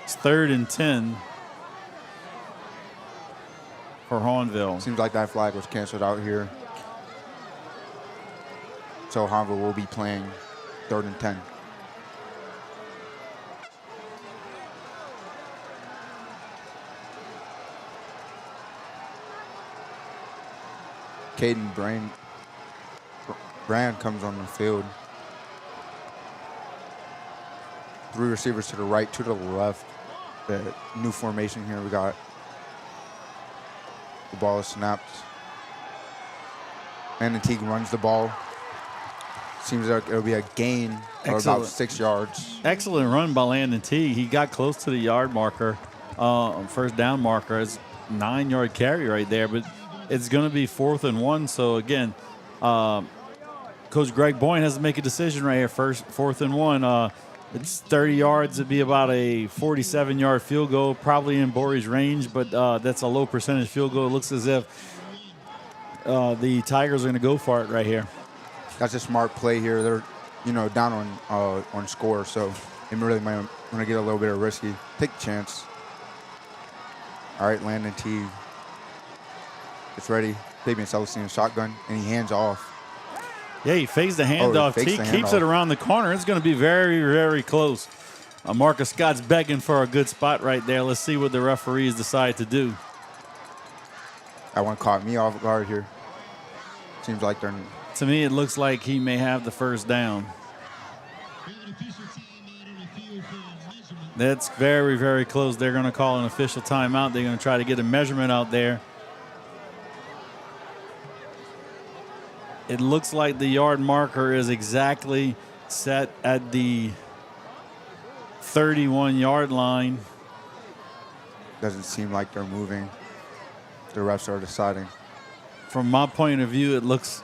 it's 3rd and 10. for Hahnville. Seems like that flag was canceled out here. So Hahnville will be playing 3rd and 10. Caden Brand comes on the field. 3 receivers to the right, 2 to the left. The new formation here, we got the ball is snapped. Landon Teague runs the ball. Seems like it'll be a gain of about 6 yards. Excellent run by Landon Teague. He got close to the yard marker, first down marker. It's 9-yard carry right there, but it's going to be 4th and 1. So again, Coach Greg Boyne has to make a decision right here. 4th and 1. It's 30 yards. It'd be about a 47-yard field goal, probably in Borey's range, but that's a low percentage field goal. It looks as if the Tigers are going to go for it right here. That's a smart play here. They're, down on score, so they really might want to get a little bit of risky. Take a chance. All right, Landon Teague. It's ready. Fabian Celestine shotgun, and he hands off. Yeah, he fakes the handoff. Teague keeps it around the corner. It's going to be very, very close. Marcus Scott's begging for a good spot right there. Let's see what the referees decide to do. That one caught me off guard here. Seems like they're... To me, it looks like he may have the first down. That's very, very close. They're going to call an official timeout. They're going to try to get a measurement out there. It looks like the yard marker is exactly set at the 31-yard line. Doesn't seem like they're moving. The refs are deciding. From my point of view, it looks...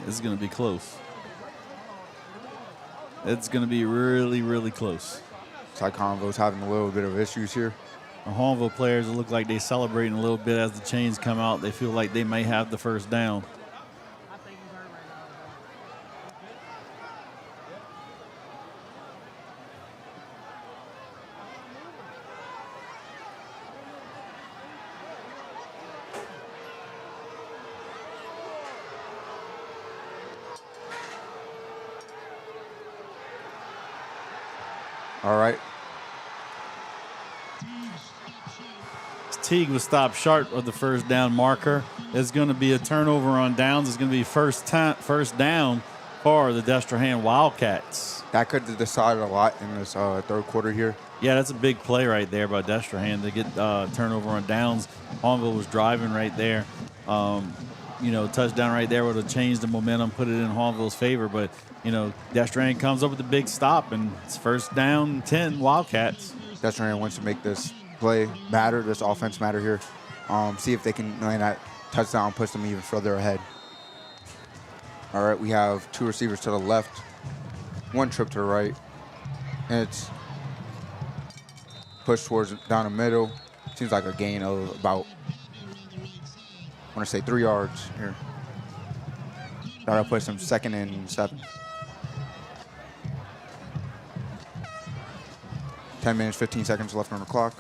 It's going to be close. It's going to be really, really close. It's like Hahnville's having a little bit of issues here. The Hahnville players look like they're celebrating a little bit as the chains come out. They feel like they may have the first down. All right. Teague was stopped short of the first down marker. There's going to be a turnover on downs. It's going to be first down for the Destrehan Wildcats. That could have decided a lot in this third quarter here. Yeah, that's a big play right there by Destrehan to get turnover on downs. Hahnville was driving right there. Touchdown right there would have changed the momentum, put it in Hahnville's favor. But, Destrehan comes up with a big stop, and it's first down 10 Wildcats. Destrehan wants to make this play matter, this offense matter here. See if they can land that touchdown, push them even further ahead. All right, we have 2 receivers to the left, 1 trip to the right, and it's pushed towards down the middle. Seems like a gain of about, I want to say 3 yards here. That'll put them 2nd and 7. 10 minutes, 15 seconds left on the clock.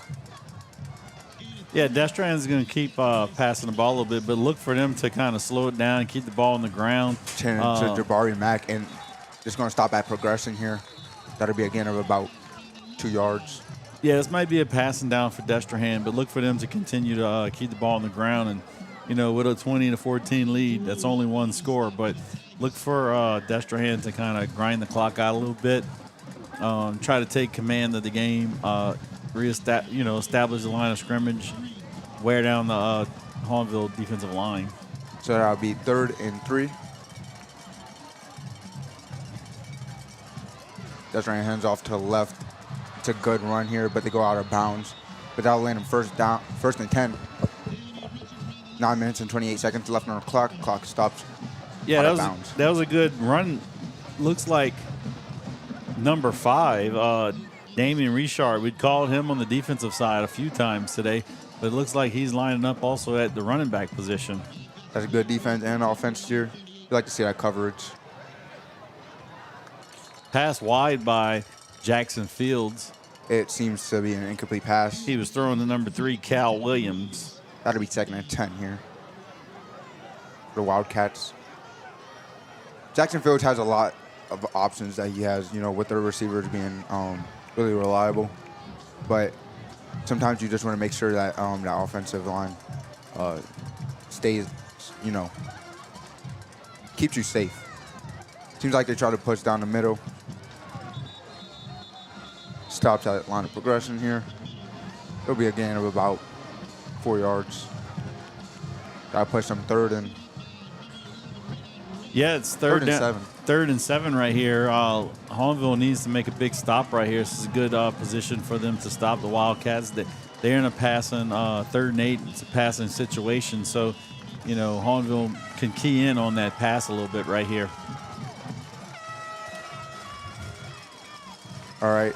Yeah, Destrehan's going to keep passing the ball a little bit, but look for them to kind of slow it down and keep the ball on the ground. To Jabari Mack, and just going to stop at progression here. That'll be a gain of about 2 yards. Yeah, this might be a passing down for Destrehan, but look for them to continue to keep the ball on the ground. And, with a 20-14 lead, that's only 1 score. But look for Destrehan to kind of grind the clock out a little bit, try to take command of the game, establish the line of scrimmage, wear down the Hahnville defensive line. So that'll be 3rd and 3. Destrehan hands off to the left. It's a good run here, but they go out of bounds. But that'll land them first and 10. 9 minutes and 28 seconds left on the clock. Clock stops. Yeah, that was a good run. Looks like number 5, Damian Richard. We'd called him on the defensive side a few times today, but it looks like he's lining up also at the running back position. That's a good defense and offense here. You like to see that coverage. Pass wide by Jackson Fields. It seems to be an incomplete pass. He was throwing the number 3, Cal Williams. That'll be 2nd and 10 here. The Wildcats. Jackson Fields has a lot of options that he has, with their receivers being really reliable. But sometimes you just want to make sure that that offensive line stays, keeps you safe. Seems like they try to push down the middle. Stops at line of progression here. It'll be a gain of about 4 yards. Got to push them 3rd and. Yeah, it's third and 7. 3rd and 7 right here. Hahnville needs to make a big stop right here. This is a good position for them to stop the Wildcats. They're in a passing 3rd and 8. It's a passing situation, so Hahnville can key in on that pass a little bit right here. All right.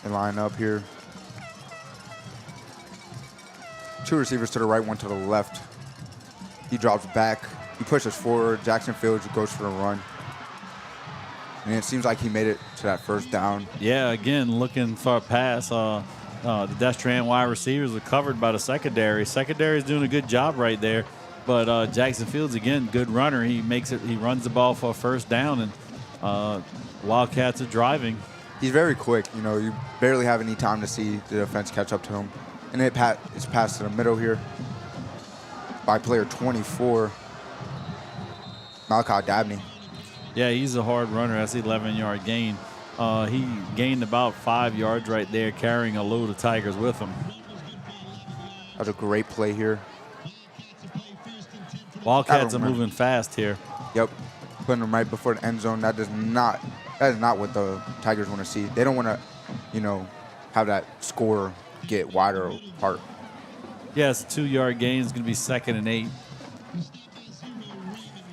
They line up here. 2 receivers to the right, 1 to the left. He drops back. He pushes forward. Jackson Fields goes for the run. And it seems like he made it to that 1st down. Yeah, again, looking for a pass. The Destrehan wide receivers were covered by the secondary. Secondary is doing a good job right there. But Jackson Fields, again, good runner. He makes it. He runs the ball for a 1st down, and Wildcats are driving. He's very quick. You barely have any time to see the defense catch up to him. And it's passed to the middle here by player 24, Malachi Dabney. Yeah, he's a hard runner. That's an 11-yard gain. He gained about 5 yards right there, carrying a load of Tigers with him. That was a great play here. Wildcats are moving fast here. Yep, putting them right before the end zone. That is not what the Tigers want to see. They don't want to, have that score get wider apart. Yeah, it's a 2-yard gain. It's going to be 2nd and 8.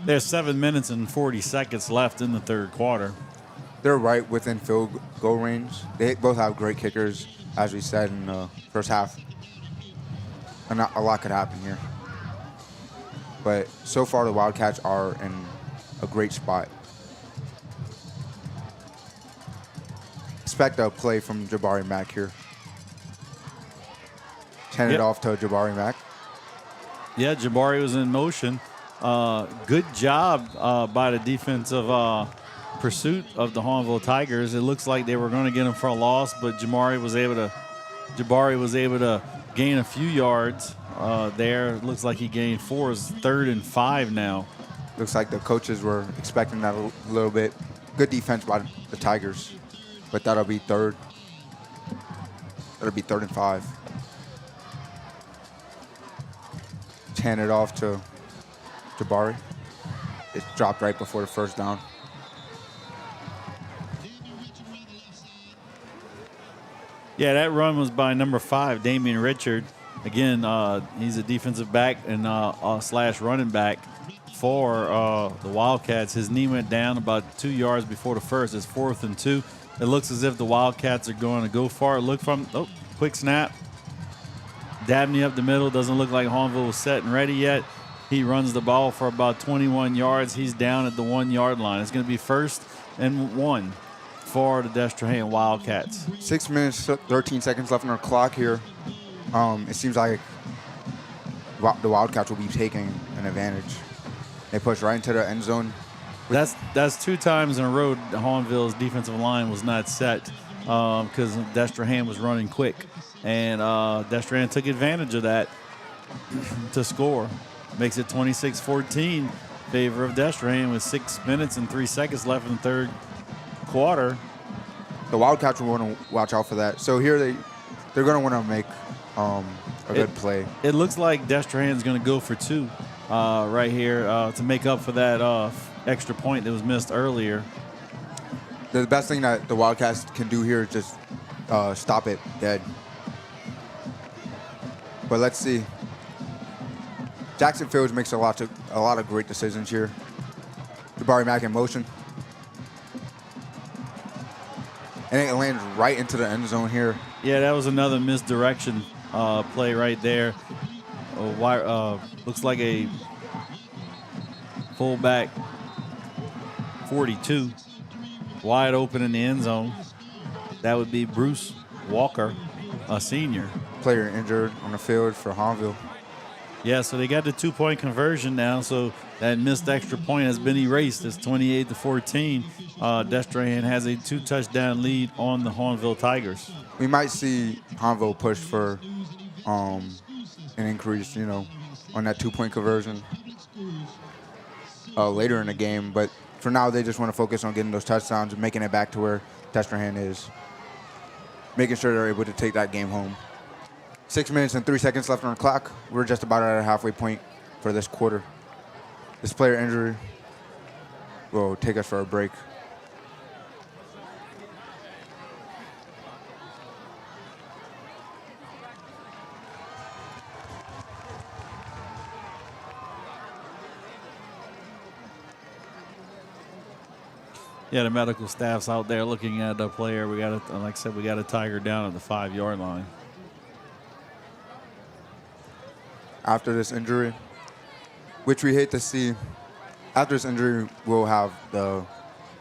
There's 7 minutes and 40 seconds left in the 3rd quarter. They're right within field goal range. They both have great kickers, as we said in the 1st half. And a lot could happen here. But so far, the Wildcats are in a great spot. Expect a play from Jabari Mack here. Hand it off to Jabari Mack. Yeah, Jabari was in motion. Good job by the defensive pursuit of the Hahnville Tigers. It looks like they were going to get him for a loss, but Jabari was able to gain a few yards there. It looks like he gained 4. It's 3rd and 5 now. Looks like the coaches were expecting that a little bit. Good defense by the Tigers, but that'll be 3rd. That'll be 3rd and 5. Hand it off to Jabari. It's dropped right before the 1st down. Yeah, that run was by number 5, Damian Richard. Again, he's a defensive back and slash running back for the Wildcats. His knee went down about 2 yards before the 1st. It's 4th and 2. It looks as if the Wildcats are going to go for it. Look from, quick snap. Dabney up the middle. Doesn't look like Hahnville was set and ready yet. He runs the ball for about 21 yards. He's down at the 1-yard line. It's going to be 1st and 1 for the Destrehan Wildcats. 6 minutes, 13 seconds left on our clock here. It seems like the Wildcats will be taking an advantage. They push right into the end zone. That's 2 times in a row Hahnville's defensive line was not set because Destrehan was running quick. And Destrehan took advantage of that to score. Makes it 26-14 favor of Destrehan with 6 minutes and 3 seconds left in the 3rd quarter. The Wildcats will want to watch out for that. So here they're going to want to make a good play. It looks like Destrehan's going to go for 2 right here to make up for that extra point that was missed earlier. The best thing that the Wildcats can do here is just stop it dead. But let's see. Jackson Fields makes a lot of great decisions here. Jabari Mack in motion. And it lands right into the end zone here. Yeah, that was another misdirection play right there. Looks like a fullback 42 wide open in the end zone. That would be Bruce Walker, a senior. Player injured on the field for Hahnville. Yeah, so they got the 2-point conversion now, so that missed extra point has been erased. It's 28-14. Destrehan has a 2-touchdown lead on the Hahnville Tigers. We might see Hahnville push for an increase, on that 2-point conversion later in the game. But for now, they just want to focus on getting those touchdowns and making it back to where Destrehan is, making sure they're able to take that game home. 6 minutes and 3 seconds left on the clock. We're just about at a halfway point for this quarter. This player injury will take us for a break. Yeah, the medical staff's out there looking at the player. We got, like I said, we got a Tiger down at the 5-yard line. After this injury, which we hate to see, after this injury, we'll have the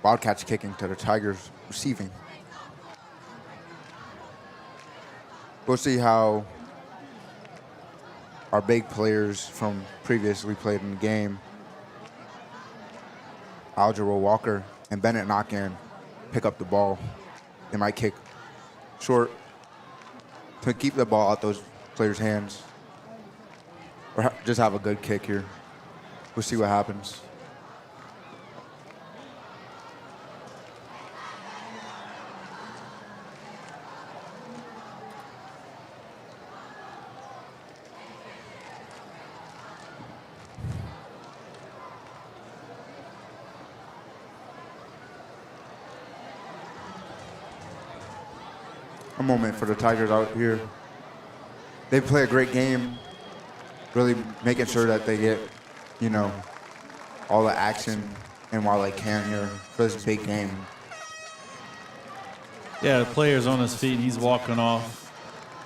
Wildcats kicking to the Tigers receiving. We'll see how our big players from previously played in the game, Algerald Walker and Bennett Knockin, pick up the ball. They might kick short to keep the ball out those players' hands. Or just have a good kick here. We'll see what happens. A moment for the Tigers out here. They play a great game. Really making sure that they get, all the action and while they can here for this big game. Yeah, the player's on his feet. He's walking off.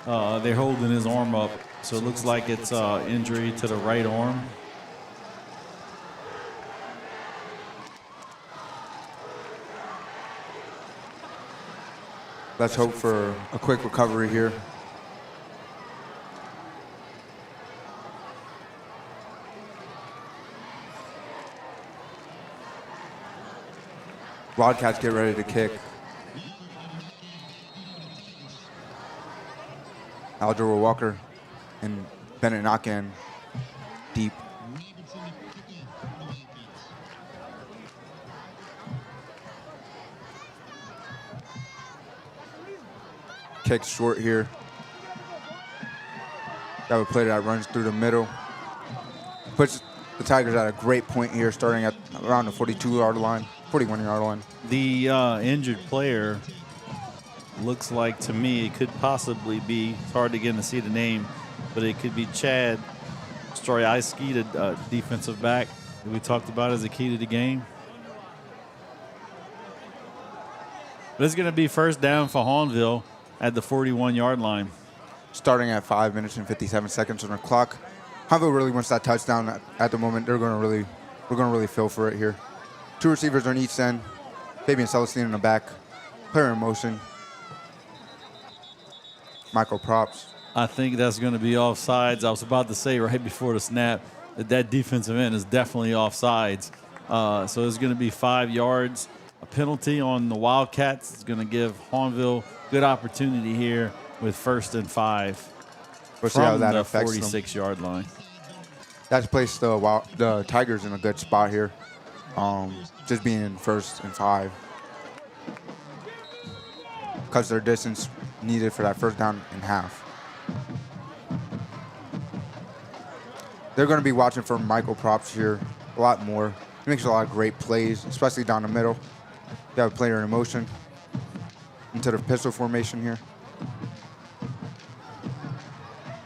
They're holding his arm up, so it looks like it's injury to the right arm. Let's hope for a quick recovery here. Wildcats get ready to kick. Algerald Walker and Bennett Knockin deep. Kicks short here. Got a play that runs through the middle. Puts the Tigers at a great point here, starting at around the 42-yard line. 41-yard line. The injured player looks like, to me, it could possibly be, it's hard to get to see the name, but it could be Chad Stroyski, the defensive back that we talked about as a key to the game. But it's going to be first down for Hahnville at the 41-yard line. Starting at 5 minutes and 57 seconds on the clock. Hahnville really wants that touchdown at the moment. We're going to really feel for it here. 2 receivers on each end. Fabian Celestine in the back. Player in motion. Michael props. I think that's going to be offsides. I was about to say right before the snap that defensive end is definitely offsides. So it's going to be 5 yards. A penalty on the Wildcats is going to give Hahnville good opportunity here with 1st and 5 We'll see how from that the affects them. 46-yard line. That's placed the Tigers in a good spot here. Just being in 1st and 5. Because their distance needed for that first down in half. They're going to be watching for Michael props here a lot more. He makes a lot of great plays, especially down the middle. You have a player in motion into the pistol formation here.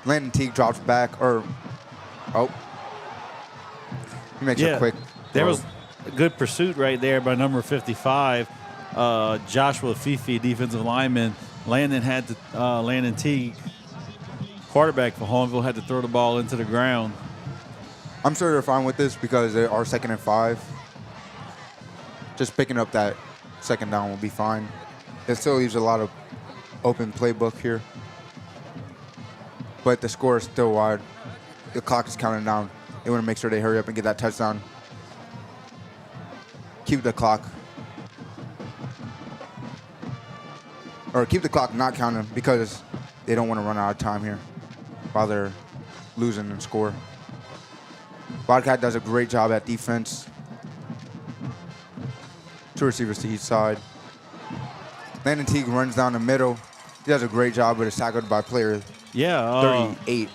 Landon Teague drops back, he makes a quick there throw. was a good pursuit right there by number 55, Joshua Fifi, defensive lineman. Landon Teague, quarterback for Hahnville, had to throw the ball into the ground. I'm sure they're fine with this because they are 2nd and 5. Just picking up that second down will be fine. It still leaves a lot of open playbook here. But the score is still wide. The clock is counting down. They want to make sure they hurry up and get that touchdown. Keep the clock. Or keep the clock not counting because they don't want to run out of time here while they're losing and score. Wildcat does a great job at defense. 2 receivers to each side. Landon Teague runs down the middle. He does a great job, but is tackled by player 38.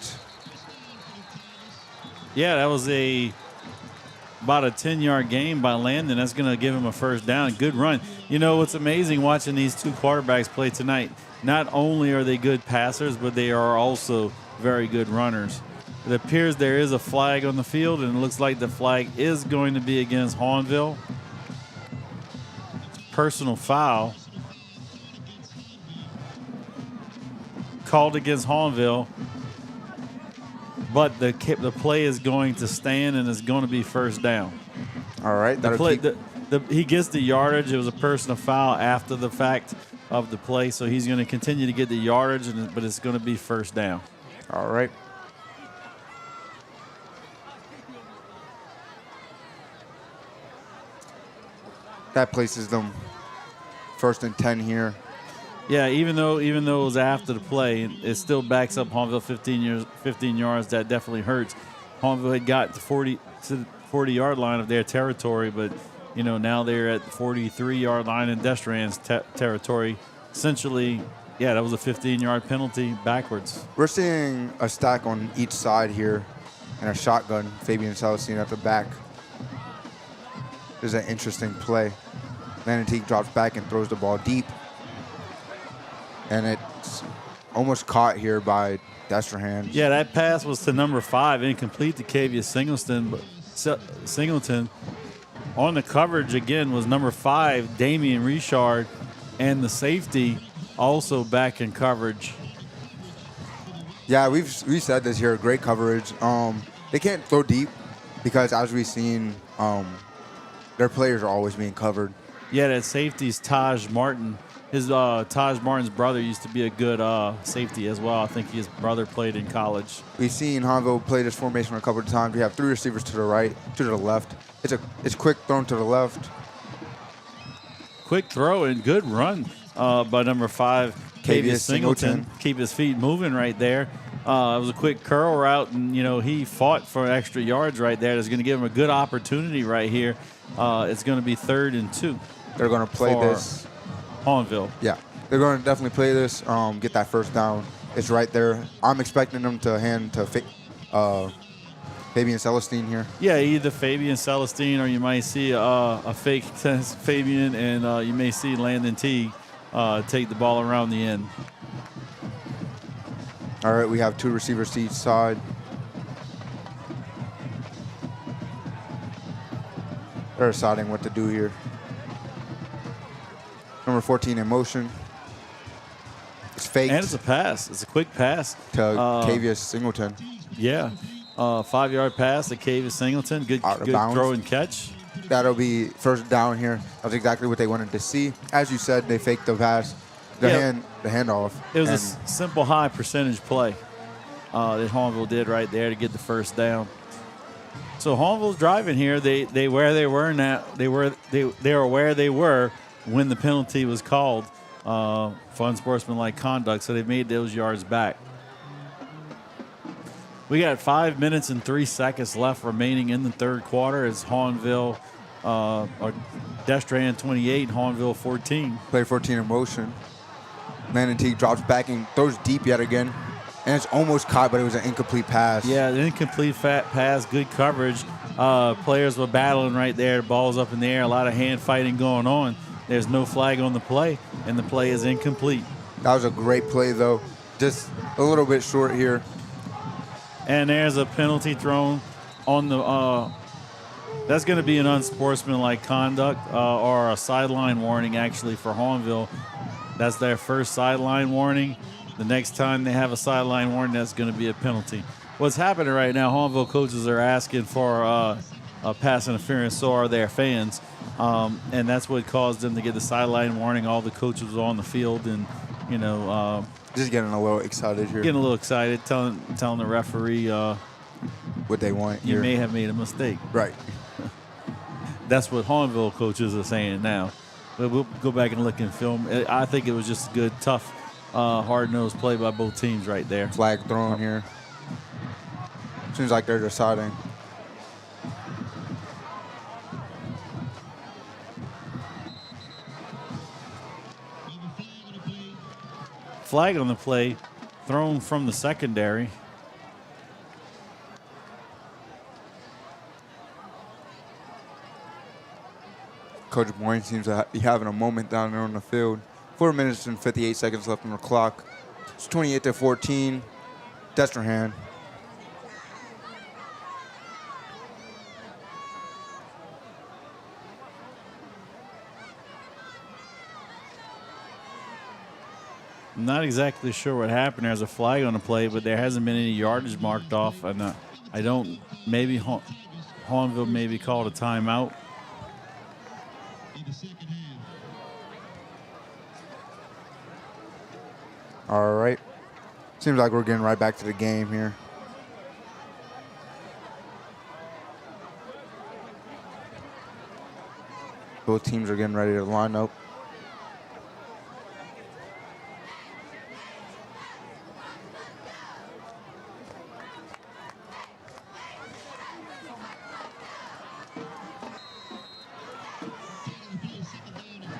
Yeah, that was about a 10-yard gain by Landon. That's going to give him a first down. Good run. You know what's amazing watching these two quarterbacks play tonight? Not only are they good passers, but they are also very good runners. It appears there is a flag on the field, and it looks like the flag is going to be against Hahnville. Personal foul called against Hahnville, but the play is going to stand and it's going to be first down. All right. He gets the yardage. It was a personal foul after the fact of the play, so he's going to continue to get the yardage, but it's going to be first down. All right. That places them 1st and 10 here. Yeah, even though it was after the play, it still backs up Hahnville 15 yards. That definitely hurts. Hahnville had got to the 40-yard line of their territory, but now they're at the 43-yard line in Destrehan's territory. Essentially, yeah, that was a 15-yard penalty backwards. We're seeing a stack on each side here and a shotgun. Fabian Celestine at the back. This is an interesting play. Landon Teague drops back and throws the ball deep. And it's almost caught here by Destrehan. Yeah, that pass was to number 5, incomplete to Kavius Singleton. On the coverage again was number 5, Damian Richard, and the safety also back in coverage. Yeah, we said this here, great coverage. They can't throw deep because as we've seen, their players are always being covered. Yeah, that safety's Taj Martin. Taj Martin's brother used to be a good safety as well. I think his brother played in college. We've seen Hahnville play this formation a couple of times. We have 3 receivers to the right, 2 to the left. It's quick thrown to the left. Quick throw and good run by number 5, Kavius Singleton. Keep his feet moving right there. It was a quick curl route, and he fought for extra yards right there. That's going to give him a good opportunity right here. It's going to be 3rd and 2. They're going to play this. Hahnville. Yeah, they're going to definitely play this, get that first down. It's right there. I'm expecting them to hand to Fabian Celestine here. Yeah, either Fabian Celestine or you might see a fake Fabian, and you may see Landon Teague take the ball around the end. All right, we have 2 receivers to each side. They're deciding what to do here. Number 14 in motion. It's faked. And it's a pass. It's a quick pass. To Kavius Singleton. Yeah. 5-yard pass to Kavius Singleton. Good throw and catch. That'll be first down here. That's exactly what they wanted to see. As you said, they faked the pass, the handoff. It was a simple high percentage play that Hahnville did right there to get the first down. So Hahnville's driving here. They where they were now. They were where they were when the penalty was called for unsportsmanlike conduct. So they made those yards back. We got 5 minutes and 3 seconds left remaining in the 3rd quarter. It's Hahnville or Destrehan 28, Hahnville 14. Play 14 in motion. Landon Teague drops back and throws deep yet again. And it's almost caught, but it was an incomplete pass. Yeah, an incomplete pass, good coverage. Players were battling right there. The ball's up in the air, a lot of hand fighting going on. There's no flag on the play, and the play is incomplete. That was a great play, though. Just a little bit short here. And there's a penalty thrown on the that's going to be an unsportsmanlike conduct or a sideline warning, actually, for Hahnville. That's their first sideline warning. The next time they have a sideline warning, that's going to be a penalty. What's happening right now, Hahnville coaches are asking for pass interference. So are their fans, and that's what caused them to get the sideline warning. All the coaches were on the field, and just getting a little excited here. Getting a little excited, telling the referee what they want. You here. may have made a mistake. Right. That's what Hahnville coaches are saying now. But we'll go back and look in film. I think it was just a good, tough, hard-nosed play by both teams right there. Flag thrown here. Seems like they're deciding. Flag on the play, thrown from the secondary. Coach Boyne seems to be having a moment down there on the field. 4 minutes and 58 seconds left on the clock. It's 28-14, Destrehan. I'm not exactly sure what happened. There's a flag on the play, but there hasn't been any yardage marked off. And I don't, maybe Hahnville maybe called a timeout. All right. Seems like we're getting right back to the game here. Both teams are getting ready to line up.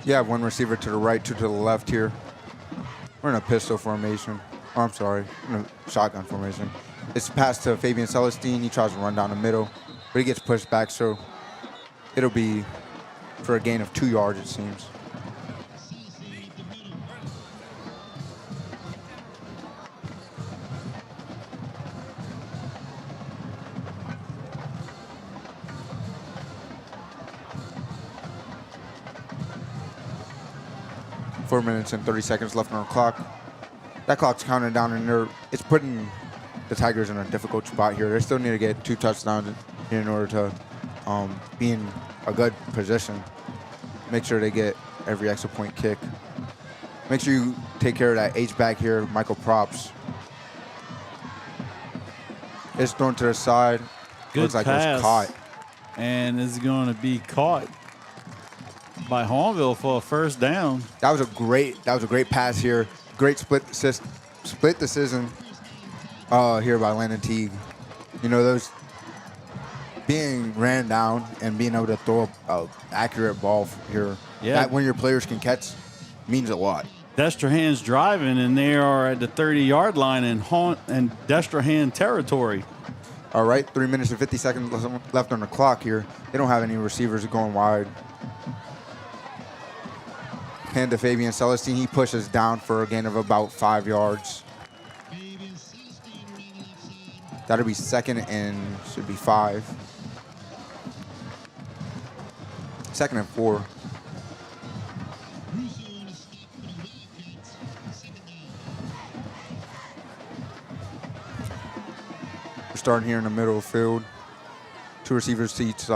You have one receiver to the right, two to the left here. We're in a pistol formation. Oh, I'm sorry, in a shotgun formation. It's passed to Fabian Celestine. He tries to run down the middle, but he gets pushed back, so it'll be for a gain of 2 yards, it seems. Four minutes and 30 seconds left on the clock. That clock's counting down, and it's putting the Tigers in a difficult spot here. They still need to get 2 touchdowns in order to be in a good position. Make sure they get every extra point kick. Make sure you take care of that H-back here, Michael Props. It's thrown to the side. Good Looks like pass. it was caught. And it's going to be caught by Hahnville for a first down. That was a great pass here. Great split decision here by Landon Teague. You know, those being ran down and being able to throw an accurate ball here. Yeah. That when your players can catch means a lot. Destrehan's driving, and they are at the 30-yard line in Destrehan territory. All right, 3 minutes and 50 seconds left on the clock here. They don't have any receivers going wide. Hand to Fabian Celestine. He pushes down for a gain of about 5 yards. That'll be second and should be 5. Second and 4. We're starting here in the middle of the field. 2 receivers to each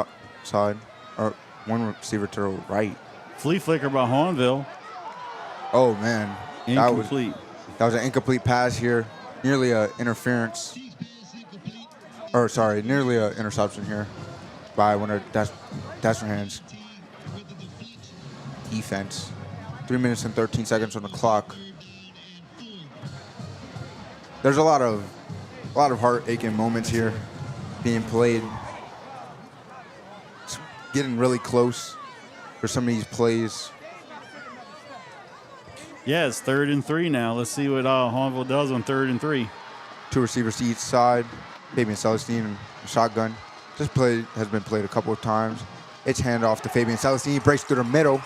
side, or 1 receiver to the right. Flea flicker by Hahnville. Oh, man. Incomplete. That was an incomplete pass here. Nearly an interference. Or, sorry, nearly an interception here by one of Destrehan's defense. 3 minutes and 13 seconds on the clock. There's a lot of heart-aching moments here being played. It's getting really close for some of these plays. Yeah, it's 3rd and 3 now. Let's see what Hahnville does on 3rd and 3. 2 receivers to each side. Fabian Celestine and shotgun. This play has been played a couple of times. It's handoff to Fabian Celestine. He breaks through the middle,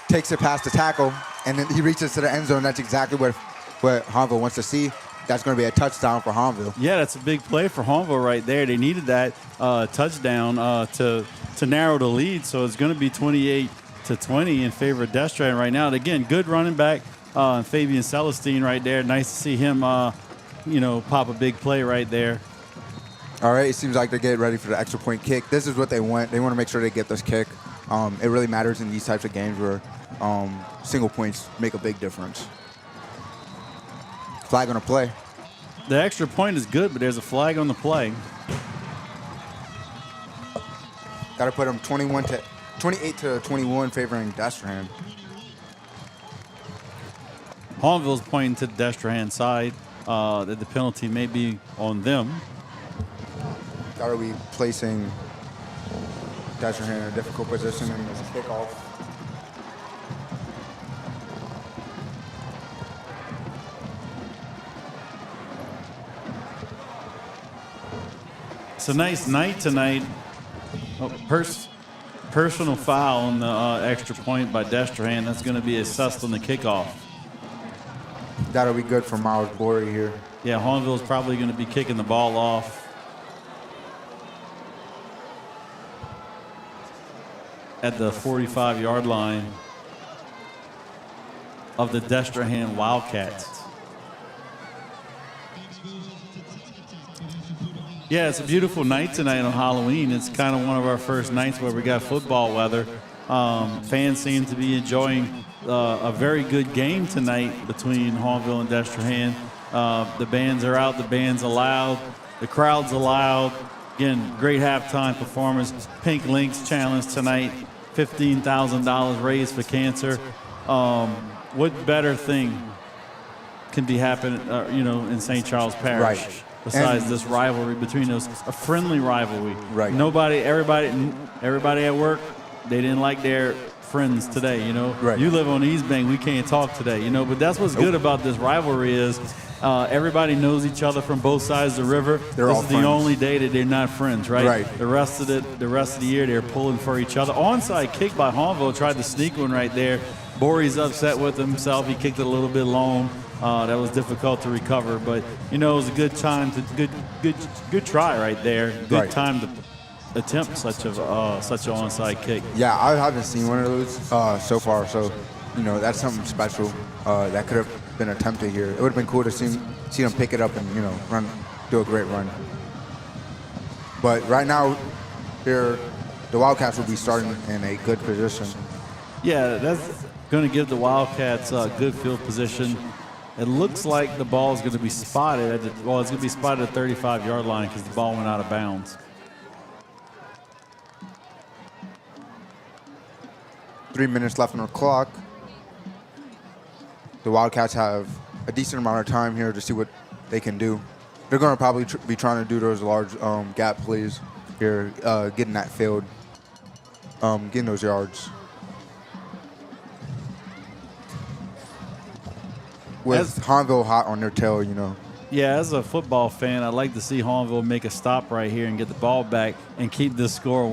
takes it past the tackle, and then he reaches to the end zone. That's exactly what Hahnville wants to see. That's going to be a touchdown for Hahnville. Yeah, that's a big play for Hahnville right there. They needed that touchdown to narrow the lead, so it's going to be 28-20 in favor of Destrehan right now. And again, good running back, Fabian Celestine right there. Nice to see him, pop a big play right there. All right, it seems like they're getting ready for the extra point kick. This is what they want. They want to make sure they get this kick. It really matters in these types of games where single points make a big difference. Flag on the play. The extra point is good, but there's a flag on the play. Got to put them 28 to 21 favoring Destrehan. Hahnville's pointing to the Destrehan side that the penalty may be on them. Got to be placing Destrehan in a difficult position in this kickoff. It's a nice night tonight. Oh, personal foul on the extra point by Destrehan. That's going to be assessed on the kickoff. That'll be good for Miles Borey here. Yeah, Hahnville's probably going to be kicking the ball off at the 45-yard line of the Destrehan Wildcats. Yeah, it's a beautiful night tonight on Halloween. It's kind of one of our first nights where we got football weather. Fans seem to be enjoying a very good game tonight between Hahnville and Destrehan. The bands are out, the band's allowed, the crowd's allowed. Again, great halftime performance. Pink Lynx Challenge tonight, $15,000 raised for cancer. What better thing can be happening, in St. Charles Parish? Right. Besides this rivalry between us, a friendly rivalry. Right. Everybody at work, they didn't like their friends today, Right. You live on East Bank, we can't talk today, But that's what's good about this rivalry is everybody knows each other from both sides of the river. This is the only day that they're not friends, right? Right. The rest of the year, they're pulling for each other. Onside kick by Hahnville, tried to sneak one right there. Borey's upset with himself. He kicked it a little bit long. That was difficult to recover, but it was a good time good try right there. Good time to attempt such an onside kick. Yeah, I haven't seen one of those so far, so that's something special that could have been attempted here. It would have been cool to see them pick it up and do a great run. But right now, here the Wildcats will be starting in a good position. Yeah, that's going to give the Wildcats a good field position. It looks like the ball is going to be spotted it's going to be spotted at the 35-yard line because the ball went out of bounds. 3 minutes left on the clock. The Wildcats have a decent amount of time here to see what they can do. They're going to probably be trying to do those large gap plays here, getting that field, getting those yards. With Hahnville hot on their tail, Yeah, as a football fan, I'd like to see Hahnville make a stop right here and get the ball back and keep this score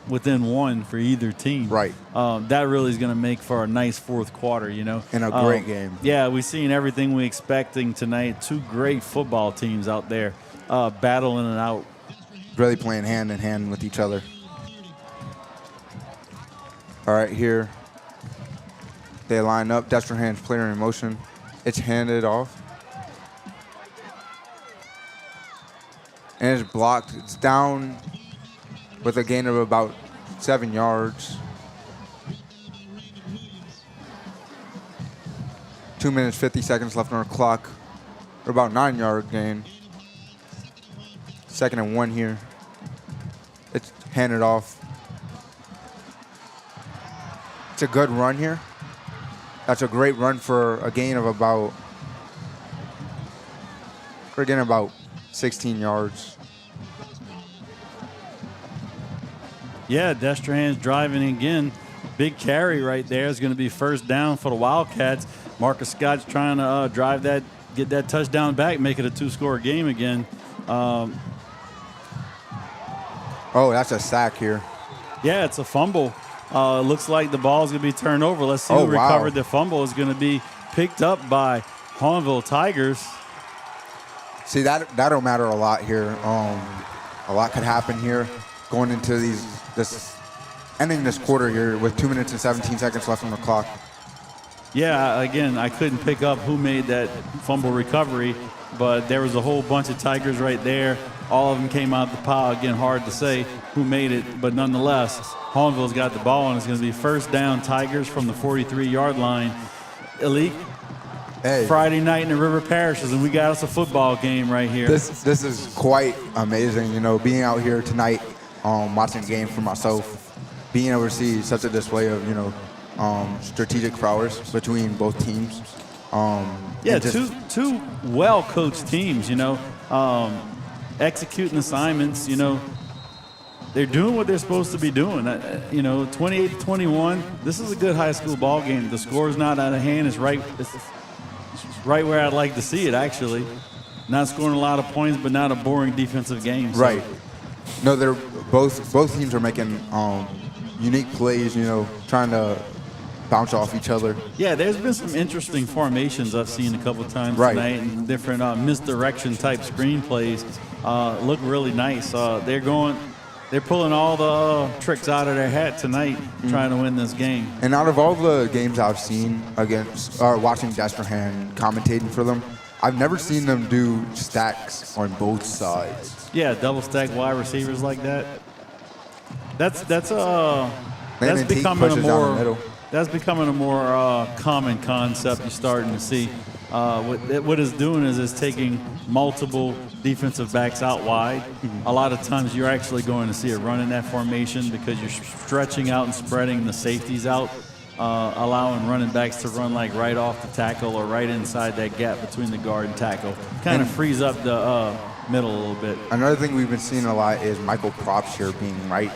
within one for either team. Right. That really is going to make for a nice fourth quarter, And a great game. Yeah, we've seen everything we're expecting tonight. Two great football teams out there battling it out. Really playing hand in hand with each other. All right, here. They line up. Destrehan's player in motion. It's handed off. And it's blocked. It's down with a gain of about 7 yards. 2 minutes, 50 seconds left on the clock. Or about 9-yard gain. 2nd and 1 here. It's handed off. It's a good run here. That's a great run for a gain of about 16 yards. Yeah, Destrehan's driving again. Big carry right there is going to be first down for the Wildcats. Marcus Scott's trying to get that touchdown back, make it a 2-score game again. Oh, that's a sack here. Yeah, it's a fumble. Looks like the ball's going to be turned over. Let's see who recovered the fumble. Is going to be picked up by Hahnville Tigers. See, that'll matter a lot here. A lot could happen here going into ending this quarter here with 2 minutes and 17 seconds left on the clock. Yeah, again, I couldn't pick up who made that fumble recovery, but there was a whole bunch of Tigers right there. All of them came out the pile. Again, hard to say who made it, but nonetheless, Hahnville's got the ball, and it's going to be first down Tigers from the 43-yard line. Elite. Hey. Friday night in the River Parishes, and we got us a football game right here. This is quite amazing, you know, being out here tonight, watching the game for myself, being able to see such a display of, you know, strategic prowess between both teams. Yeah, two well-coached teams, you know, executing assignments, you know. They're doing what they're supposed to be doing. You know, 28-21, this is a good high school ball game. The score's not out of hand. It's right where I'd like to see it, actually. Not scoring a lot of points, but not a boring defensive game. So. Right. No, they're both teams are making unique plays, you know, trying to bounce off each other. Yeah, there's been some interesting formations I've seen a couple of times tonight, and different misdirection type screen plays look really nice. They're pulling all the tricks out of their hat tonight, trying to win this game. And out of all the games I've seen against, watching Destrehan commentating for them, I've never seen them do stacks on both sides. Yeah, double stack wide receivers like that. That's becoming a more common concept you're starting to see. What it's doing is it's taking multiple defensive backs out wide. A lot of times you're actually going to see a run in that formation because you're stretching out and spreading the safeties out, allowing running backs to run like right off the tackle or right inside that gap between the guard and tackle. Kind of frees up the middle a little bit. Another thing we've been seeing a lot is Michael Props here being right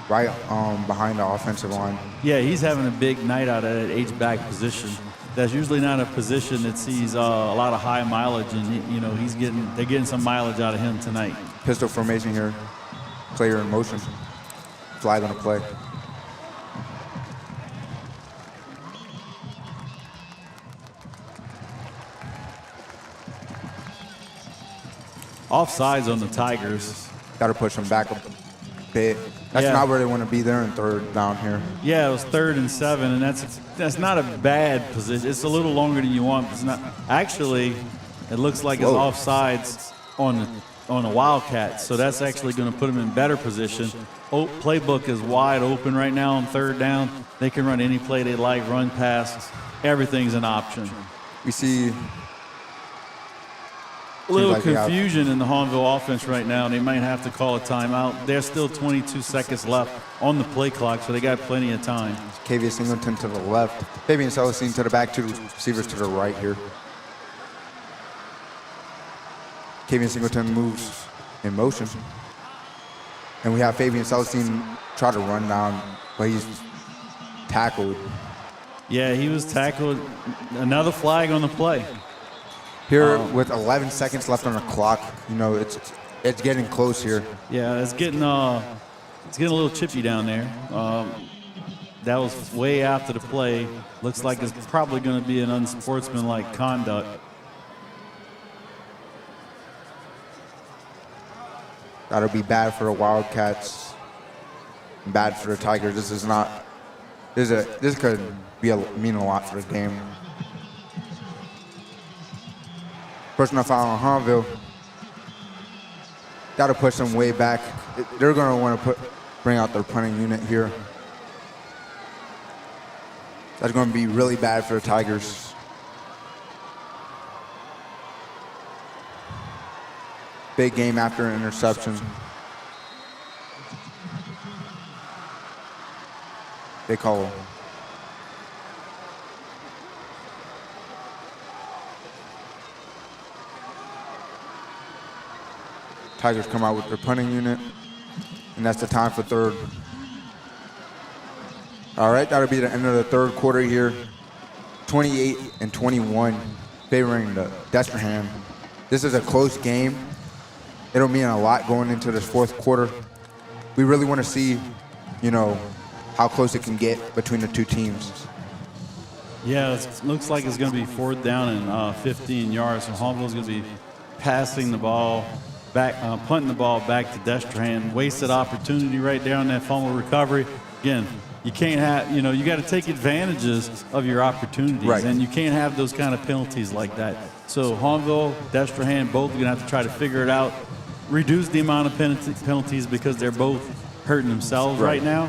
behind the offensive line. Yeah, he's having a big night out at that H-back position. That's usually not a position that sees a lot of high mileage, and you know they're getting some mileage out of him tonight. Pistol formation here, player in motion, flag on the play. Offsides on the Tigers. Got to push them back a bit. That's not where they want to be. They're in third down here. Yeah, it was 3rd and 7, and that's not a bad position. It's a little longer than you want. It's not actually. It looks like it's offsides on the Wildcats, so that's actually going to put them in better position. Playbook is wide open right now on 3rd down. They can run any play they like, run, pass. Everything's an option. We see a little confusion in the Hahnville offense right now. They might have to call a timeout. There's still 22 seconds left on the play clock, so they got plenty of time. Kavian Singleton to the left. Fabian Celestine to the back, 2 receivers to the right here. Kavian Singleton moves in motion. And we have Fabian Celestine try to run down, but he's tackled. Yeah, he was tackled. Another flag on the play. Here with 11 seconds left on the clock, you know, it's getting close here. Yeah, it's getting a little chippy down there. That was way after the play. Looks like it's probably going to be an unsportsmanlike conduct. That'll be bad for the Wildcats, bad for the Tigers. This could mean a lot for the game. Personal foul on Hahnville. Got to push them way back. They're going to want to bring out their punting unit here. That's going to be really bad for the Tigers. Big game after an interception. They call. Tigers come out with their punting unit, and that's the time for 3rd. All right, that'll be the end of the 3rd quarter here. 28-21, favoring the Destrehan. This is a close game. It'll mean a lot going into this 4th quarter. We really want to see, you know, how close it can get between the two teams. Yeah, it looks like it's going to be 4th down and 15 yards. So Hahnville's going to be passing the ball back, punting the ball back to Destrehan. Wasted opportunity right there on that fumble recovery. Again, you can't have, you got to take advantages of your opportunities, Right. and you can't have those kind of penalties like that. So Hahnville, Destrehan, both are going to have to try to figure it out, reduce the amount of penalties because they're both hurting themselves right now.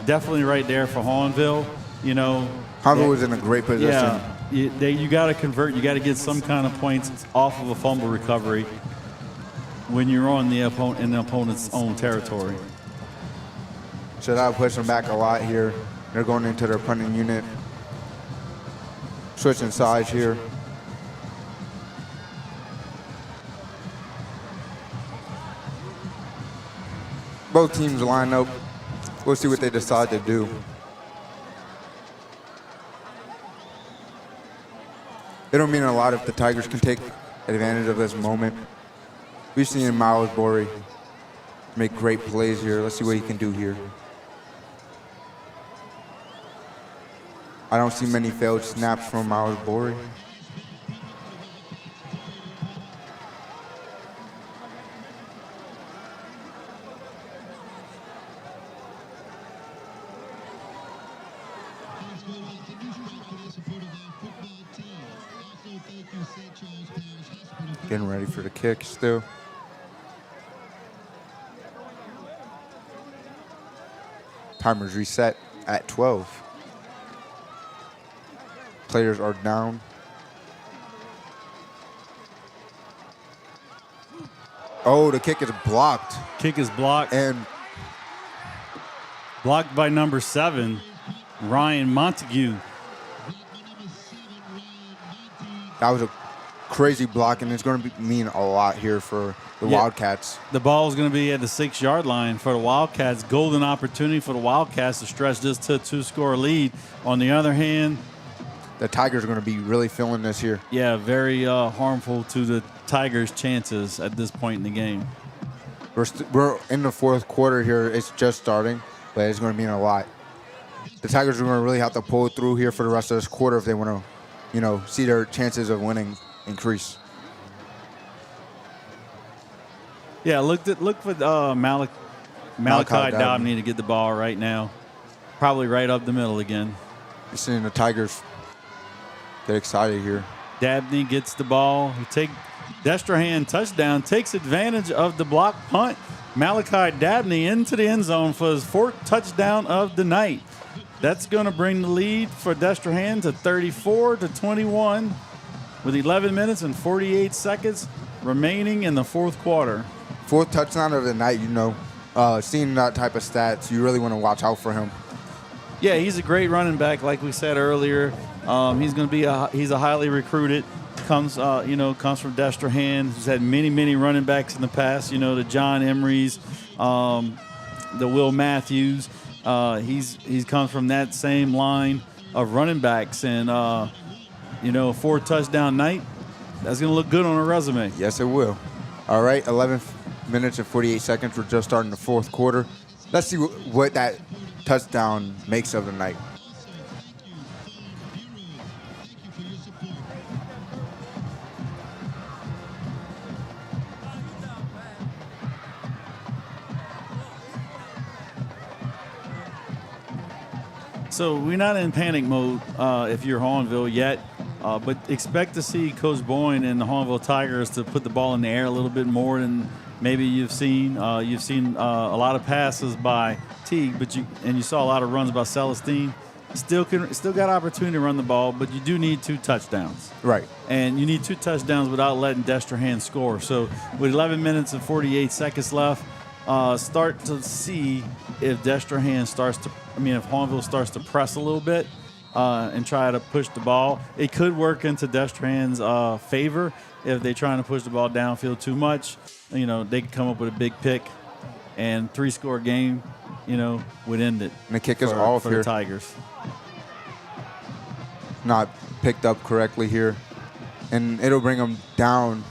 Definitely right there for Hahnville. Hahnville was in a great position. Yeah, you got to convert. You got to get some kind of points off of a fumble recovery when you're on in the opponent's own territory. So that'll push them back a lot here. They're going into their punting unit. Switching sides here. Both teams line up. We'll see what they decide to do. It'll mean a lot if the Tigers can take advantage of this moment. We've seen Miles Borey make great plays here. Let's see what he can do here. I don't see many failed snaps from Miles Borey. Getting ready for the kick still. Timer's reset at 12. Players are down. Oh, the kick is blocked. Kick is blocked. And blocked by number 7, Ryan Montague. That was a crazy block, and it's going to mean a lot here for the Wildcats. The ball is going to be at the 6-yard line for the Wildcats. Golden opportunity for the Wildcats to stretch this to a 2-score lead. On the other hand, the Tigers are going to be really feeling this here. Yeah, very harmful to the Tigers' chances at this point in the game. We're in the fourth quarter here. It's just starting, but it's going to mean a lot. The Tigers are going to really have to pull through here for the rest of this quarter if they want to, see their chances of winning increase. Yeah, look for Malachi Dobney to get the ball right now. Probably right up the middle again. You're seeing the Tigers get excited here. Dabney gets the ball. Destrehan touchdown, takes advantage of the block punt. Malachi Dabney into the end zone for his 4th touchdown of the night. That's going to bring the lead for Destrehan to 34-21 with 11 minutes and 48 seconds remaining in the fourth quarter. 4th touchdown of the night, seeing that type of stats, you really want to watch out for him. Yeah, he's a great running back, like we said earlier. He's going to be he's a highly recruited. Comes from Destrehan. He's had many running backs in the past. The John Emerys, the Will Matthews. He's come from that same line of running backs, and 4 touchdown night. That's going to look good on a resume. Yes, it will. All right, 11 minutes and 48 seconds. We're just starting the fourth quarter. Let's see what that touchdown makes of the night. So we're not in panic mode if you're Hahnville yet, but expect to see Coach Boyne and the Hahnville Tigers to put the ball in the air a little bit more than maybe you've seen. You've seen a lot of passes by Teague, but you saw a lot of runs by Celestine. Still got opportunity to run the ball, but you do need 2 touchdowns. Right. And you need 2 touchdowns without letting Destrehan score. So with 11 minutes and 48 seconds left, start to see if Destrehan if Hahnville starts to press a little bit and try to push the ball. It could work into Destrehan's favor if they're trying to push the ball downfield too much. They could come up with a big pick, and 3-score game, would end it. And the kick is off for here. the Tigers. Not picked up correctly here, and it'll bring them down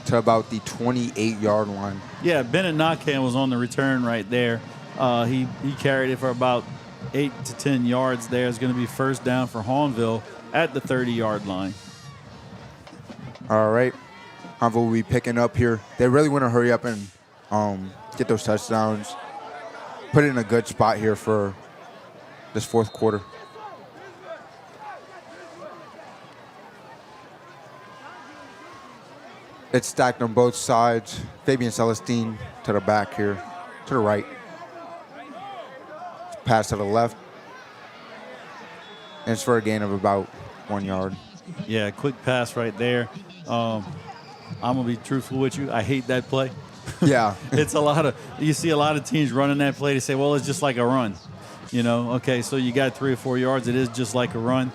to about the 28-yard line. Yeah, Bennett Knockham was on the return right there. He carried it for about 8 to 10 yards there. It's going to be first down for Hahnville at the 30-yard line. All right. Hahnville will be picking up here. They really want to hurry up and get those touchdowns. put it in a good spot here for this fourth quarter. It's stacked on both sides. Fabian Celestine to the back here, to the right. Pass to the left. And it's for a gain of about 1 yard. Yeah, quick pass right there. I'm going to be truthful with you. I hate that play. Yeah. It's you see a lot of teams running that play to say, well, it's just like a run. Okay, so you got 3 or 4 yards. It is just like a run.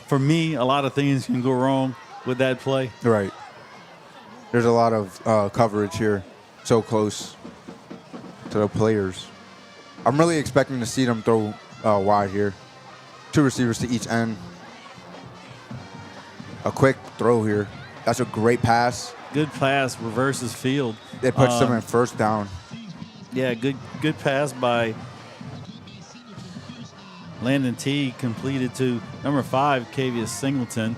For me, a lot of things can go wrong with that play. Right. There's a lot of coverage here, so close to the players. I'm really expecting to see them throw wide here. 2 receivers to each end. A quick throw here. That's a great pass. Good pass, reverses field. It puts them in first down. Yeah, good pass by Landon T, completed to number 5, Kavius Singleton.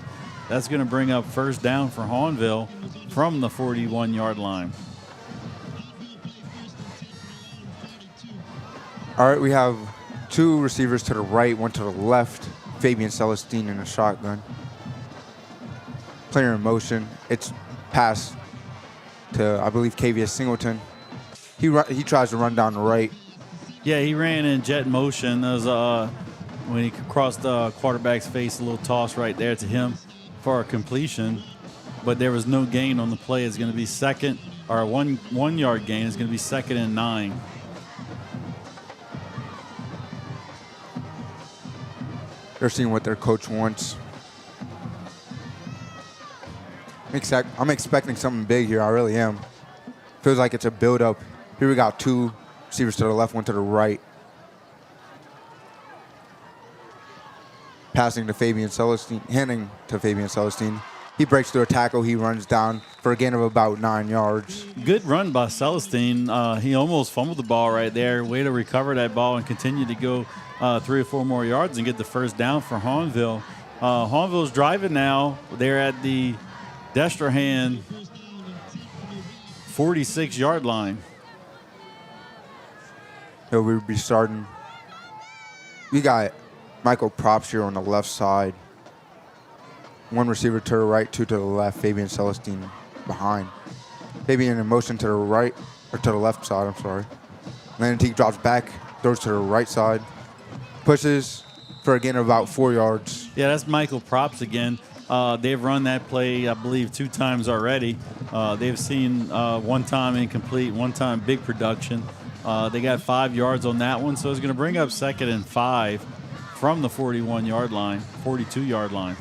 That's going to bring up first down for Hahnville from the 41-yard line. All right, we have 2 receivers to the right, 1 to the left. Fabian Celestine in a shotgun. Player in motion. It's pass to, I believe, Kavius Singleton. He tries to run down the right. Yeah, he ran in jet motion. There was, when he crossed the quarterback's face, a little toss right there to him for a completion. But there was no gain on the play. It's going to be second, or a 1 yard gain. It's going to be 2nd and 9. They're seeing what their coach wants. I'm expecting something big here. I really am. Feels like it's a build-up. Here we got 2 receivers to the left, 1 to the right. Passing to Fabian Celestine, handing to Fabian Celestine. He breaks through a tackle. He runs down for a gain of about 9 yards. Good run by Celestine. He almost fumbled the ball right there. Way to recover that ball and continue to go 3 or 4 more yards and get the first down for Hahnville. Hahnville's driving now. They're at the Destrehan 46-yard line. So we'll be starting. We got Michael Props here on the left side. 1 receiver to the right, 2 to the left. Fabian Celestine behind. Fabian in motion to the right, or to the left side, I'm sorry. Landon Teague drops back, throws to the right side. Pushes for a gain of about 4 yards. Yeah, that's Michael Props again. They've run that play, I believe, 2 times already. They've seen 1 time incomplete, 1 time big production. They got 5 yards on that one, so it's going to bring up 2nd and 5 from the 41-yard line, 42-yard line.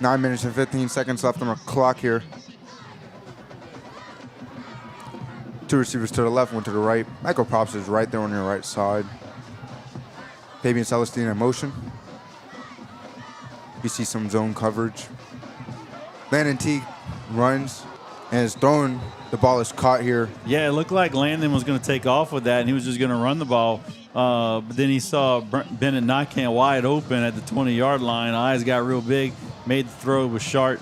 9 minutes and 15 seconds left on the clock here. 2 receivers to the left, 1 to the right. Michael Props is right there on your right side. Fabian Celestine in motion. You see some zone coverage. Landon Teague runs and is throwing. The ball is caught here. Yeah, it looked like Landon was going to take off with that, and he was just going to run the ball. But then he saw Bennett Knockhand wide open at the 20-yard line. Eyes got real big, made the throw, was sharp.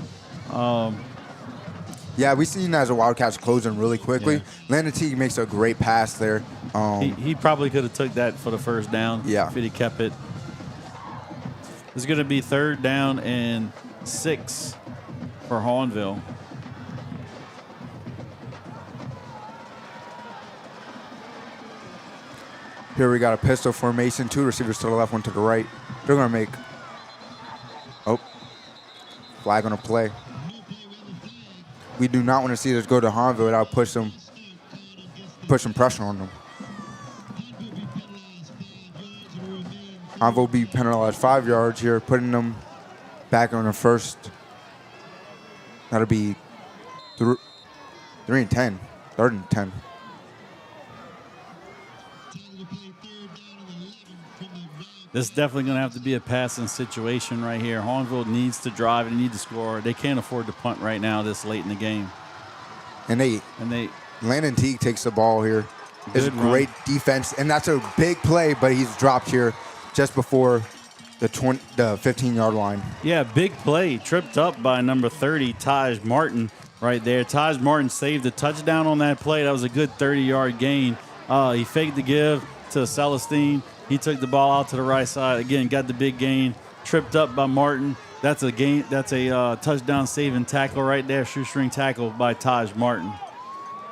Yeah, we've seen as the Wildcats closing really quickly. Yeah. Landon Teague makes a great pass there. He probably could have took that for the first down if he kept it. It's going to be 3rd down and 6 for Hahnville. Here we got a pistol formation, 2 receivers to the left, 1 to the right. They're going to make, flag on a play. We do not want to see this go to Hahnville without pushing pressure on them. Hahnville will be penalized 5 yards here, putting them back on the first. That'll be 3rd and 10. 3rd and 10. This is definitely going to have to be a passing situation right here. Hahnville needs to drive and need to score. They can't afford to punt right now this late in the game. And Landon Teague takes the ball here. It's a great defense, and that's a big play, but he's dropped here just before the 15-yard line. Yeah, big play. Tripped up by number 30, Taj Martin. right there. Taj Martin saved a touchdown on that play. That was a good 30-yard gain. He faked the give to Celestine. He took the ball out to the right side. Again, got the big gain. Tripped up by Martin. That's a gain. That's a touchdown saving tackle right there. Shoestring tackle by Taj Martin.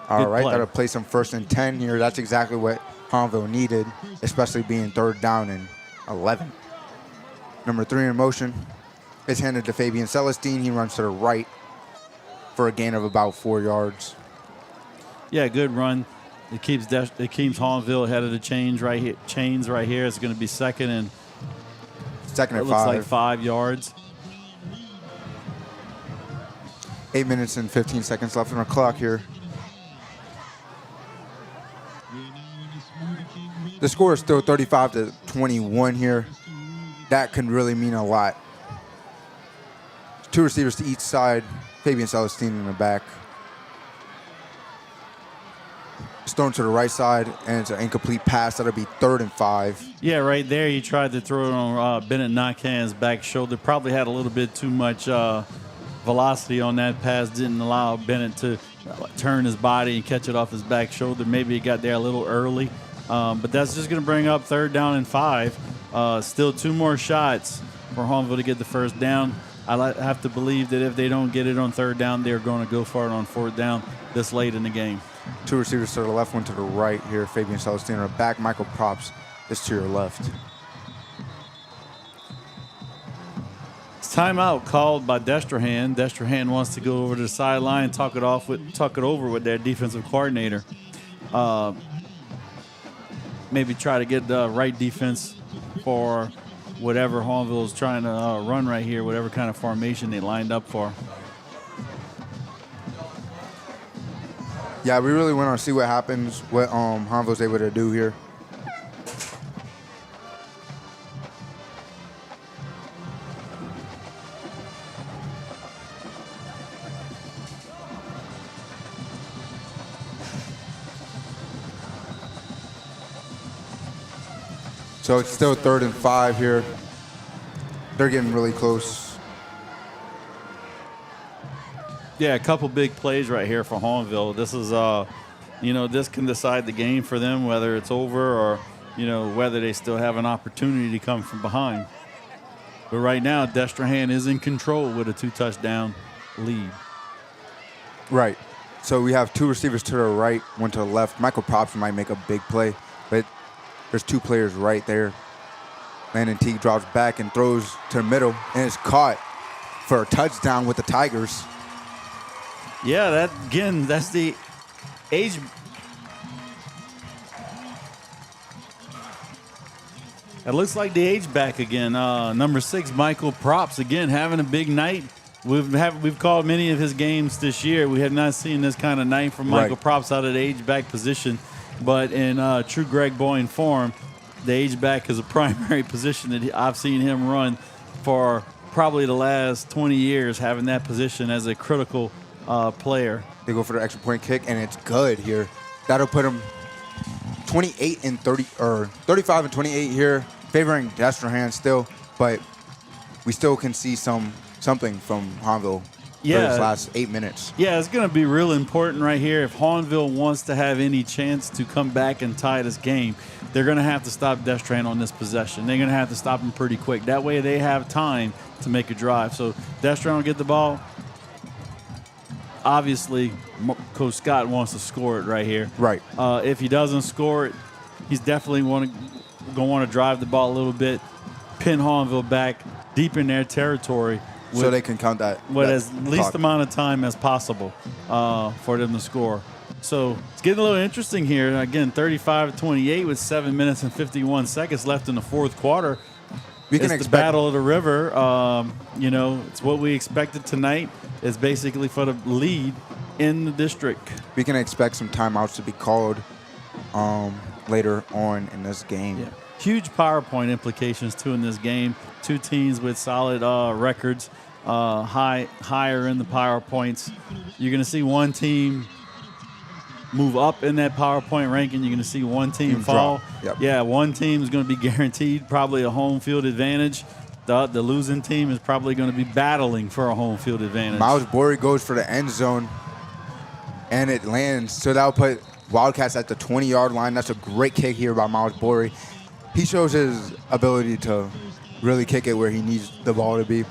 All right, play. that'll play some 1st and 10 here. That's exactly what Hahnville needed, especially being 3rd down and 11. Number 3 in motion is handed to Fabian Celestine. He runs to the right for a gain of about 4 yards. Yeah, good run. It keeps Hahnville ahead of the chains right here. It's going to be second and 5. Looks like 5 yards. 8 minutes and 15 seconds left on the clock here. The score is still 35-21 here. That can really mean a lot. 2 receivers to each side. Fabian Celestine in the back. It's thrown to the right side, and it's an incomplete pass. That'll be 3rd and 5. Yeah, right there. He tried to throw it on Bennett Nakhan's back shoulder. Probably had a little bit too much velocity on that pass. Didn't allow Bennett to turn his body and catch it off his back shoulder. Maybe he got there a little early. But that's just going to bring up 3rd down and 5. Still 2 more shots for Hahnville to get the 1st down. I have to believe that if they don't get it on 3rd down, they're going to go for it on 4th down this late in the game. 2 receivers to the left, 1 to the right here. Fabian Celestine on the back. Michael Props is to your left. It's timeout called by Destrehan. Destrehan wants to go over to the sideline and talk it over with their defensive coordinator. Maybe try to get the right defense for whatever Hahnville is trying to run right here, whatever kind of formation they lined up for. Yeah, we really want to see what happens, what Hahnville's able to do here. So it's still 3rd and 5 here. They're getting really close. Yeah, a couple big plays right here for Hahnville. This is, this can decide the game for them, whether it's over or, whether they still have an opportunity to come from behind. But right now, Destrehan is in control with a 2-touchdown lead. Right. So we have 2 receivers to the right, 1 to the left. Michael Props might make a big play, but there's 2 players right there. Landon Teague drops back and throws to the middle, and it's caught for a touchdown with the Tigers. Yeah, that's the age. It looks like the age back again. Number 6, Michael Props, again having a big night. We've called many of his games this year. We have not seen this kind of night from Michael Props out of the age back position. But in true Greg Boyne form, the age back is a primary position that I've seen him run for probably the last 20 years, having that position as a critical player. They go for the extra point kick, and it's good here. That'll put him 28 and 30, or 35 and 28 here, favoring Destrehan still, but we still can see something from Hahnville for this last 8 minutes. Yeah, it's going to be real important right here. If Hahnville wants to have any chance to come back and tie this game, they're going to have to stop Destrehan on this possession. They're going to have to stop him pretty quick. That way they have time to make a drive. So Destrehan will get the ball. Obviously, Coach Scott wants to score it right here. Right. If he doesn't score it, he's definitely going to want to drive the ball a little bit, pin Hahnville back deep in their territory. So they can count that. With as least amount of time as possible for them to score. So it's getting a little interesting here. Again, 35-28 with 7 minutes and 51 seconds left in the 4th quarter. It's the battle of the river. It's what we expected tonight. It's basically for the lead in the district. We can expect some timeouts to be called later on in this game. Yeah. Huge PowerPoint implications, too, in this game. 2 teams with solid records, higher in the PowerPoints. You're going to see one team move up in that PowerPoint ranking. You're going to see one team fall. Yep. Yeah, one team is going to be guaranteed probably a home field advantage. the losing team is probably going to be battling for a home field advantage. Miles Borey goes for the end zone, and it lands. So that'll put Wildcats at the 20-yard line. That's a great kick here by Miles Borey. He shows his ability to really kick it where he needs the ball to be.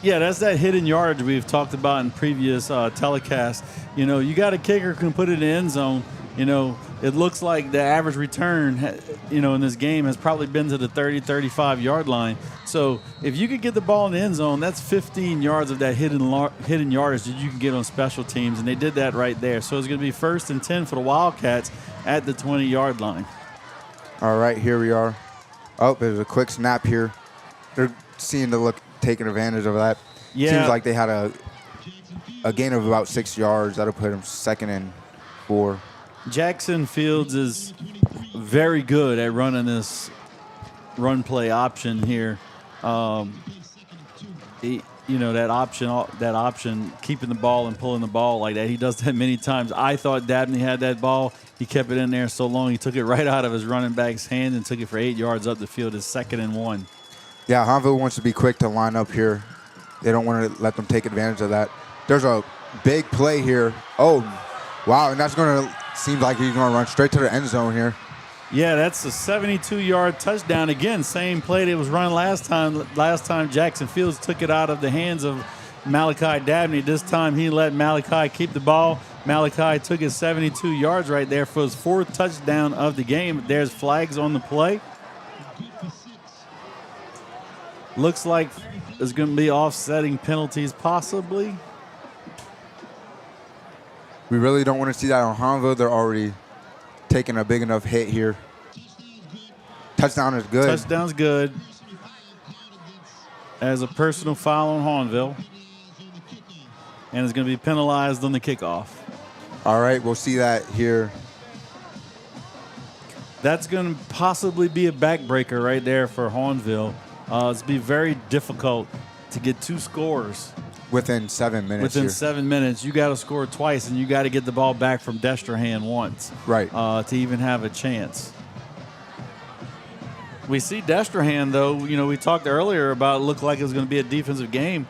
Yeah, that's that hidden yardage we've talked about in previous telecasts. You know, you got a kicker who can put it in the end zone. You know, it looks like the average return, you know, in this game has probably been to the 30, 35-yard line. So if you could get the ball in the end zone, that's 15 yards of that hidden yardage that you can get on special teams, and they did that right there. So it's going to be 1st and 10 for the Wildcats at the 20-yard line. All right, here we are. Oh, there's a quick snap here. They're seeing the look, taking advantage of that. Yeah. Seems like they had a gain of about 6 yards. That'll put them 2nd and 4. Jackson Fields is very good at running this run play option here. You know, that option, keeping the ball and pulling the ball like that. He does that many times. I thought Dabney had that ball. He kept it in there so long. He took it right out of his running back's hand and took it for 8 yards up the field. It's 2nd and 1. Yeah, Hahnville wants to be quick to line up here. They don't want to let them take advantage of that. There's a big play here. Oh, wow, and that's going to seem like he's going to run straight to the end zone here. Yeah, that's a 72-yard touchdown. Again, same play that was run last time. Last time Jackson Fields took it out of the hands of Malachi Dabney. This time he let Malachi keep the ball. Malachi took his 72 yards right there for his 4th touchdown of the game. There's flags on the play. Looks like there's going to be offsetting penalties possibly. We really don't want to see that on Hahnville. They're already taking a big enough hit here. Touchdown is good. Touchdown's good. As a personal foul on Hahnville. And it's going to be penalized on the kickoff. All right, we'll see that here. That's going to possibly be a backbreaker right there for Hahnville. It's going to be very difficult to get 2 scores. Within 7 minutes. Within 7 minutes, you got to score twice, and you got to get the ball back from Destrehan once, right? To even have a chance. We see Destrehan, though. You know, we talked earlier about it looked like it was going to be a defensive game.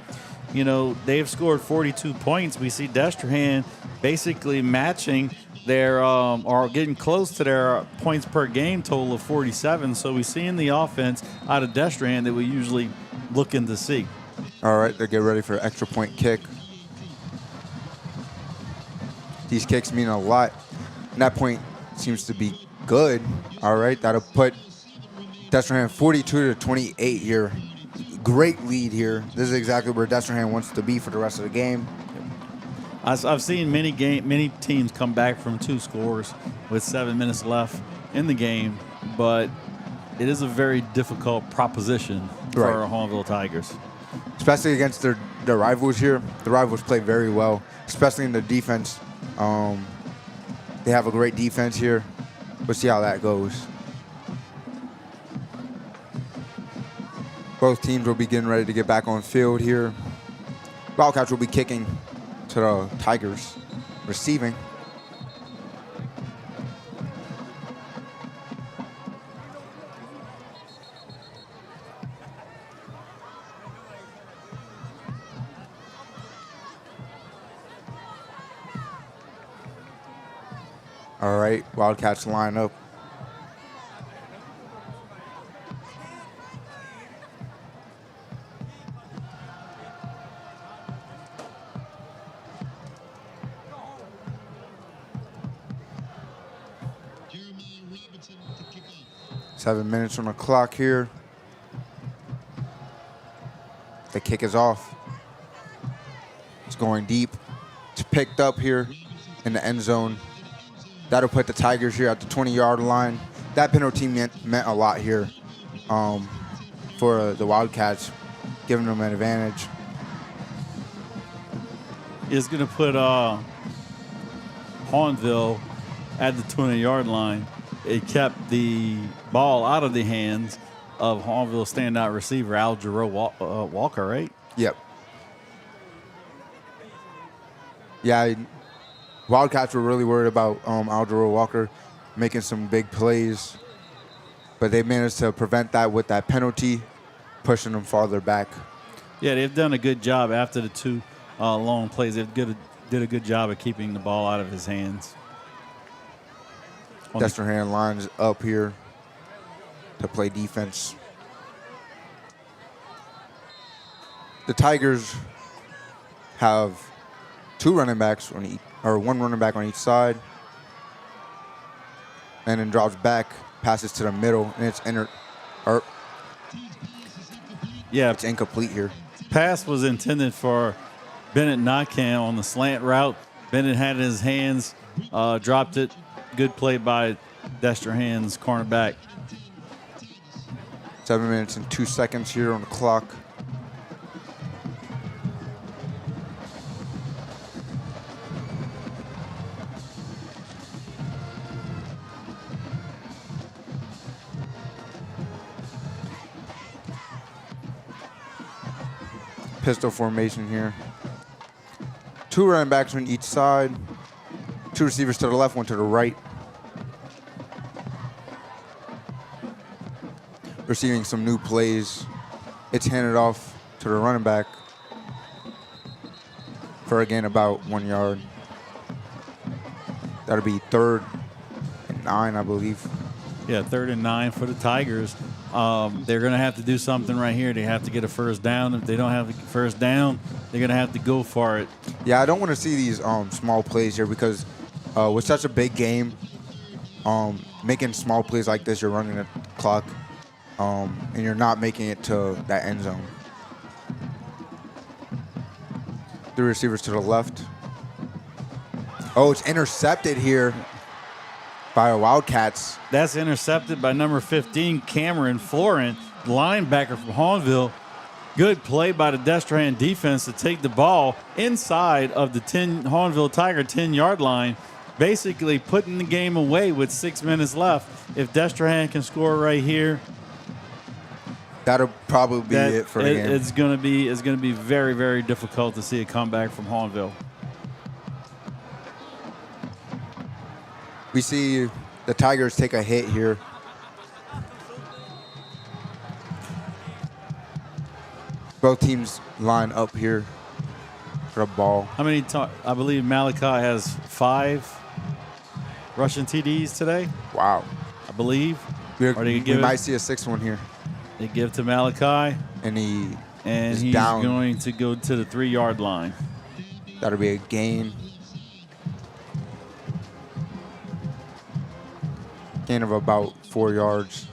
You know, they've scored 42 points. We see Destrehan basically matching their or getting close to their points per game total of 47. So we see in the offense out of Destrehan that we usually looking to see. All right, they get ready for an extra point kick. These kicks mean a lot. And that point seems to be good. All right, that'll put Destrehan 42-28 here. Great lead here. This is exactly where Destrehan wants to be for the rest of the game. I've seen many teams come back from 2 scores with 7 minutes left in the game, but it is a very difficult proposition for our Hahnville Tigers. Especially against their rivals here. The rivals play very well, especially in the defense. They have a great defense here. We'll see how that goes. Both teams will be getting ready to get back on field here. Wildcats will be kicking to the Tigers, receiving. All right, Wildcats line up. Seven minutes on the clock here. The kick is off. It's going deep. It's picked up here in the end zone. That'll put the Tigers here at the 20-yard line. That penalty meant a lot here for the Wildcats, giving them an advantage. It's going to put Hahnville at the 20-yard line. It kept the ball out of the hands of Hahnville standout receiver Al Walker, right? Yep. Yeah, Wildcats were really worried about Aldero Walker making some big plays, but they managed to prevent that with that penalty. pushing them farther back. Yeah, they've done a good job after the two long plays. They did a good job of keeping the ball out of his hands. Destrehan lines up here to play defense. The Tigers have two running backs on each, or one running back on each side, and then drops back, passes to the middle, and it's it's incomplete here. Pass was intended for Bennett Knockham on the slant route. Bennett had it in his hands, dropped it. Good play by Destrehan's cornerback. 7 minutes and 2 seconds here on the clock. Pistol formation here. Two running backs on each side. Two receivers to the left, one to the right. Receiving some new plays. It's handed off to the running back for, again, about 1 yard. That'll be 3rd and 9, I believe. Yeah, 3rd and 9 for the Tigers. They're going to have to do something right here. They have to get a first down. If they don't have a first down, they're going to have to go for it. Yeah, I don't want to see these small plays here because with such a big game, making small plays like this, you're running the clock, and you're not making it to that end zone. The receivers to the left. Oh, it's intercepted here by the Wildcats. That's intercepted by number 15, Cameron Florin, linebacker from Hahnville. Good play by the Destrehan defense to take the ball inside of the Hahnville Tiger 10-yard line, basically putting the game away with 6 minutes left. If Destrehan can score right here, that'll probably be it for the game. It's going to be very, very difficult to see a comeback from Hahnville. We see the Tigers take a hit here. Both teams line up here for a ball. How many? I believe Malachi has 5 rushing TDs today. Wow. I believe. We might see a 6th one here. They give to Malachi. And he's down. Going to go to the 3-yard line. That'll be a gain. Gain of about 4 yards.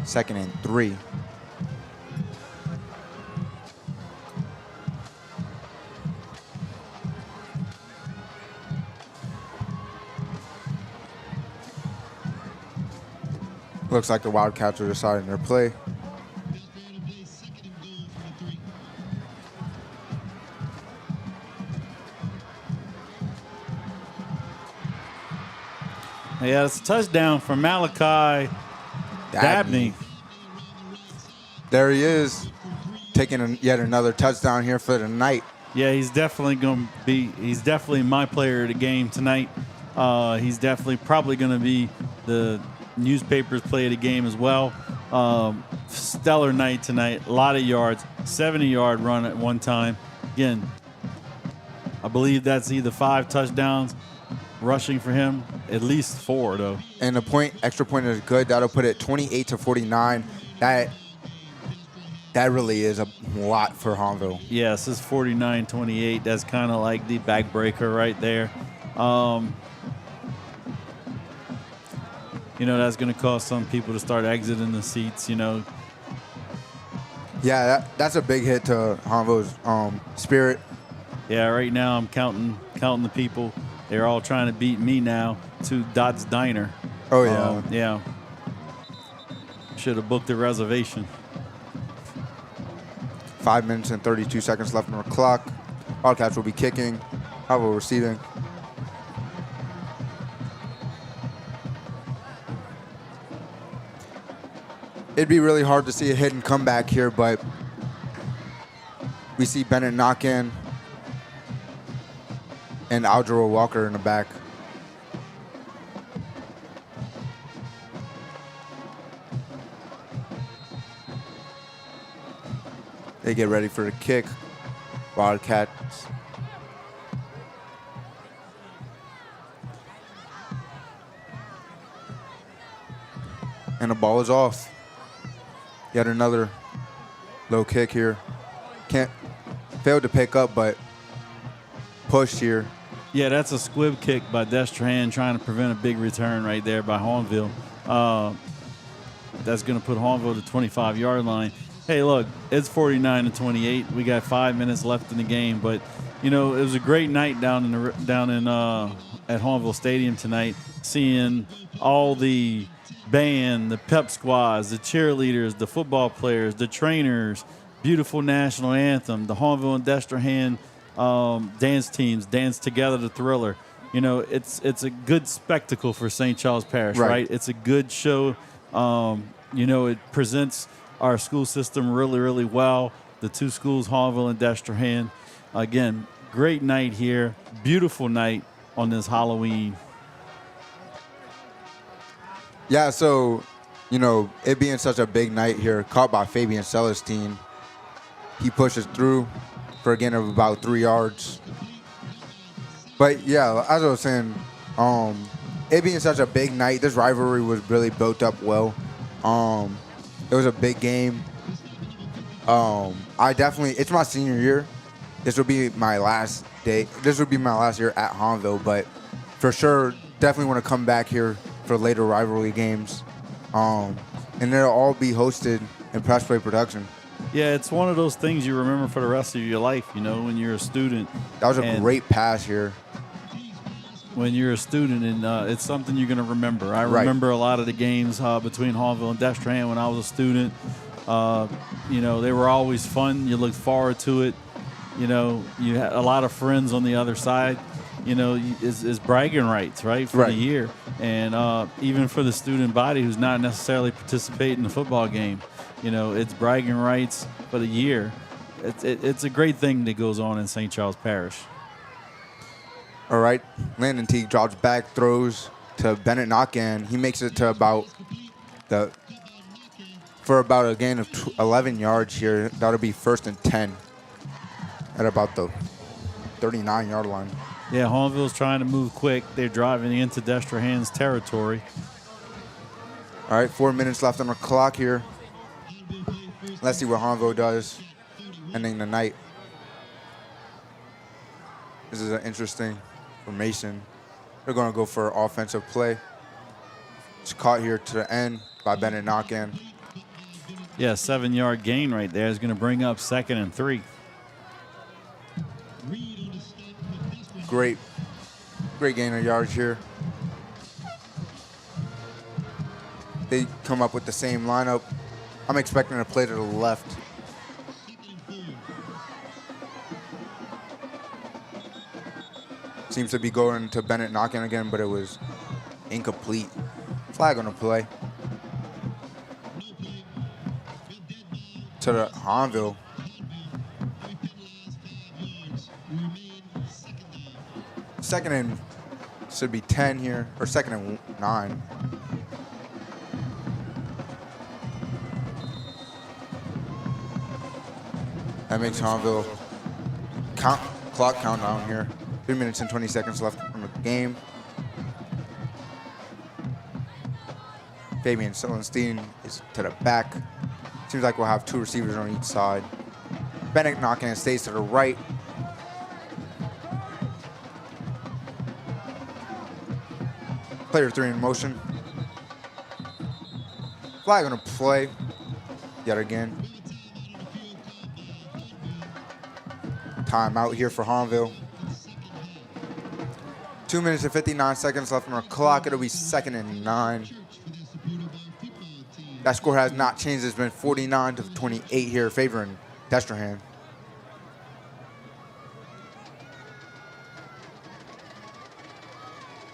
2nd and 3. Looks like the Wildcats are deciding their play. Yeah, it's a touchdown for Malachi Dabney. There he is, taking yet another touchdown here for the night. Yeah, he's definitely my player of the game tonight. He's definitely probably going to be the newspaper's play of the game as well. Stellar night tonight, a lot of yards, 70-yard run at one time. Again, I believe that's either 5 touchdowns rushing for him, at least 4 though. And the extra point is good. That'll put it 28-49. That really is a lot for Hahnville. Yes, it's 49-28. That's kind of like the backbreaker right there. That's going to cause some people to start exiting the seats. Yeah, that's a big hit to Hahnville's spirit. Yeah, right now I'm counting the people. They're all trying to beat me now to Dot's Diner. Oh, yeah. Yeah. Should have booked a reservation. 5 minutes and 32 seconds left on the clock. Wildcats will be kicking. Hahnville receiving. It'd be really hard to see a hidden comeback here, but we see Bennett knock in and Aldro Walker in the back. They get ready for the kick. Wildcats. And the ball is off. Yet another low kick here. Failed to pick up, but pushed here. Yeah, that's a squib kick by Destrehan trying to prevent a big return right there by Hahnville. That's going to put Hahnville to the 25-yard line. Hey, look, it's 49-28. We got 5 minutes left in the game, but you know it was a great night down at Hahnville Stadium tonight. Seeing all the band, the pep squads, the cheerleaders, the football players, the trainers, beautiful national anthem, the Hahnville and Destrehan dance teams dance together the Thriller. You know, it's a good spectacle for St. Charles Parish, right? It's a good show. You know, it presents our school system really, really well. The two schools, Hahnville and Destrehan. Again, great night here. Beautiful night on this Halloween. Yeah, so, you know, it being such a big night here, caught by Fabian Celestine. He pushes through for a gain of about 3 yards. But, yeah, as I was saying, it being such a big night, this rivalry was really built up well. It was a big game. It's my senior year. This will be my last day. This will be my last year at Hahnville, but for sure, definitely want to come back here for later rivalry games. And they'll all be hosted in Press Play Production. Yeah, it's one of those things you remember for the rest of your life, you know, when you're a student. That was a great pass here. When you're a student, and it's something you're going to remember. I remember a lot of the games between Hahnville and Destrehan when I was a student. You know, they were always fun. You looked forward to it. You know, you had a lot of friends on the other side. You know, is bragging rights, right, for the year. And even for the student body who's not necessarily participating in the football game, you know, it's bragging rights for the year. It's a great thing that goes on in St. Charles Parish. All right, Landon Teague drops back, throws to Bennett Knockan. He makes it to about a gain of 11 yards here. That'll be 1st and 10 at about the 39-yard line. Yeah, Hahnville's trying to move quick. They're driving into Destrehan's territory. All right, 4 minutes left on the clock here. Let's see what Hahnville does ending the night. This is an interesting formation. They're going to go for offensive play. It's caught here to the end by Bennett Knockan. Yeah, 7-yard gain right there is going to bring up 2nd and 3. Great gain of yards here. They come up with the same lineup. I'm expecting a play to the left. Seems to be going to Bennett Knockan again, but it was incomplete. Flag on the play. To the Hahnville. Second and should be 10 here, or 2nd and 9. That makes Hahnville clock countdown here. 3 minutes and 20 seconds left in the game. Fabian Celestine is to the back. Seems like we'll have 2 receivers on each side. Bennett Knockan stays to the right. Player 3 in motion. Flag on a play yet again. Timeout here for Hahnville. 2 minutes and 59 seconds left on the clock. It'll be 2nd and 9. That score has not changed. It's been 49-28 here, favoring Destrehan.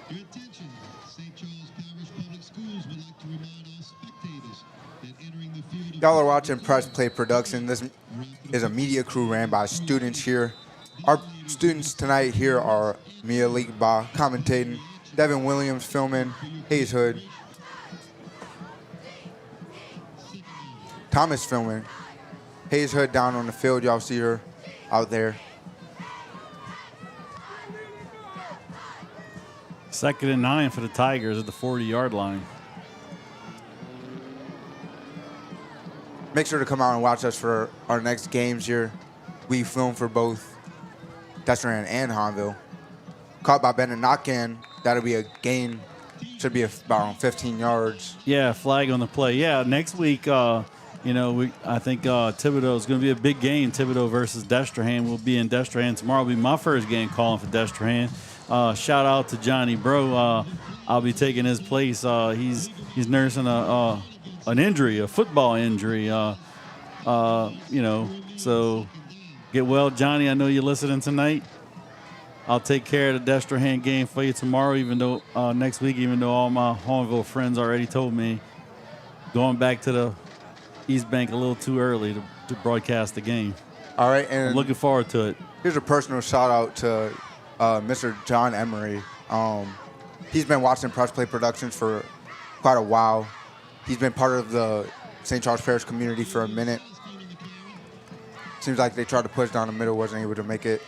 Your attention, St. Charles Parish Public Schools would like to remind all spectators that entering the field. Y'all are watching Press Play Production. This is a media crew ran by students here. Our students tonight here are Mia Leakbaugh commentating, Devin Williams filming, Hayes Hood, Thomas filming, Hayes Hood down on the field. Y'all see her out there. 2nd and 9 for the Tigers at the 40-yard line. Make sure to come out and watch us for our next games here. We film for both Destrehan and Hahnville. Caught by Bennett knock-in. That'll be a gain. Should be about 15 yards. Yeah, flag on the play. Yeah, next week, I think Thibodaux is going to be a big game. Thibodaux versus Destrehan. We'll be in Destrehan tomorrow. It'll be my first game calling for Destrehan. Shout out to Johnny Bro. I'll be taking his place. He's nursing an injury, a football injury. So get well, Johnny. I know you're listening tonight. I'll take care of the Destrehan game for you tomorrow, next week, even though all my Hahnville friends already told me going back to the East Bank a little too early to broadcast the game. All right, and I'm looking forward to it. Here's a personal shout out to Mr. John Emery. He's been watching Press Play Productions for quite a while. He's been part of the St. Charles Parish community for a minute. Seems like they tried to push down the middle, wasn't able to make it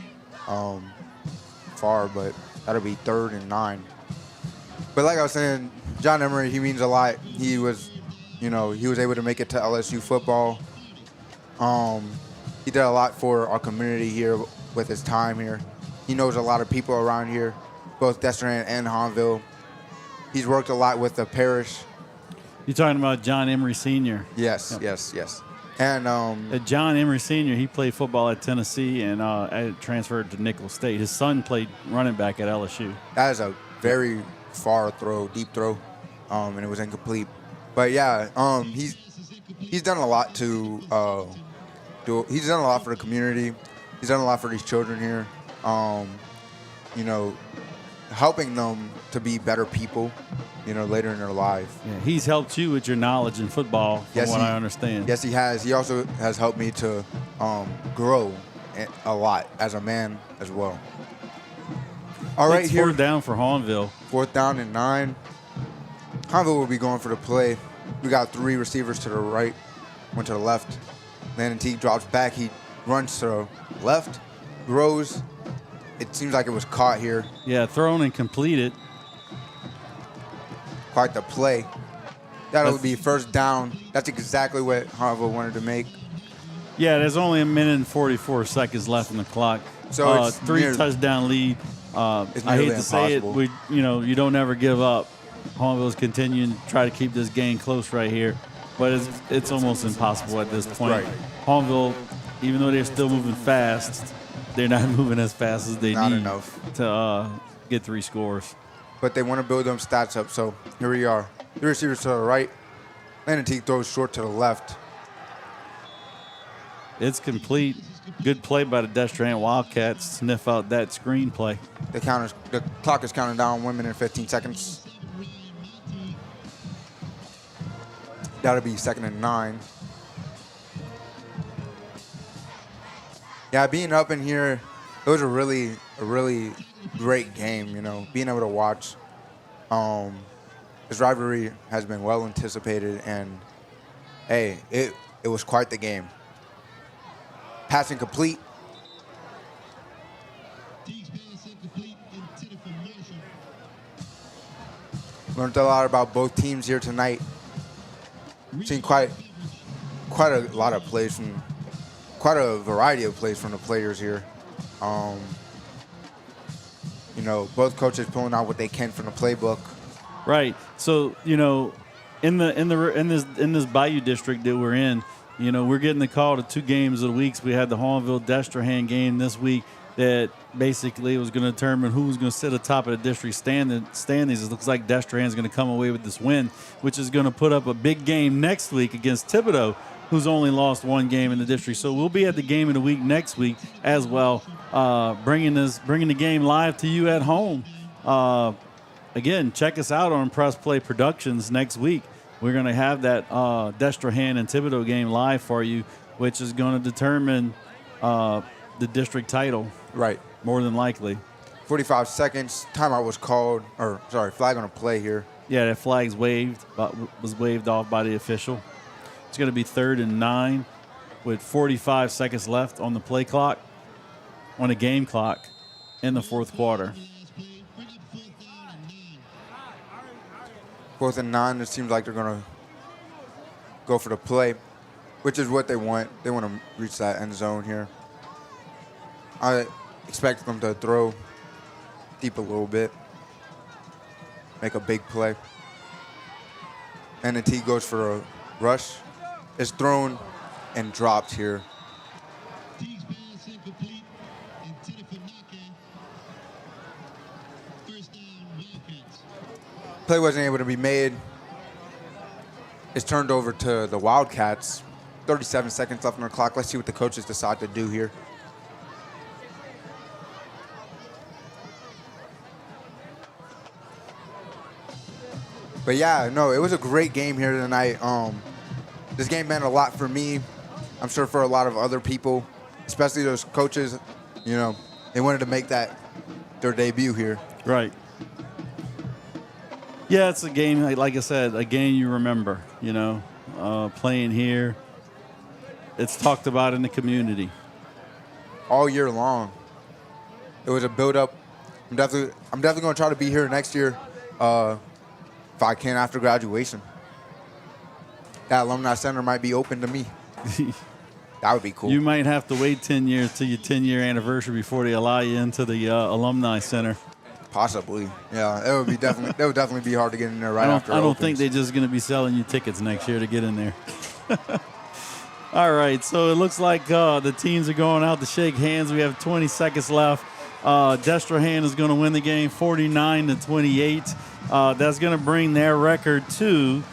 far, but that'll be 3rd and 9. But like I was saying, John Emery, he means a lot. He was able to make it to LSU football. He did a lot for our community here with his time here. He knows a lot of people around here, both Destrehan and Hahnville. He's worked a lot with the Parish. You're talking about John Emery Sr.? Yes, Yep. yes. And John Emery Sr., he played football at Tennessee and transferred to Nicholls State. His son played running back at LSU. That is a very far throw, deep throw, and it was incomplete. But yeah, he's done a lot to do. He's done a lot for the community. He's done a lot for these children here. Helping them to be better people, later in their life. Yeah, he's helped you with your knowledge in football, from what I understand. Yes, he has. He also has helped me to grow a lot as a man as well. All right, it's here. 4th down for Hahnville. 4th down and 9. Hahnville will be going for the play. We got 3 receivers to the right, one to the left. Landon Teague drops back. He runs to the left, grows. It seems like it was caught here. Yeah, thrown and completed. Quite the play. That'll be 1st down. That's exactly what Hahnville wanted to make. Yeah, there's only 1 minute and 44 seconds left on the clock. So it's 3 touchdown lead. I hate to say it, you don't ever give up. Hahnville's continuing to try to keep this game close right here, but it's almost impossible at this point. Right. Hahnville, even though they're still moving fast, they're not moving as fast as they need to get 3 scores. But they want to build them stats up, so here we are. 3 receivers to the right. Landon Teague throws short to the left. It's complete. Good play by the Destrehan Wildcats. Sniff out that screen play. The clock is counting down 1 minute and 15 seconds. That'll be 2nd and 9. Yeah, being up in here, it was a really great game, being able to watch. This rivalry has been well anticipated, and hey, it was quite the game. Passing complete. Learned a lot about both teams here tonight. Seen quite a lot of plays from, quite a variety of plays from the players here. Both coaches pulling out what they can from the playbook. Right. So in this Bayou district that we're in, we're getting the call to 2 games of the weeks. We had the Hahnville Destrehan game this week that basically was going to determine who was going to sit atop of the district standings. It looks like Destrehan's going to come away with this win, which is going to put up a big game next week against Thibodaux, who's only lost 1 game in the district. So we'll be at the game of the week next week as well, bringing the game live to you at home. Again, check us out on Press Play Productions next week. We're going to have that Destrehan and Thibodaux game live for you, which is going to determine the district title. Right. More than likely. 45 seconds. Timeout was called, flag on a play here. Yeah, that flag's was waved off by the official. It's going to be 3rd and 9. with 45 seconds left on the play clock, on the game clock in the fourth quarter. 4th and 9, it seems like they're going to go for the play, which is what they want. They want to reach that end zone here. I expect them to throw deep a little bit, make a big play. And the T goes for a rush. It's thrown and dropped here. Play wasn't able to be made. It's turned over to the Wildcats. 37 seconds left on the clock. Let's see what the coaches decide to do here. But yeah, no, it was a great game here tonight. This game meant a lot for me. I'm sure for a lot of other people, especially those coaches, you know, they wanted to make that their debut here. Right. Yeah, it's a game, like I said, a game you remember, you know, playing here. It's talked about in the community. All year long. It was a build-up. I'm definitely going to try to be here next year if I can after graduation. That alumni center might be open to me. That would be cool. You might have to wait 10 years till your 10-year anniversary before they allow you into the alumni center. Possibly, yeah. It would definitely be hard to get in there right after. I don't think they're just going to be selling you tickets next year to get in there. All right, so it looks like the teams are going out to shake hands. We have 20 seconds left. Destrehan is going to win the game 49-28. That's going to bring their record to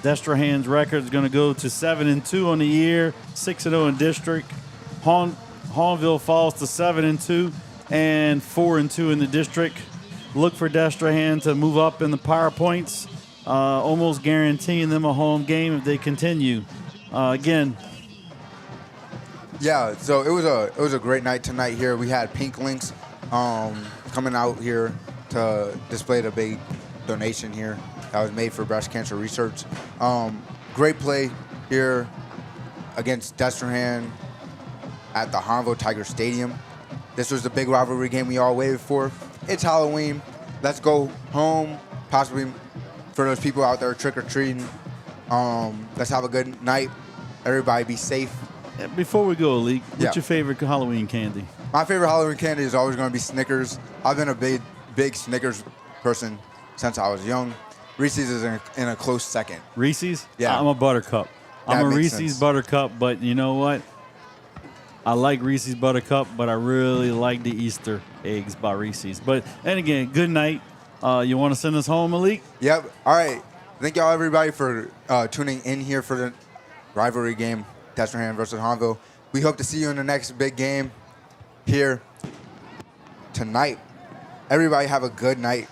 Destrehan's record is going to go to 7-2 on the year, 6-0 in district. Hahnville falls to 7-2 and 4-2 in the district. Look for Destrehan to move up in the power points, almost guaranteeing them a home game if they continue. Again. Yeah, so it was a great night tonight here. We had Pink Links coming out here to display the big donation here that was made for breast cancer research. Great play here against Destrehan at the Hahnville Tigers Stadium. This was the big rivalry game we all waited for. It's Halloween. Let's go home, possibly for those people out there trick-or-treating. Let's have a good night. Everybody be safe. Before we go, Alik, what's your favorite Halloween candy? My favorite Halloween candy is always going to be Snickers. I've been a big Snickers person since I was young. Reese's is in a close second. Reese's? Yeah. I'm a Buttercup. I'm a Reese's Buttercup, but you know what? I like Reese's Buttercup, but I really like the Easter eggs by Reese's. And again, good night. You want to send us home, Malik? Yep. All right. Thank y'all, everybody, for tuning in here for the rivalry game, Destrehan versus Hahnville. We hope to see you in the next big game here tonight. Everybody have a good night.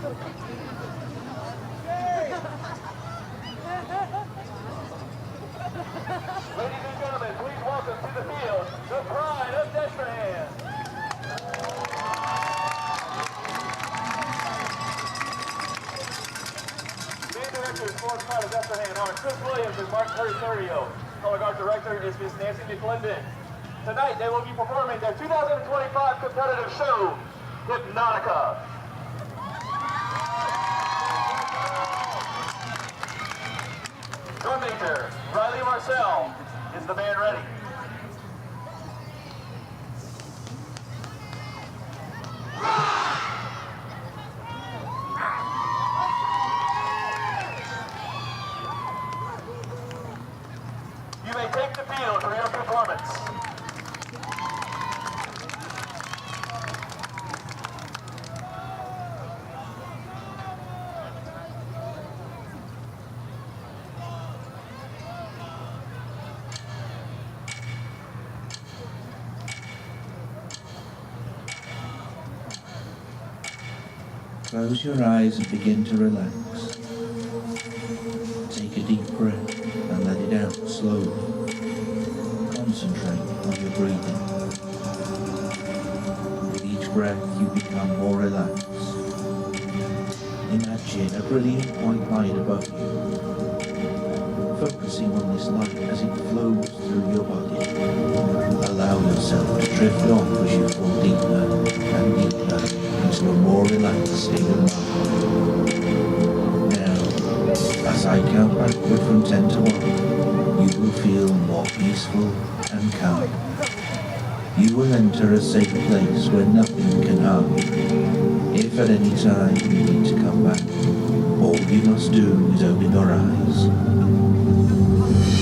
Ladies and gentlemen, please welcome to the field the pride of Destrehan. Band directors for pride of Destrehan are Chris Williams and Mark Terrio. Color guard director is Miss Nancy McClendon. Tonight they will be performing their 2025 competitive show, Hypnotica. Drum major Riley Marcel. Is the band ready? You may take the field for your performance. Close your eyes and begin to relax. Take a deep breath and let it out slowly. Concentrate on your breathing. With each breath you become more relaxed. Imagine a brilliant white light above you. Focusing on this light as it flows through your body. Allow yourself to drift off as you fall deeper and deeper into a more relaxed state of mind. Now, as I count backward from 10 to 1, you will feel more peaceful and calm. You will enter a safe place where nothing can harm you. If at any time you need to come back, all you must do is open your eyes.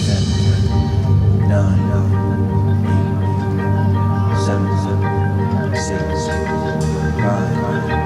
10, 9, 7, 6, 5, 4,